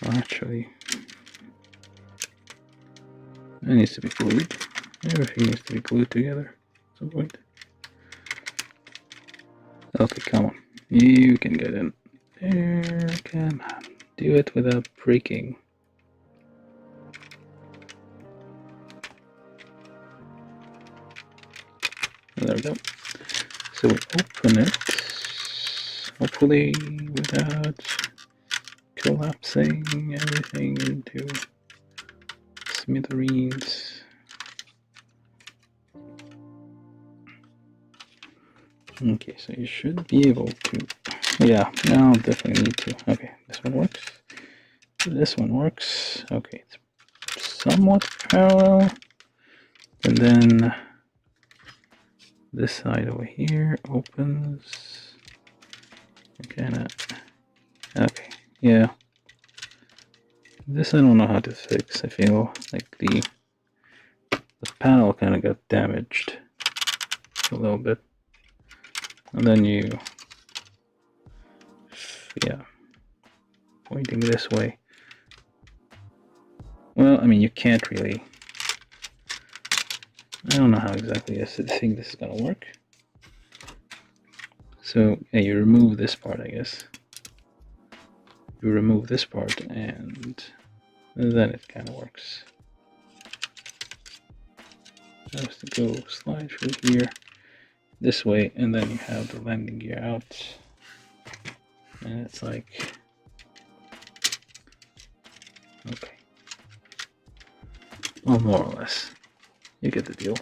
Well, actually, it needs to be glued. Everything needs to be glued together at some point. Okay, come on. You can get in there. Come on. Do it without breaking. There we go. So we open it, hopefully without collapsing everything into smithereens. Okay, so you should be able to, yeah, now definitely need to, okay, this one works, this one works, okay, it's somewhat parallel, and then this side over here opens, okay, yeah, this I don't know how to fix. I feel like the panel kind of got damaged a little bit. And then you, yeah, pointing this way. Well, I mean, you can't really, I don't know how exactly I think this is going to work. So, yeah, you remove this part, I guess. You remove this part, and then it kind of works. Just to go slide through here. This way, and then you have the landing gear out, and it's like, okay, well, more or less, you get the deal.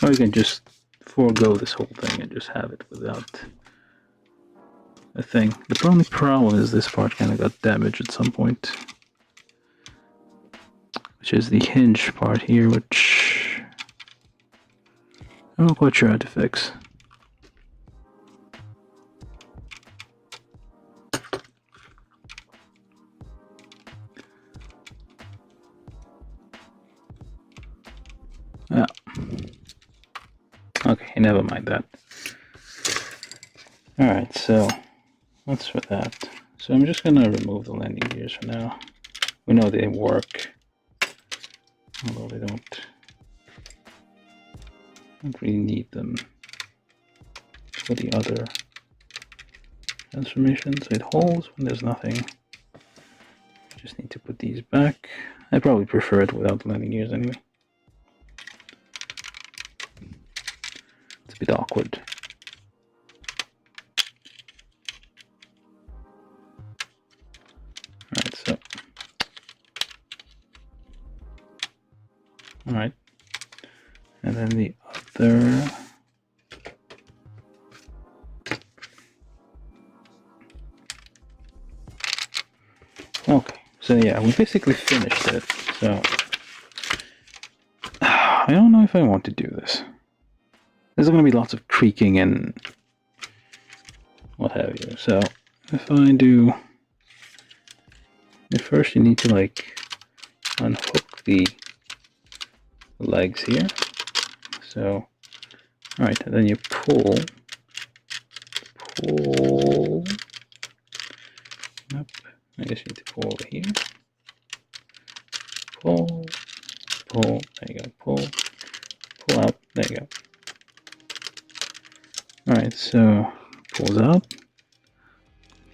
Or you can just forego this whole thing and just have it without a thing. The only problem is this part kind of got damaged at some point, which is the hinge part here, which I'm not quite sure how to fix. Yeah. Okay, never mind that. Alright, so that's for that. So I'm just gonna remove the landing gears for now. We know they work, although they don't really need them for the other transformations. It holds when there's nothing. Just need to put these back. I probably prefer it without landing gears anyway. It's a bit awkward. Alright, so. Alright. And then the other. Okay, so yeah, we basically finished it. So I don't know if I want to do this. There's going to be lots of creaking and what have you. So if I do, at first you need to like unhook the legs here. So, alright, and then you pull. Up. I guess you need to pull over here. Pull, there you go, pull out, there you go. Alright, so pulls out,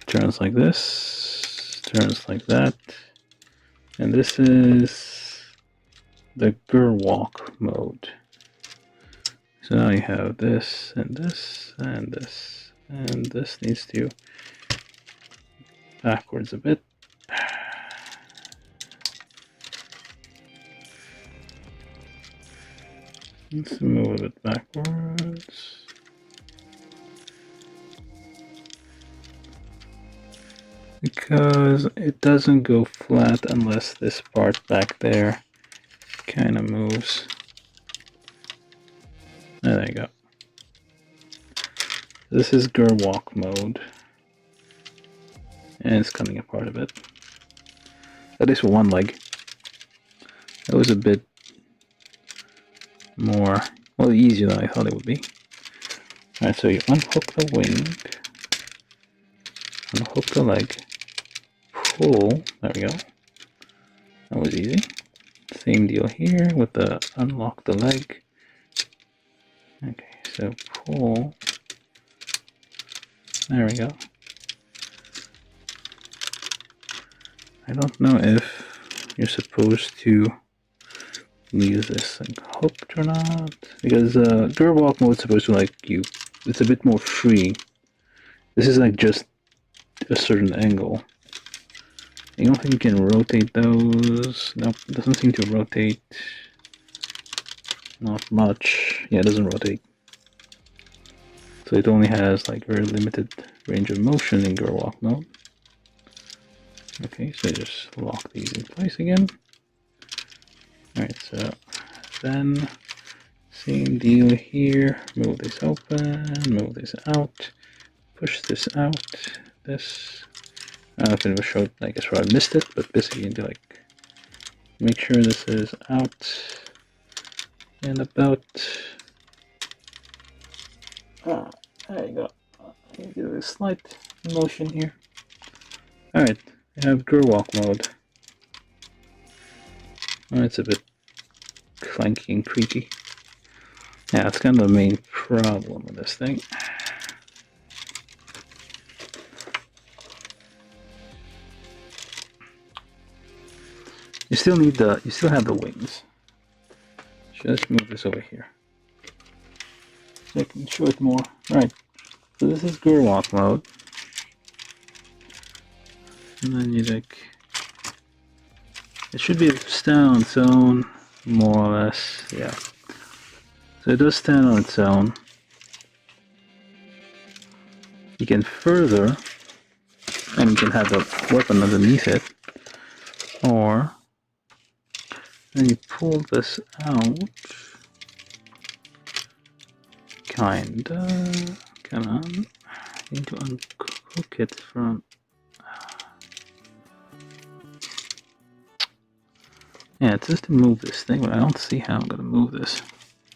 turns like this, turns like that, and this is the Gerwalk mode. So now you have this, and this, and this, and this needs to backwards a bit. Let's move it backwards. Because it doesn't go flat unless this part back there kind of moves. There you go. This is Gerwalk mode. And it's coming apart a bit. At least for one leg. That was a bit more, well, easier than I thought it would be. Alright, so you unhook the wing, unhook the leg, pull, there we go. That was easy. Same deal here with the unlock the leg. Okay, so pull, there we go. I don't know if you're supposed to use this like hooked or not, because Gerwalk mode is supposed to like you, it's a bit more free. This is like just a certain angle. I don't think you can rotate those. Nope, it doesn't seem to rotate. Not much. Yeah, it doesn't rotate. So it only has like very limited range of motion in Gerwalk mode. Okay, so just lock these in place again. Alright, so then same deal here. Move this open, move this out, push this out, this. I don't know if it was showed, I guess I missed it, but basically you need to like make sure this is out and about. Ah, there you go. You do a slight motion here. Alright, we have Gerwalk mode. Oh, it's a bit clanky and creaky. Yeah, that's kind of the main problem with this thing. You still need you still have the wings. Just move this over here so I can show it more. Right, so this is Gerwalk mode. And then you like, it should be stand on its own, more or less, yeah. So it does stand on its own. You can further, and you can have the weapon underneath it, or then you pull this out, kinda, come on, you need to unhook it from, yeah, it says to move this thing, but I don't see how I'm gonna move this.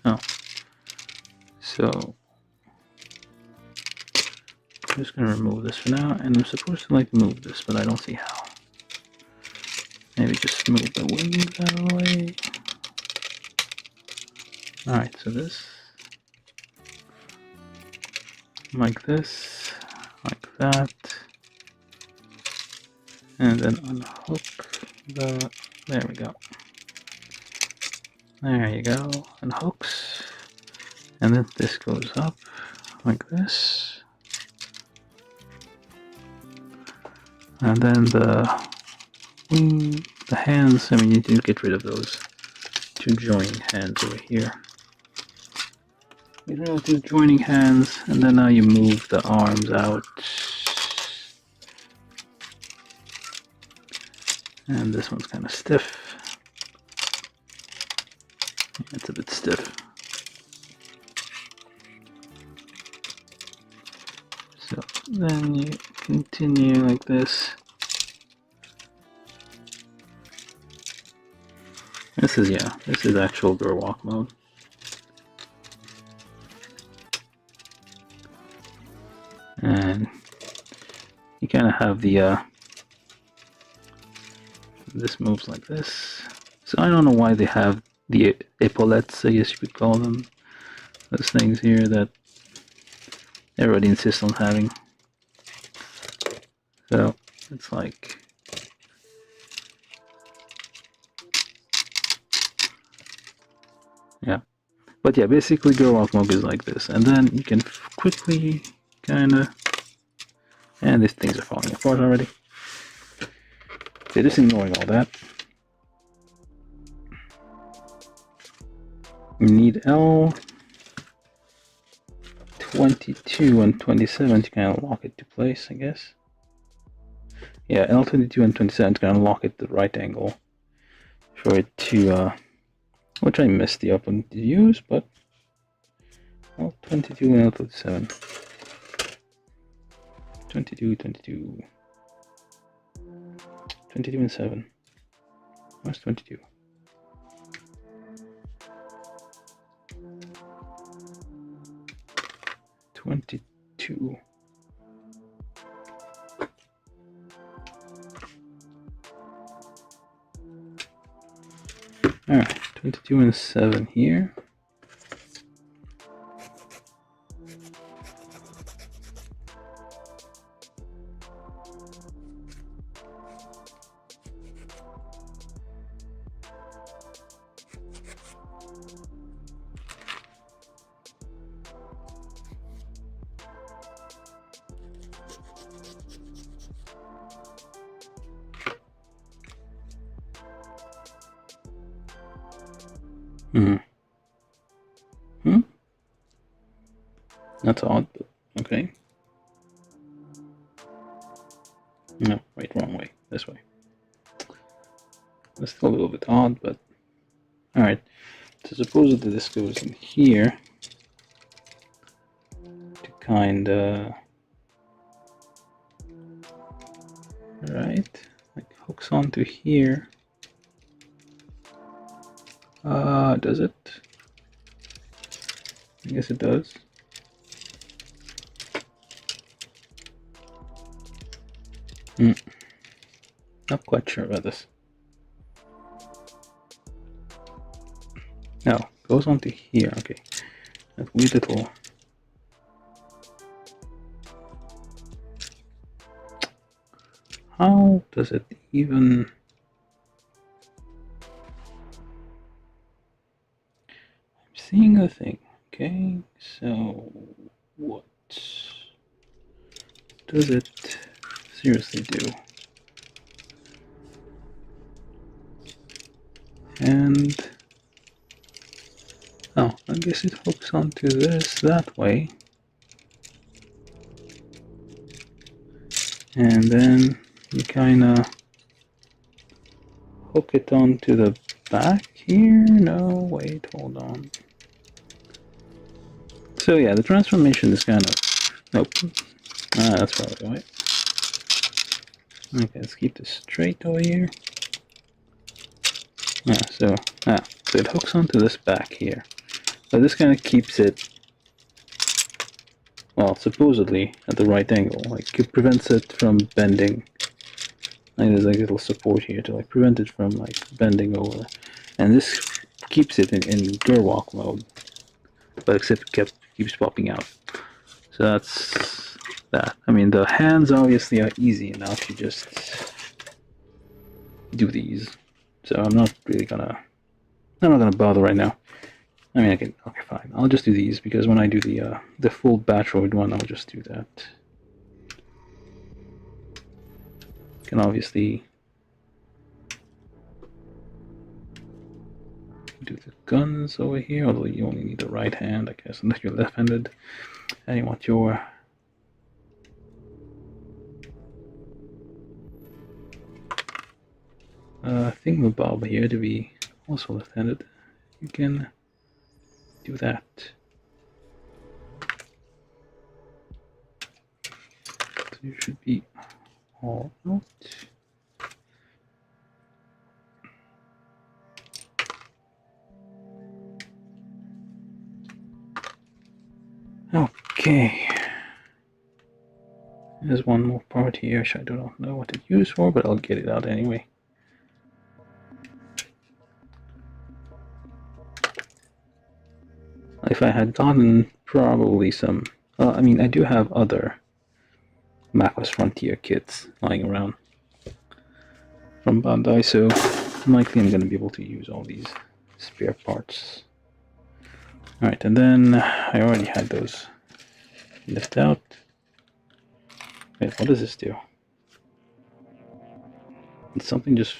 Oh, so I'm just gonna remove this for now, and I'm supposed to like move this, but I don't see how. Maybe just move the wings out of the way. Alright, so this, like this, like that, and then unhook the, there we go. There you go, unhooks, and then this goes up like this. And then the wing, the hands, I mean, you need to get rid of those two joining hands over here. Get rid of two joining hands, and then now you move the arms out. And this one's kind of stiff. It's a bit stiff. So Then you continue like this. This is actual Gerwalk mode. And you kind of have the this moves like this. So I don't know why they have the epaulettes, I guess you could call them. Those things here that everybody insists on having. So it's like, yeah. But yeah, basically Gerwalk Mode is like this. And then you can quickly kind of, and these things are falling apart already. So just ignoring all that. You need L22 and 27 to kind of lock it to place, I guess. Yeah, L22 and 27 to kind of lock it to the right angle for it to, which I missed the open to use, but L22 and L27. 22 and 7. Where's 22? Alright, 22 and 7 here. That's odd, but okay. No, wait, wrong way. This way. That's still a little bit odd, but alright. So supposedly this goes in here to kinda, right, like hooks onto here. Does it? I guess it does. Not quite sure about this. No, goes onto here. Okay, that weird little. How does it even? I'm seeing the thing. Okay, so what does it seriously do? And oh, I guess it hooks onto this that way, and then you kinda hook it onto the back here. No, wait, hold on. So yeah, the transformation is kind of, nope. That's probably right. Okay, let's keep this straight over here. So it hooks onto this back here. So this kind of keeps it, well, supposedly at the right angle. Like it prevents it from bending. Like there's like a little support here to like prevent it from like bending over. And this keeps it in Gerwalk mode. But except it keeps popping out. So that's that. I mean, the hands obviously are easy enough. You just do these. So I'm not gonna bother right now. I mean, okay, fine. I'll just do these because when I do the full Battroid one, I'll just do that. Can obviously do the guns over here, although you only need the right hand, I guess, unless you're left-handed and you want your thingamabob here to be also left-handed. You can do that. So you should be all out. Okay. There's one more part here which I do not know what to use for, but I'll get it out anyway. If I had gotten probably some... I mean, I do have other Macross Frontier kits lying around from Bandai, so likely I'm going to be able to use all these spare parts. Alright, and then I already had those lift out. Wait, what does this do? Did something just...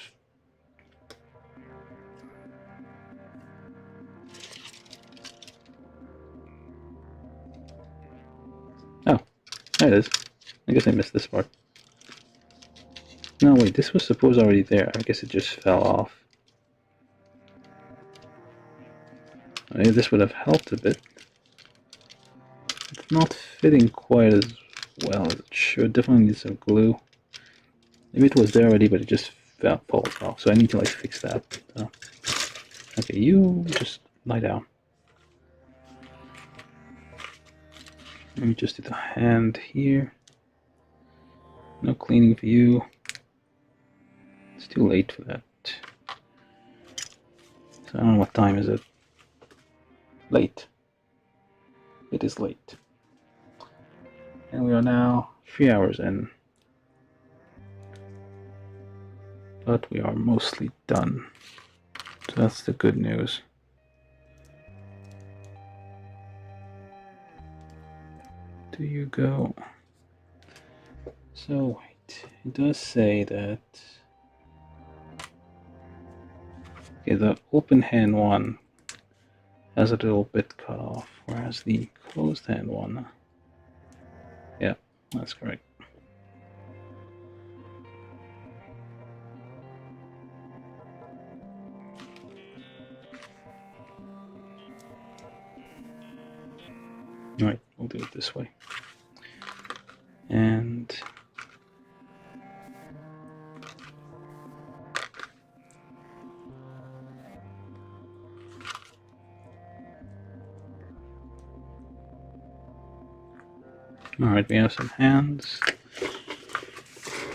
Oh, there it is. I guess I missed this part. No, wait, this was supposed already there. I guess it just fell off. Maybe this would have helped a bit. It's not fitting quite as well as it should. Definitely needs some glue. Maybe it was there already, but it just fell off. So I need to like fix that. Okay, you just lie down. Let me just do the hand here. No cleaning for you. It's too late for that. So I don't know what time is it. Late. It is late. And we are now 3 hours in. But we are mostly done. So that's the good news. Do you go? So wait, it does say that... Okay, the open hand one has a little bit cut off, whereas the closed hand one... Yeah, that's correct. Alright, we'll do it this way. And... Alright, we have some hands.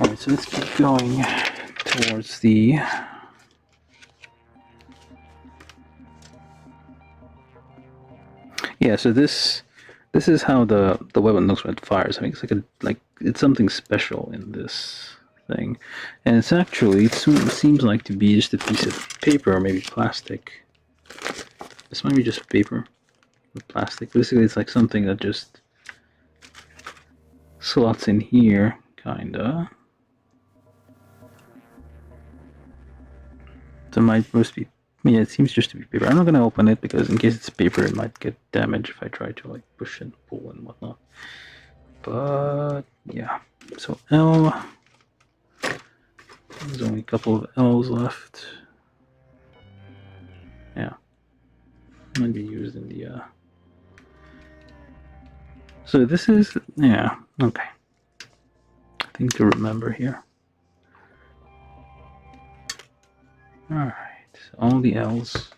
Alright, so let's keep going towards the... Yeah, so this is how the weapon looks when it fires. I mean, it's like it's something special in this thing, and it's actually it seems like to be just a piece of paper or maybe plastic. This might be just paper or plastic. Basically, it's like something that just slots in here, kinda. So must be. Yeah, it seems just to be paper. I'm not gonna open it because in case it's paper, it might get damaged if I try to like push and pull and whatnot. But yeah, so L. There's only a couple of L's left. Yeah, might be used in the. So this is okay. Thing to remember here. All right. All the L's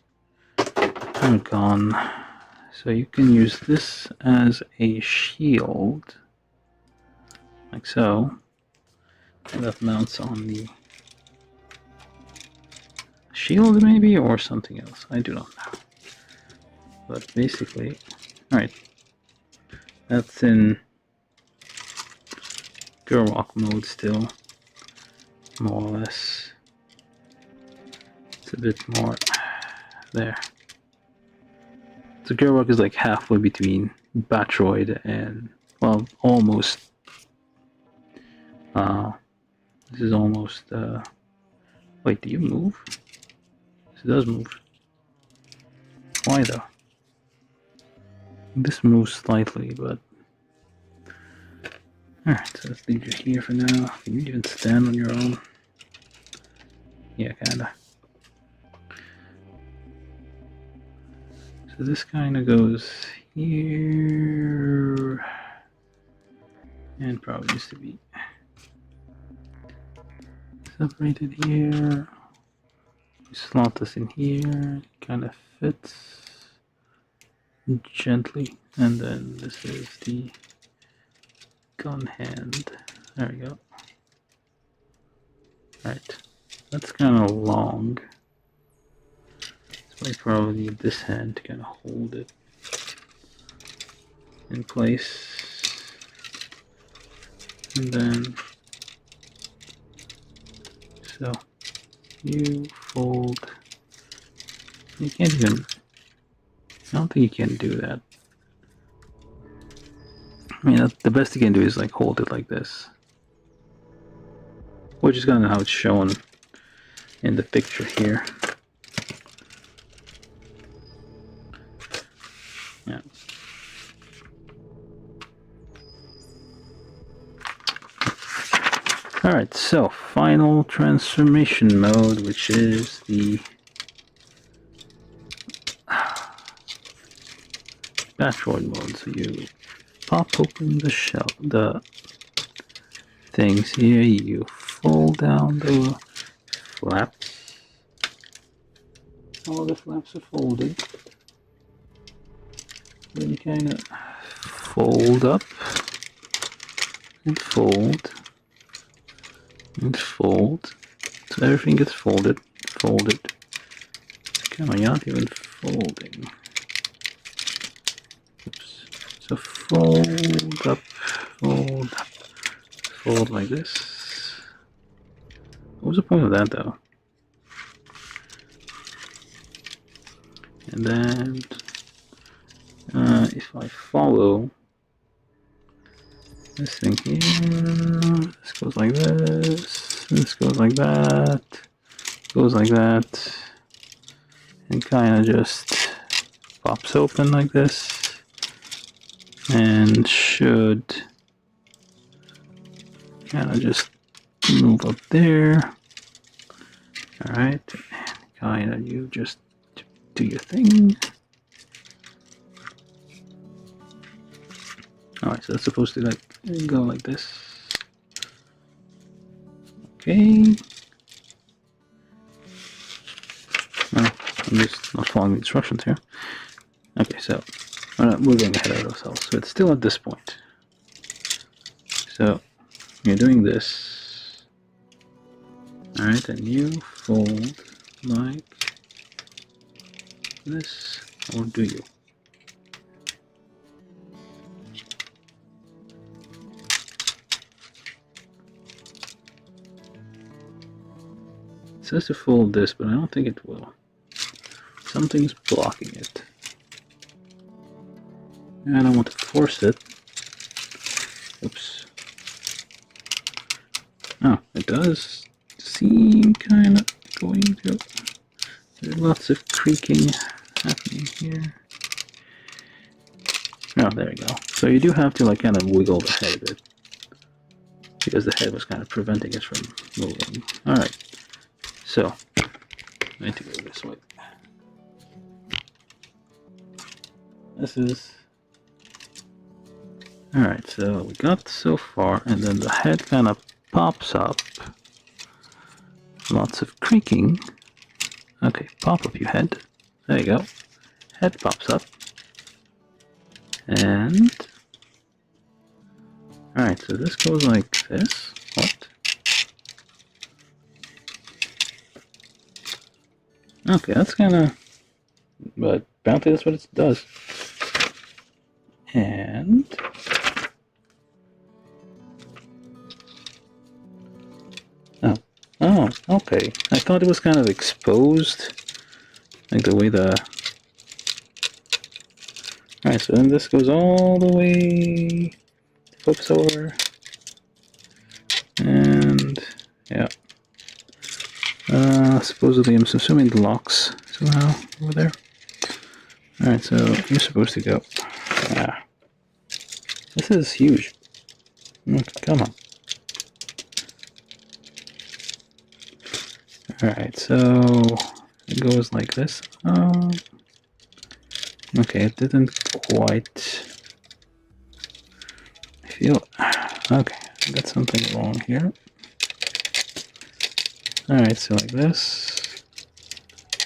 are gone, so you can use this as a shield, like so, and that mounts on the shield maybe, or something else, I do not know, but basically, alright, that's in Gerwalk mode still, more or less. A bit more there. So Gerwalk is like halfway between Battroid and, well, almost. This is almost. Wait, do you move? This does move. Why though? This moves slightly, but. Alright, so let's leave you here for now. Can you even stand on your own? Yeah, kinda. So this kind of goes here, and probably needs to be separated here. You slot this in here, kind of fits gently, and then this is the gun hand. There we go. Alright, that's kind of long, so I probably need this hand to kind of hold it in place, and then so you fold. You can't even, I don't think you can do that. I mean, the best you can do is like hold it like this, which is kind of how it's shown in the picture here. Yeah. Alright, so final transformation mode, which is the Battroid mode. So you pop open the shell, the things here, you fold down the flaps. All the flaps are folded. Then you kind of fold up and fold and fold, so everything gets folded. Come on, you're not even folding. Oops. So fold up, fold like this. What was the point of that though? And then if I follow this thing here, this goes like this goes like that, goes like that, and kind of just pops open like this, and should kind of just move up there. Alright, and kind of you just do your thing. Alright, so that's supposed to like go like this. Okay. No, I'm just not following the instructions here. Okay, so we're going ahead of ourselves. So it's still at this point. So you're doing this. Alright, and you fold like this, or do you? It says to fold this, but I don't think it will. Something's blocking it. I don't want to force it. Oops. Oh, it does seem kind of going to. There's lots of creaking happening here. Oh, there we go. So you do have to like kind of wiggle the head a bit, because the head was kind of preventing it from moving. Alright. So, I need to go this way. This is... Alright, so we got so far, and then the head kind of pops up. Lots of creaking. Okay, pop up your head. There you go. Head pops up. And... Alright, so this goes like this. What? Okay, that's kind of, but apparently that's what it does. And oh, okay. I thought it was kind of exposed, like the way the. All right, so then this goes all the way, flips over, and yeah. Supposedly I'm assuming it locks somehow over there. Alright, so you're supposed to go. Ah. This is huge. Come on. Alright, so it goes like this. Okay, it didn't quite. I feel Okay, I got something wrong here. Alright, so like this.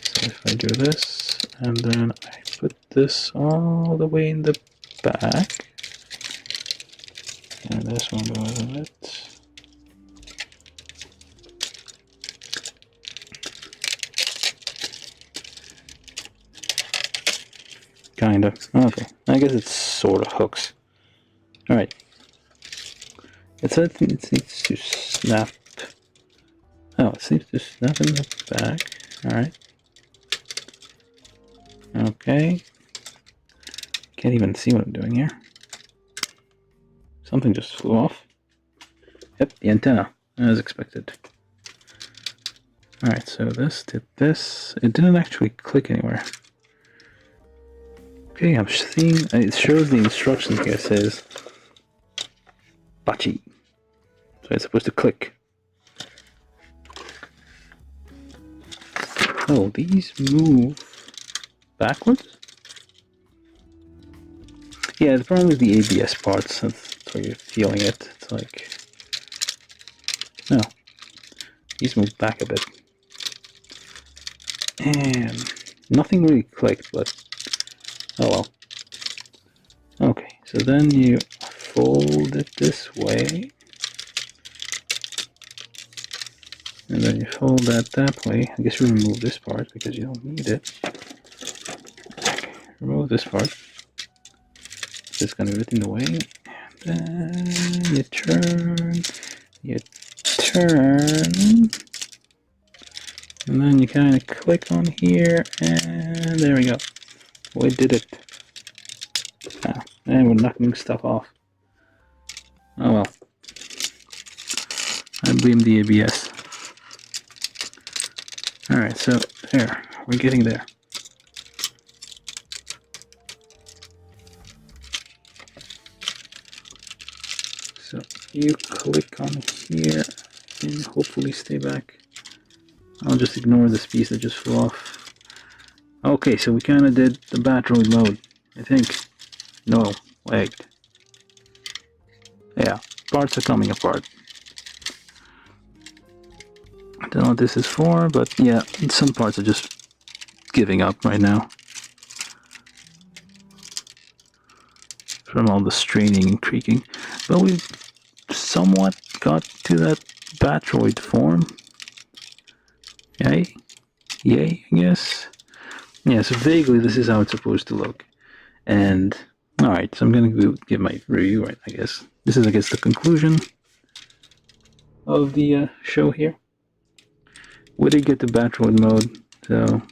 So if I do this, and then I put this all the way in the back, and this one goes in it. Kind of. Okay, I guess it's sort of hooks. Alright. It says it needs to snap. Oh, it seems to snap in the back. Alright. Okay. Can't even see what I'm doing here. Something just flew off. Yep, the antenna, as expected. Alright, so this did this. It didn't actually click anywhere. Okay, I'm seeing, it shows the instructions here. It says Bachi. So it's supposed to click. Oh, these move backwards? Yeah, the problem is the ABS parts. That's where you're feeling it. It's like, no, these move back a bit. And nothing really clicked, but oh well. Okay, so then you fold it this way. And then you fold that way. I guess we remove this part because you don't need it. Okay, remove this part. It's gonna be in the way. And then you turn. And then you kind of click on here, and there we go. We did it. Ah, and we're knocking stuff off. Oh well. I blame the ABS. Alright, so there. We're getting there. So you click on here and hopefully stay back. I'll just ignore this piece that just flew off. Okay, so we kind of did the Battroid mode, I think. No, wait. Yeah, parts are coming apart. I don't know what this is for, but yeah, some parts are just giving up right now. From all the straining and creaking. But we somewhat got to that Battroid form. Yay? Yay, I guess. Yeah, so vaguely this is how it's supposed to look. And, alright, so I'm going to give my review, right, I guess. This is, I guess, the conclusion of the show here. We did get to Battroid mode, so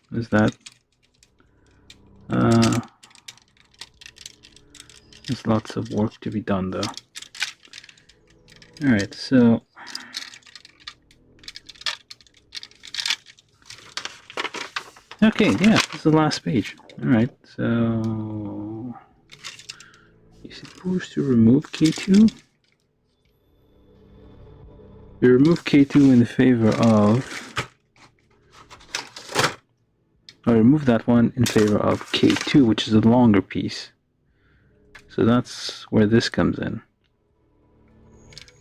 there's that. There's lots of work to be done, though. Alright, so okay, yeah, this is the last page. Alright, so you're supposed to remove K2. You remove K2 in favor of, or remove that one in favor of K2, which is a longer piece. So that's where this comes in.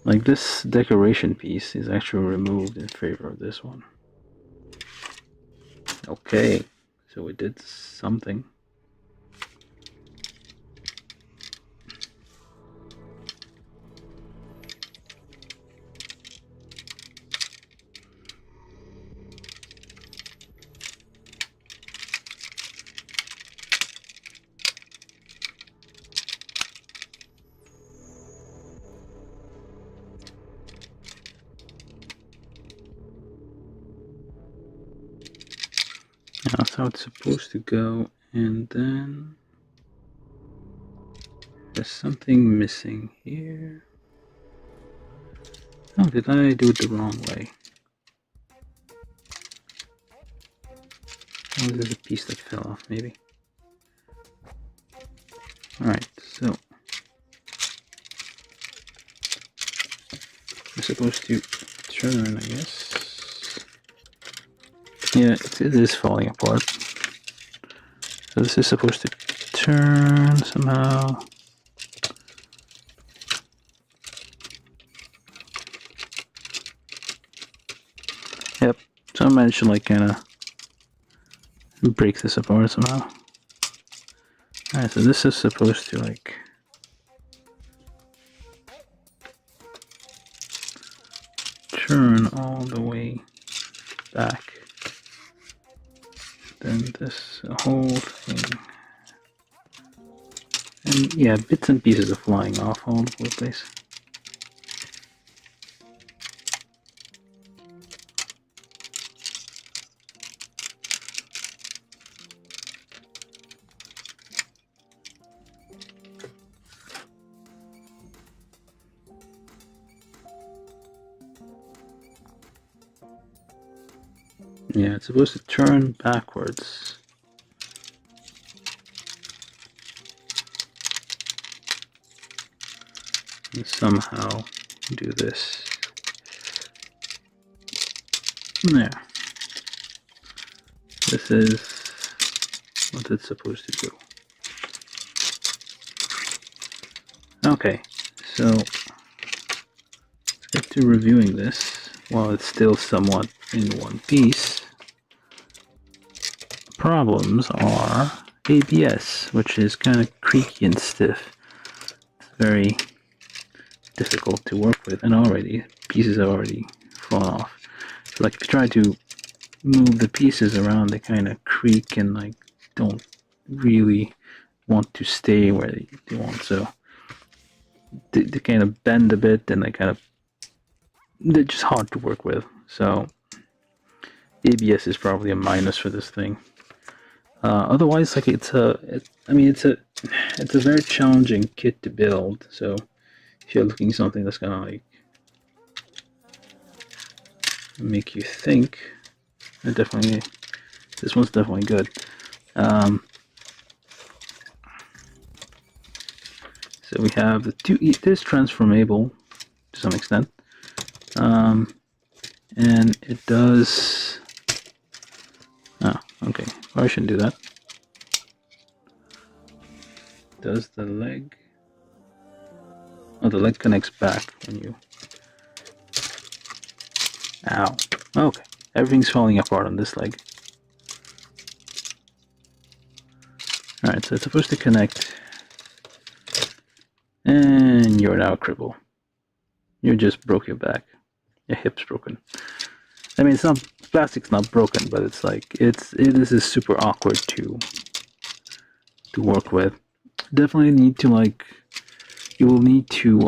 Like this decoration piece is actually removed in favor of this one. Okay, so we did something. That's how it's supposed to go, and then there's something missing here. Oh, did I do it the wrong way? Oh, there's a piece that fell off, maybe. Alright, so I'm supposed to turn, I guess. Yeah, it is falling apart. So this is supposed to turn somehow. So I managed to like kind of break this apart somehow. Alright, so this is supposed to like turn all the way back. Then this whole thing. And yeah, bits and pieces are flying off all over the place. Yeah, it's supposed to turn backwards. And somehow do this. There. This is what it's supposed to do. Okay, so let's get to reviewing this while it's still somewhat in one piece. Problems are ABS, which is kind of creaky and stiff. It's very difficult to work with, and already pieces have already fallen off. So like if you try to move the pieces around, they kind of creak and like don't really want to stay where they want. So they kind of bend a bit, and they're just hard to work with. So ABS is probably a minus for this thing. Otherwise, like it's a very challenging kit to build. So if you're looking for something that's gonna like make you think, this one's definitely good. So we have the two. It is transformable to some extent, and it does. Oh, okay. Well, I shouldn't do that. Does the leg? Oh, the leg connects back when you. Ow. Okay. Everything's falling apart on this leg. Alright, so it's supposed to connect. And you're now a cripple. You just broke your back. Your hip's broken. I mean, it's not, plastic's not broken, but it's like, this is super awkward to work with. Definitely need to like, you will need to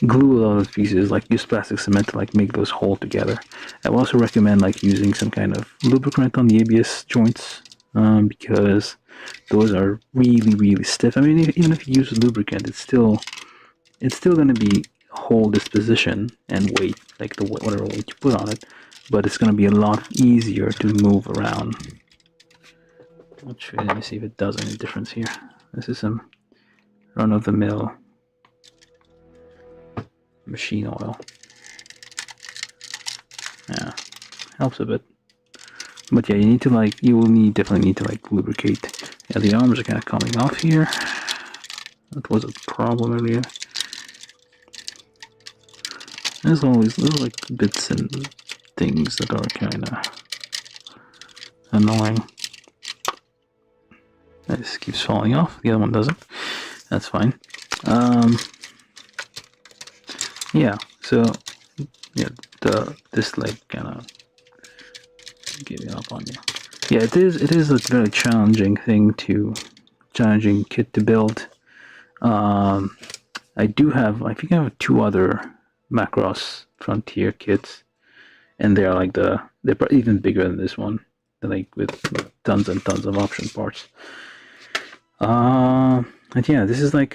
glue a lot of those pieces, like use plastic cement to like make those hold together. I would also recommend like using some kind of lubricant on the ABS joints, because those are really stiff. I mean, even if you use a lubricant, it's still going to be hold this position and weight, like the whatever weight you put on it, but it's going to be a lot easier to move around. Let me see if it does any difference here. This is some run-of-the-mill machine oil. Yeah, helps a bit. But yeah, you will definitely need to like lubricate. Yeah, the arms are kind of coming off here. That was a problem earlier. There's always little like bits and things that are kind of annoying. This keeps falling off. The other one doesn't. That's fine. Yeah. So yeah, this leg kind of giving up on you. Yeah, it is a very challenging kit to build. I think I have two other Macross Frontier kits, and they're like they're even bigger than this one. They're like with tons and tons of option parts. And yeah, this is like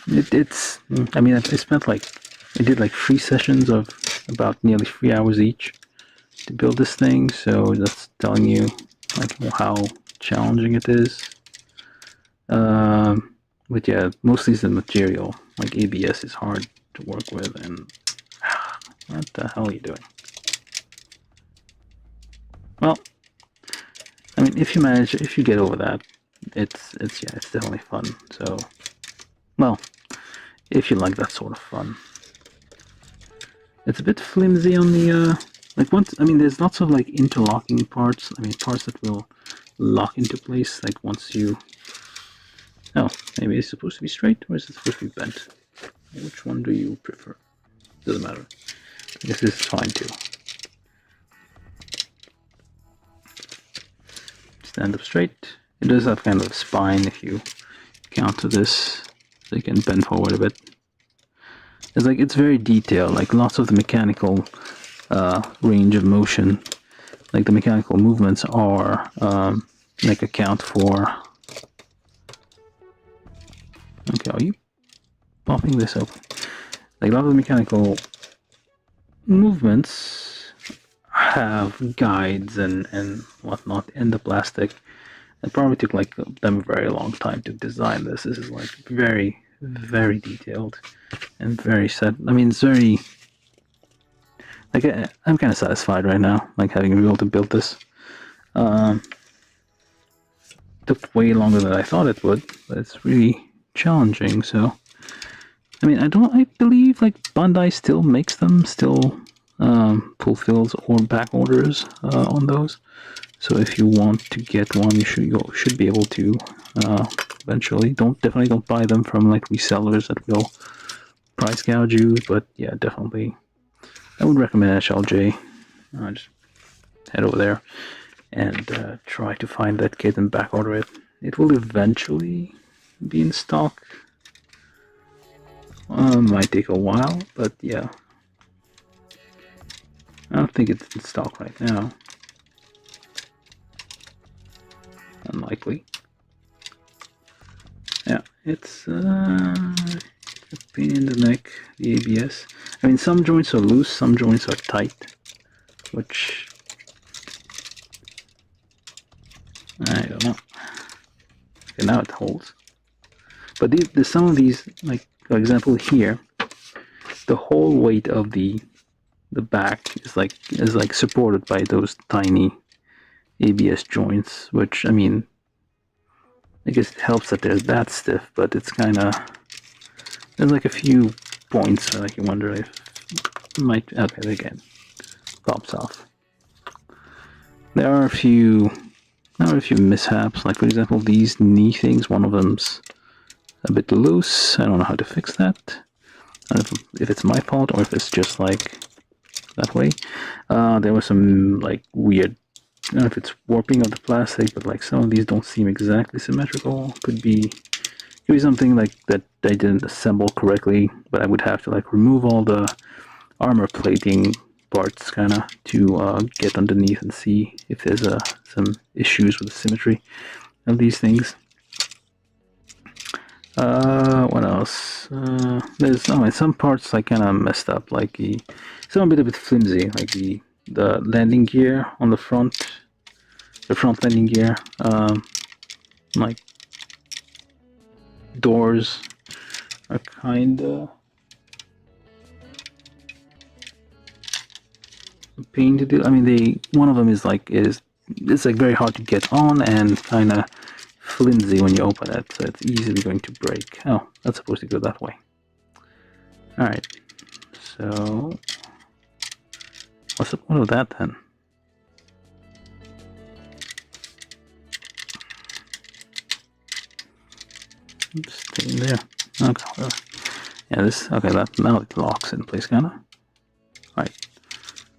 it's. I mean, I did like 3 sessions of about nearly 3 hours each to build this thing, so that's telling you like how challenging it is. But yeah, mostly it's the material. Like ABS is hard to work with, and what the hell are you doing? Well, I mean, if you get over that, it's definitely fun. So, well, if you like that sort of fun. It's a bit flimsy on the like once. I mean, there's lots of like interlocking parts. I mean, parts that will lock into place like once you. Oh, maybe it's supposed to be straight or is it supposed to be bent? Which one do you prefer? Doesn't matter. I guess this is fine too. Stand up straight. It does have kind of a spine if you counter this, so you can bend forward a bit. It's like it's very detailed. Like lots of the mechanical range of motion, like the mechanical movements are like account for. Okay, are you popping this open? Like a lot of the mechanical movements have guides and whatnot in the plastic. It probably took like them a very long time to design this. This is like very, very detailed and very set. I mean, it's very like I'm kind of satisfied right now, like having been able to build this. Took way longer than I thought it would, but it's really challenging. So I mean, I believe like Bandai still makes them, still fulfills or back orders on those. So if you want to get one, you should be able to eventually. Definitely don't buy them from like resellers that will price gouge you. But yeah, definitely, I would recommend SLJ. Just head over there and try to find that kit and back order it. It will eventually be in stock. Might take a while, but yeah. I don't think it's in stock right now. Unlikely. Yeah, it's a pain in the neck, the ABS. I mean, some joints are loose, some joints are tight, which I don't know. Okay, now it holds. But there's some of these, like for example here, the whole weight of the back is like supported by those tiny ABS joints, which I mean, I guess it helps that they're that stiff, but it's kind of there's like a few points where like you wonder if it might. Okay, again, pops off. There are a few mishaps, like for example these knee things. One of them's a bit loose. I don't know how to fix that. I don't know if it's my fault or if it's just like that way. There was some like weird, I don't know if it's warping of the plastic, but like some of these don't seem exactly symmetrical. Could be something like that I didn't assemble correctly, but I would have to like remove all the armor plating parts kind of to get underneath and see if there's some issues with the symmetry of these things. What else? There's some parts I kind of messed up, like some a bit flimsy, like the landing gear on the front landing gear, like doors are kind of a pain to do. I mean, one of them is like it's like very hard to get on and kind of flimsy when you open it, so it's easily going to break. Oh, that's supposed to go that way. Alright, so what's the point of that then? Stay in there. Okay, whatever. Yeah, now it locks in place kinda. Alright.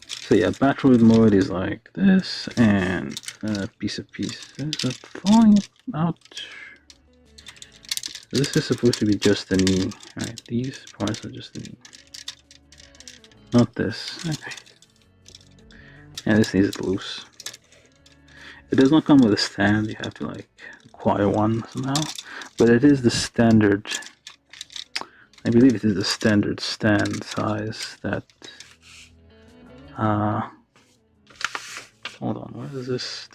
So yeah, Battroid Mode is like this, and piece of pieces are falling out. This is supposed to be just the knee. Alright, these parts are just the knee. Not this. Okay. Yeah, this is loose. It does not come with a stand, you have to like acquire one somehow. But it is the standard, I believe it is the standard stand size that hold on, what is this?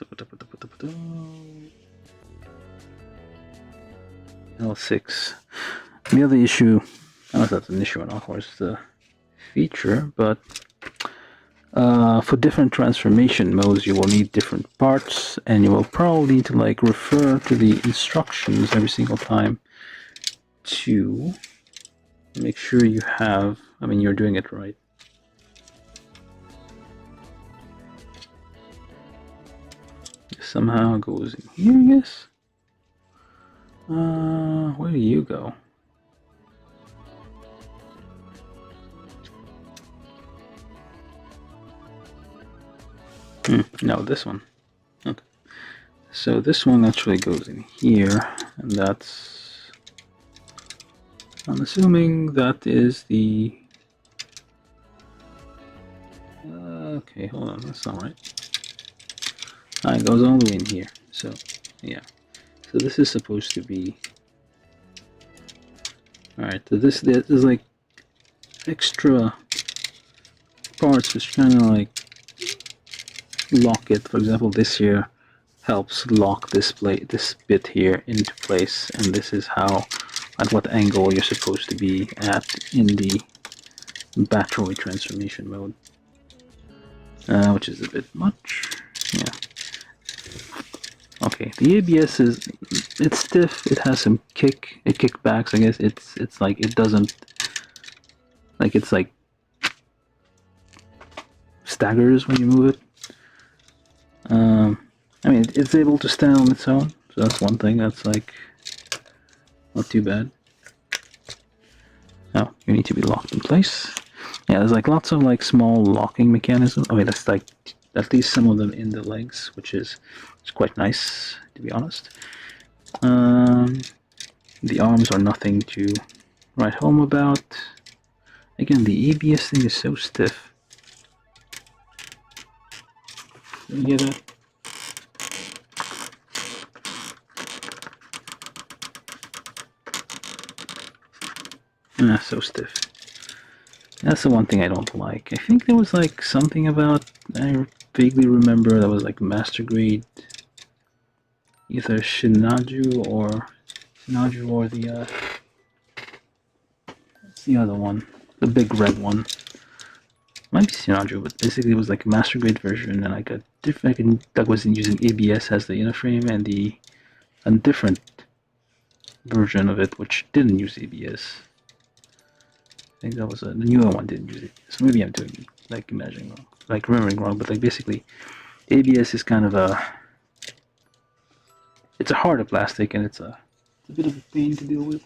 L6. The other issue, I don't know if that's an issue or not, of course, the feature, but for different transformation modes you will need different parts, and you will probably need to like refer to the instructions every single time to make sure you have, I mean, you're doing it right. somehow goes in here, I guess. Where do you go? No, this one. Okay. So this one actually goes in here, and that's... I'm assuming that is the... okay, hold on, that's not right. It goes all the way in here. So, yeah. So this is supposed to be... Alright, so this is like extra parts which kind of like lock it. For example, this here helps lock this bit here into place, and this is how, at what angle you're supposed to be at in the Battroid transformation mode, which is a bit much. Yeah. Okay, the ABS it's stiff. It has some kickbacks. I guess it's like it doesn't, like, it's like staggers when you move it. I mean, it's able to stand on its own, so that's one thing. That's like not too bad. Oh, you need to be locked in place. Yeah, there's like lots of like small locking mechanisms. I mean, that's like at least some of them in the legs, which is quite nice, to be honest. The arms are nothing to write home about. Again, the ABS thing is so stiff. Did you hear that? So stiff. That's the one thing I don't like. I think there was like something about, I vaguely remember that was like master grade, either Shinaju or the what's the other one? The big red one. Might be Shinaju, but basically it was like a master grade version, and like a different, that was using ABS as the inner frame, and a different version of it which didn't use ABS. I think that was the newer one didn't use it. So maybe I'm doing, like, imagining wrong, like remembering wrong, but like basically ABS is kind of it's a harder plastic, and it's a bit of a pain to deal with.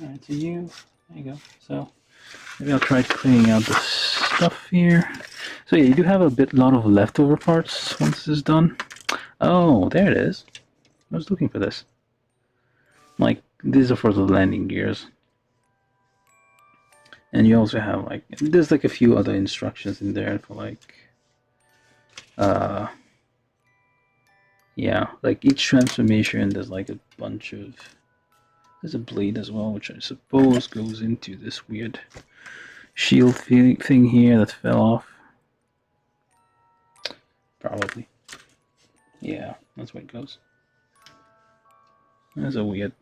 Alright, so there you go. So maybe I'll try cleaning out the stuff here. So yeah, you do have a lot of leftover parts once this is done. Oh, there it is. I was looking for this. Like, these are for the landing gears. And you also have like, there's like a few other instructions in there for like, yeah, like each transformation there's like a bunch of, there's a blade as well, which I suppose goes into this weird shield thing here that fell off. Probably. Yeah, that's where it goes. That's a weird,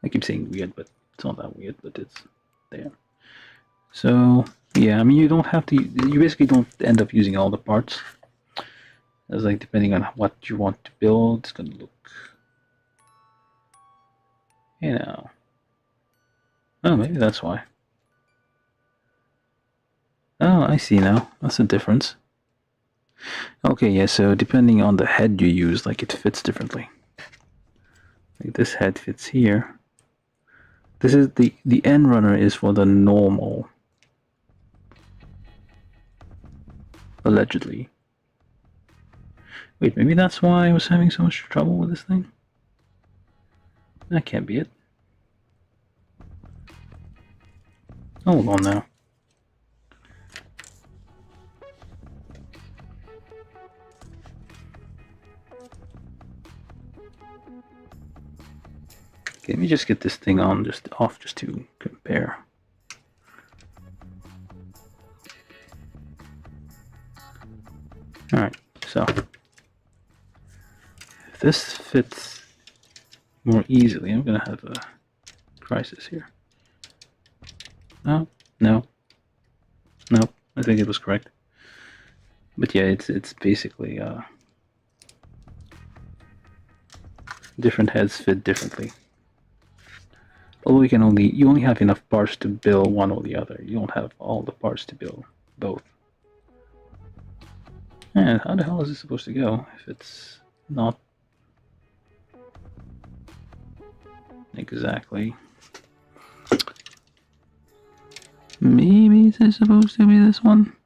I keep saying weird, but it's not that weird, but it's there. So yeah, I mean, you don't have to, you basically don't end up using all the parts. It's like, depending on what you want to build, it's gonna look, you know. Oh, maybe that's why. Oh, I see now. That's the difference. Okay, yeah, so depending on the head you use, like, it fits differently. Like this head fits here. This is the end runner is for the normal, allegedly. Wait, maybe that's why I was having so much trouble with this thing? That can't be it. Hold on now. Okay, let me just get this thing on, just off, just to compare. Alright, so if this fits more easily, I'm gonna have a crisis here. No, I think it was correct. But yeah, it's basically different heads fit differently. Although you only have enough parts to build one or the other. You don't have all the parts to build both. And how the hell is this supposed to go if it's not exactly? Maybe this is supposed to be this one?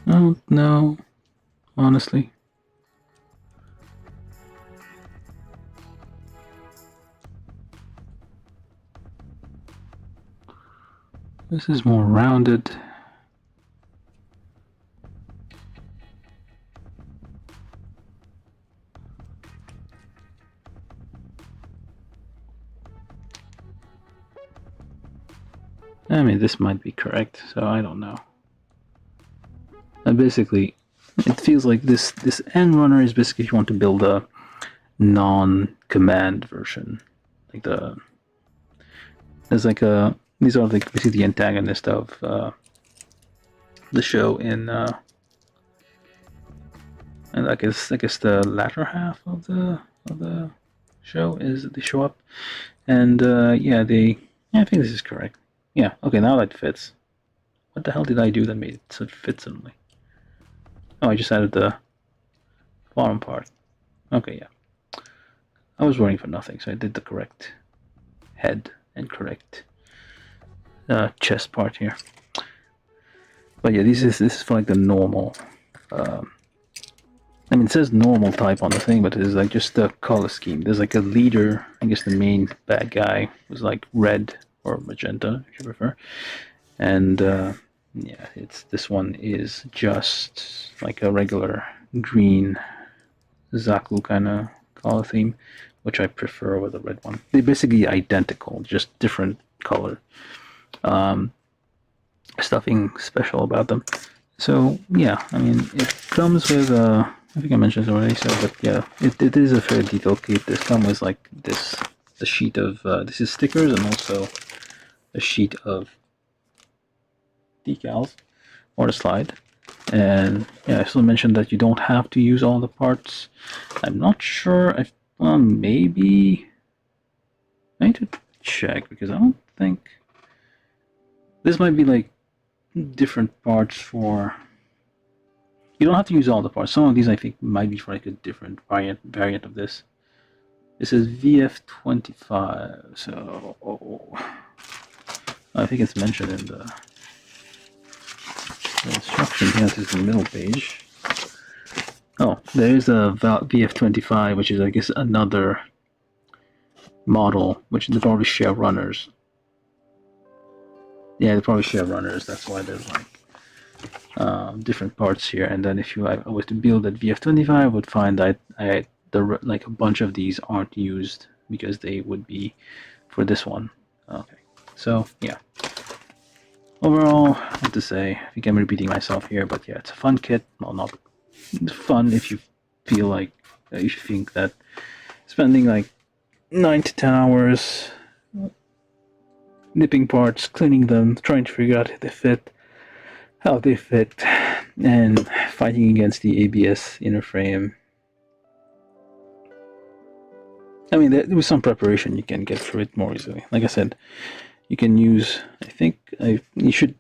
I don't know, honestly. This is more rounded. I mean, this might be correct, so I don't know. And basically, it feels like this end runner is basically if you want to build a non-command version. Like there's like these are like basically the antagonist of the show and I guess the latter half of the show is they show up, and yeah, I think this is correct. Yeah, okay, now that fits. What the hell did I do that made it so it fit suddenly? Oh, I just added the bottom part. Okay, yeah. I was worrying for nothing, so I did the correct head and correct chest part here. But yeah, this is for like the normal. I mean, it says normal type on the thing, but it's like just the color scheme. There's like a leader. I guess the main bad guy was like red or magenta, if you prefer. And yeah, this one is just like a regular green Zaku kind of color theme, which I prefer over the red one. They're basically identical, just different color. Stuffing special about them. So yeah, I mean, it comes with I think I mentioned this already. So, but yeah, it is a fairly detailed kit. This comes with like the sheet of this is stickers and also a sheet of decals or the slide. And yeah, I still mentioned that you don't have to use all the parts. I'm not sure if, well, maybe I need to check because I don't think this might be like different parts for. You don't have to use all the parts. Some of these I think might be for like a different variant of this. This is VF-25, so I think it's mentioned in the instruction. Yeah, this is the middle page. Oh, there is a VF-25, which is I guess another model, which they probably share runners. Yeah, they probably share runners. That's why there's like different parts here. And then if I was to build that VF-25, I would find that like a bunch of these aren't used because they would be for this one. Okay, so yeah. Overall, I have to say, I think I'm repeating myself here, but yeah, it's a fun kit. Well, not fun if you feel like you think that spending like 9 to 10 hours nipping parts, cleaning them, trying to figure out how they fit, and fighting against the ABS inner frame. I mean, with some preparation, you can get through it more easily. Like I said, you can use. I think you should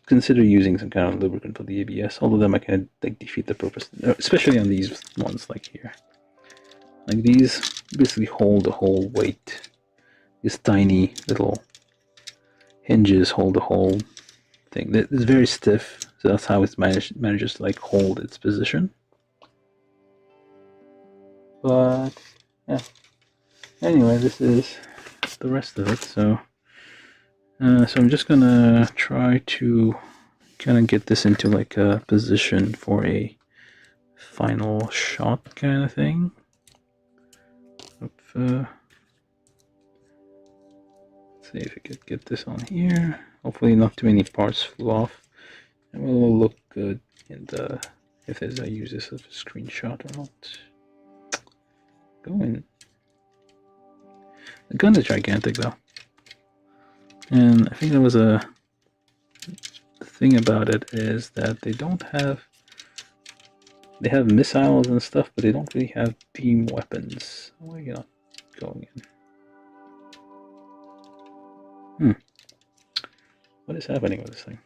consider using some kind of lubricant for the ABS. All of them, I can like defeat the purpose, especially on these ones like here. Like these, basically hold the whole weight. These tiny little hinges hold the whole thing. It's very stiff, so that's how it manages to like hold its position. But yeah. Anyway, this is the rest of it. So I'm just gonna try to kind of get this into like a position for a final shot kind of thing. Let's see if I could get this on here. Hopefully not too many parts flew off. And it will look good in the, if I use this as a screenshot or not. Go in. The gun is gigantic though. And I think there was the thing about it is that they have missiles and stuff, but they don't really have beam weapons. Why are you not going in? What is happening with this thing?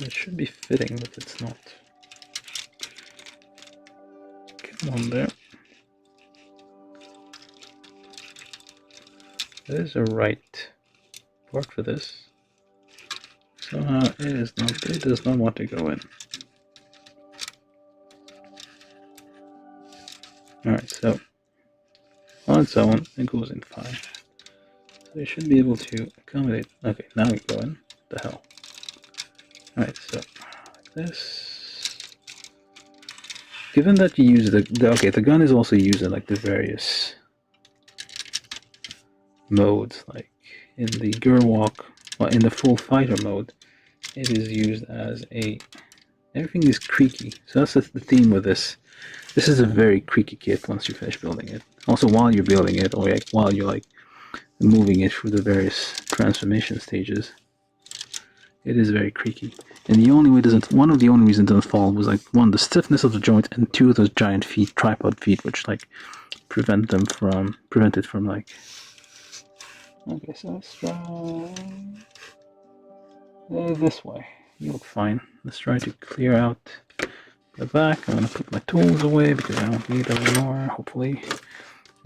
It should be fitting, but it's not. Come on there. There's a right part for this. Somehow it is not. It does not want to go in. Alright, so on its own, it goes in fine. So you should be able to accommodate. Okay, now we go in. The hell. Alright, so like this. Given that you use the gun is also used in like the various modes, like in the Gerwalk, well, in the full fighter mode, it is used as everything is creaky. So that's the theme with this. This is a very creaky kit once you finish building it. Also, while you're building it, or like while you're like moving it through the various transformation stages, it is very creaky. And the only way one of the only reasons it doesn't fall was like one, the stiffness of the joint, and two, those giant feet, tripod feet, which like prevent it from like. Okay, so let's try this way. You look fine. Let's try to clear out the back. I'm gonna put my tools away because I don't need them anymore, hopefully.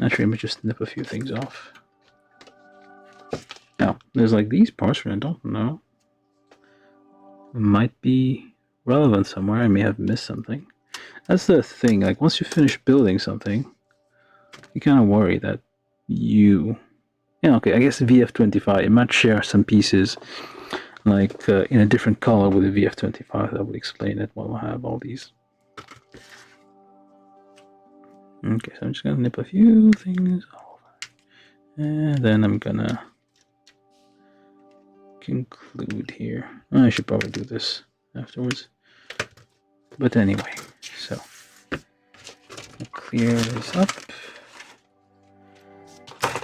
Actually, let me just snip a few things off. Now, there's like these parts where I don't know. Might be relevant somewhere. I may have missed something. That's the thing, like once you finish building something, you kind of worry that okay, I guess VF-25, it might share some pieces like in a different color with the VF-25. That would explain it while I have all these. Okay, so I'm just gonna nip a few things off, and then I'm gonna conclude here. I should probably do this afterwards, but anyway, so I'll clear this up.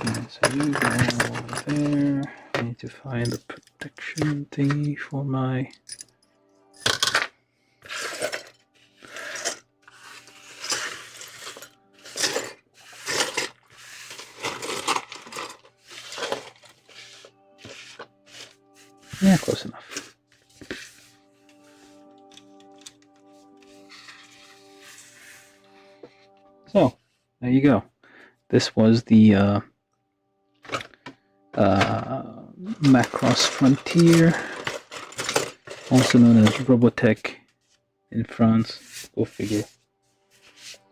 And so you go over there. I need to find the protection thingy for my. Yeah, close enough. So, there you go. This was the Macross Frontier, also known as Robotech in France. Go figure.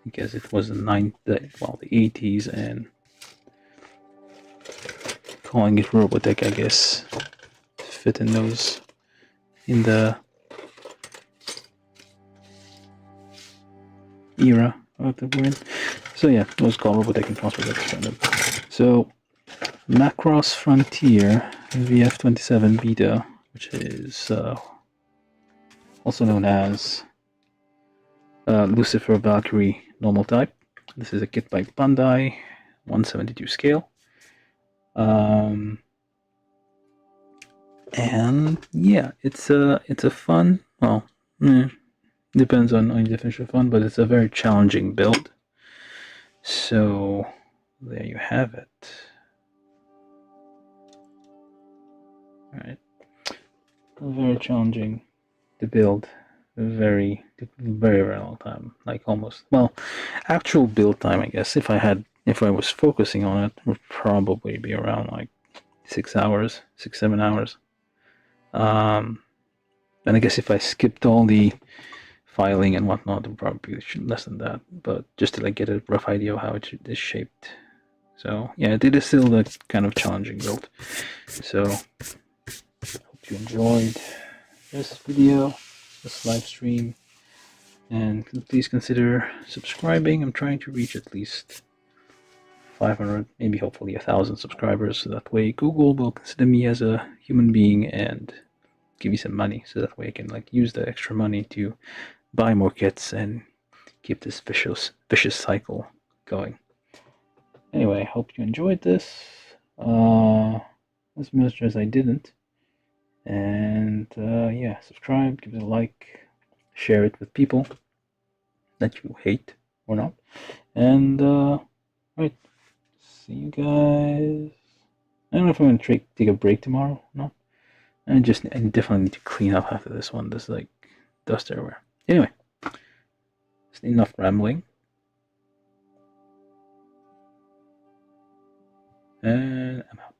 Because it was the 80s, and calling it Robotech, I guess, fit in those in the era of the word. So yeah, it was called Robotech in France. So Macross Frontier VF-27β, which is also known as Lucifer Valkyrie normal type. This is a kit by Bandai, 1/72 scale. And yeah, it's a fun, well, depends on your definition of fun, but it's a very challenging build. So there you have it. Alright. Very challenging to build. Very long time. Like almost, well, actual build time, I guess, if I was focusing on it, would probably be around like 6 hours, 7 hours. And I guess if I skipped all the filing and whatnot, it would probably be less than that. But just to like get a rough idea of how it is shaped. So yeah, it is still a kind of challenging build. So hope you enjoyed this video, this live stream, and please consider subscribing. I'm trying to reach at least 500, maybe hopefully 1,000 subscribers, so that way Google will consider me as a human being and give me some money, so that way I can like use the extra money to buy more kits and keep this vicious cycle going. Anyway, I hope you enjoyed this as much as I didn't. And yeah, subscribe, give it a like, share it with people that you hate or not. And right, see you guys. I don't know if I'm gonna take a break tomorrow or not, I definitely need to clean up after this one. There's like dust everywhere. Anyway, it's enough rambling. And I'm out.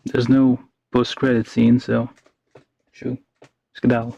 There's no post-credit scene, so shoot, skedaddle.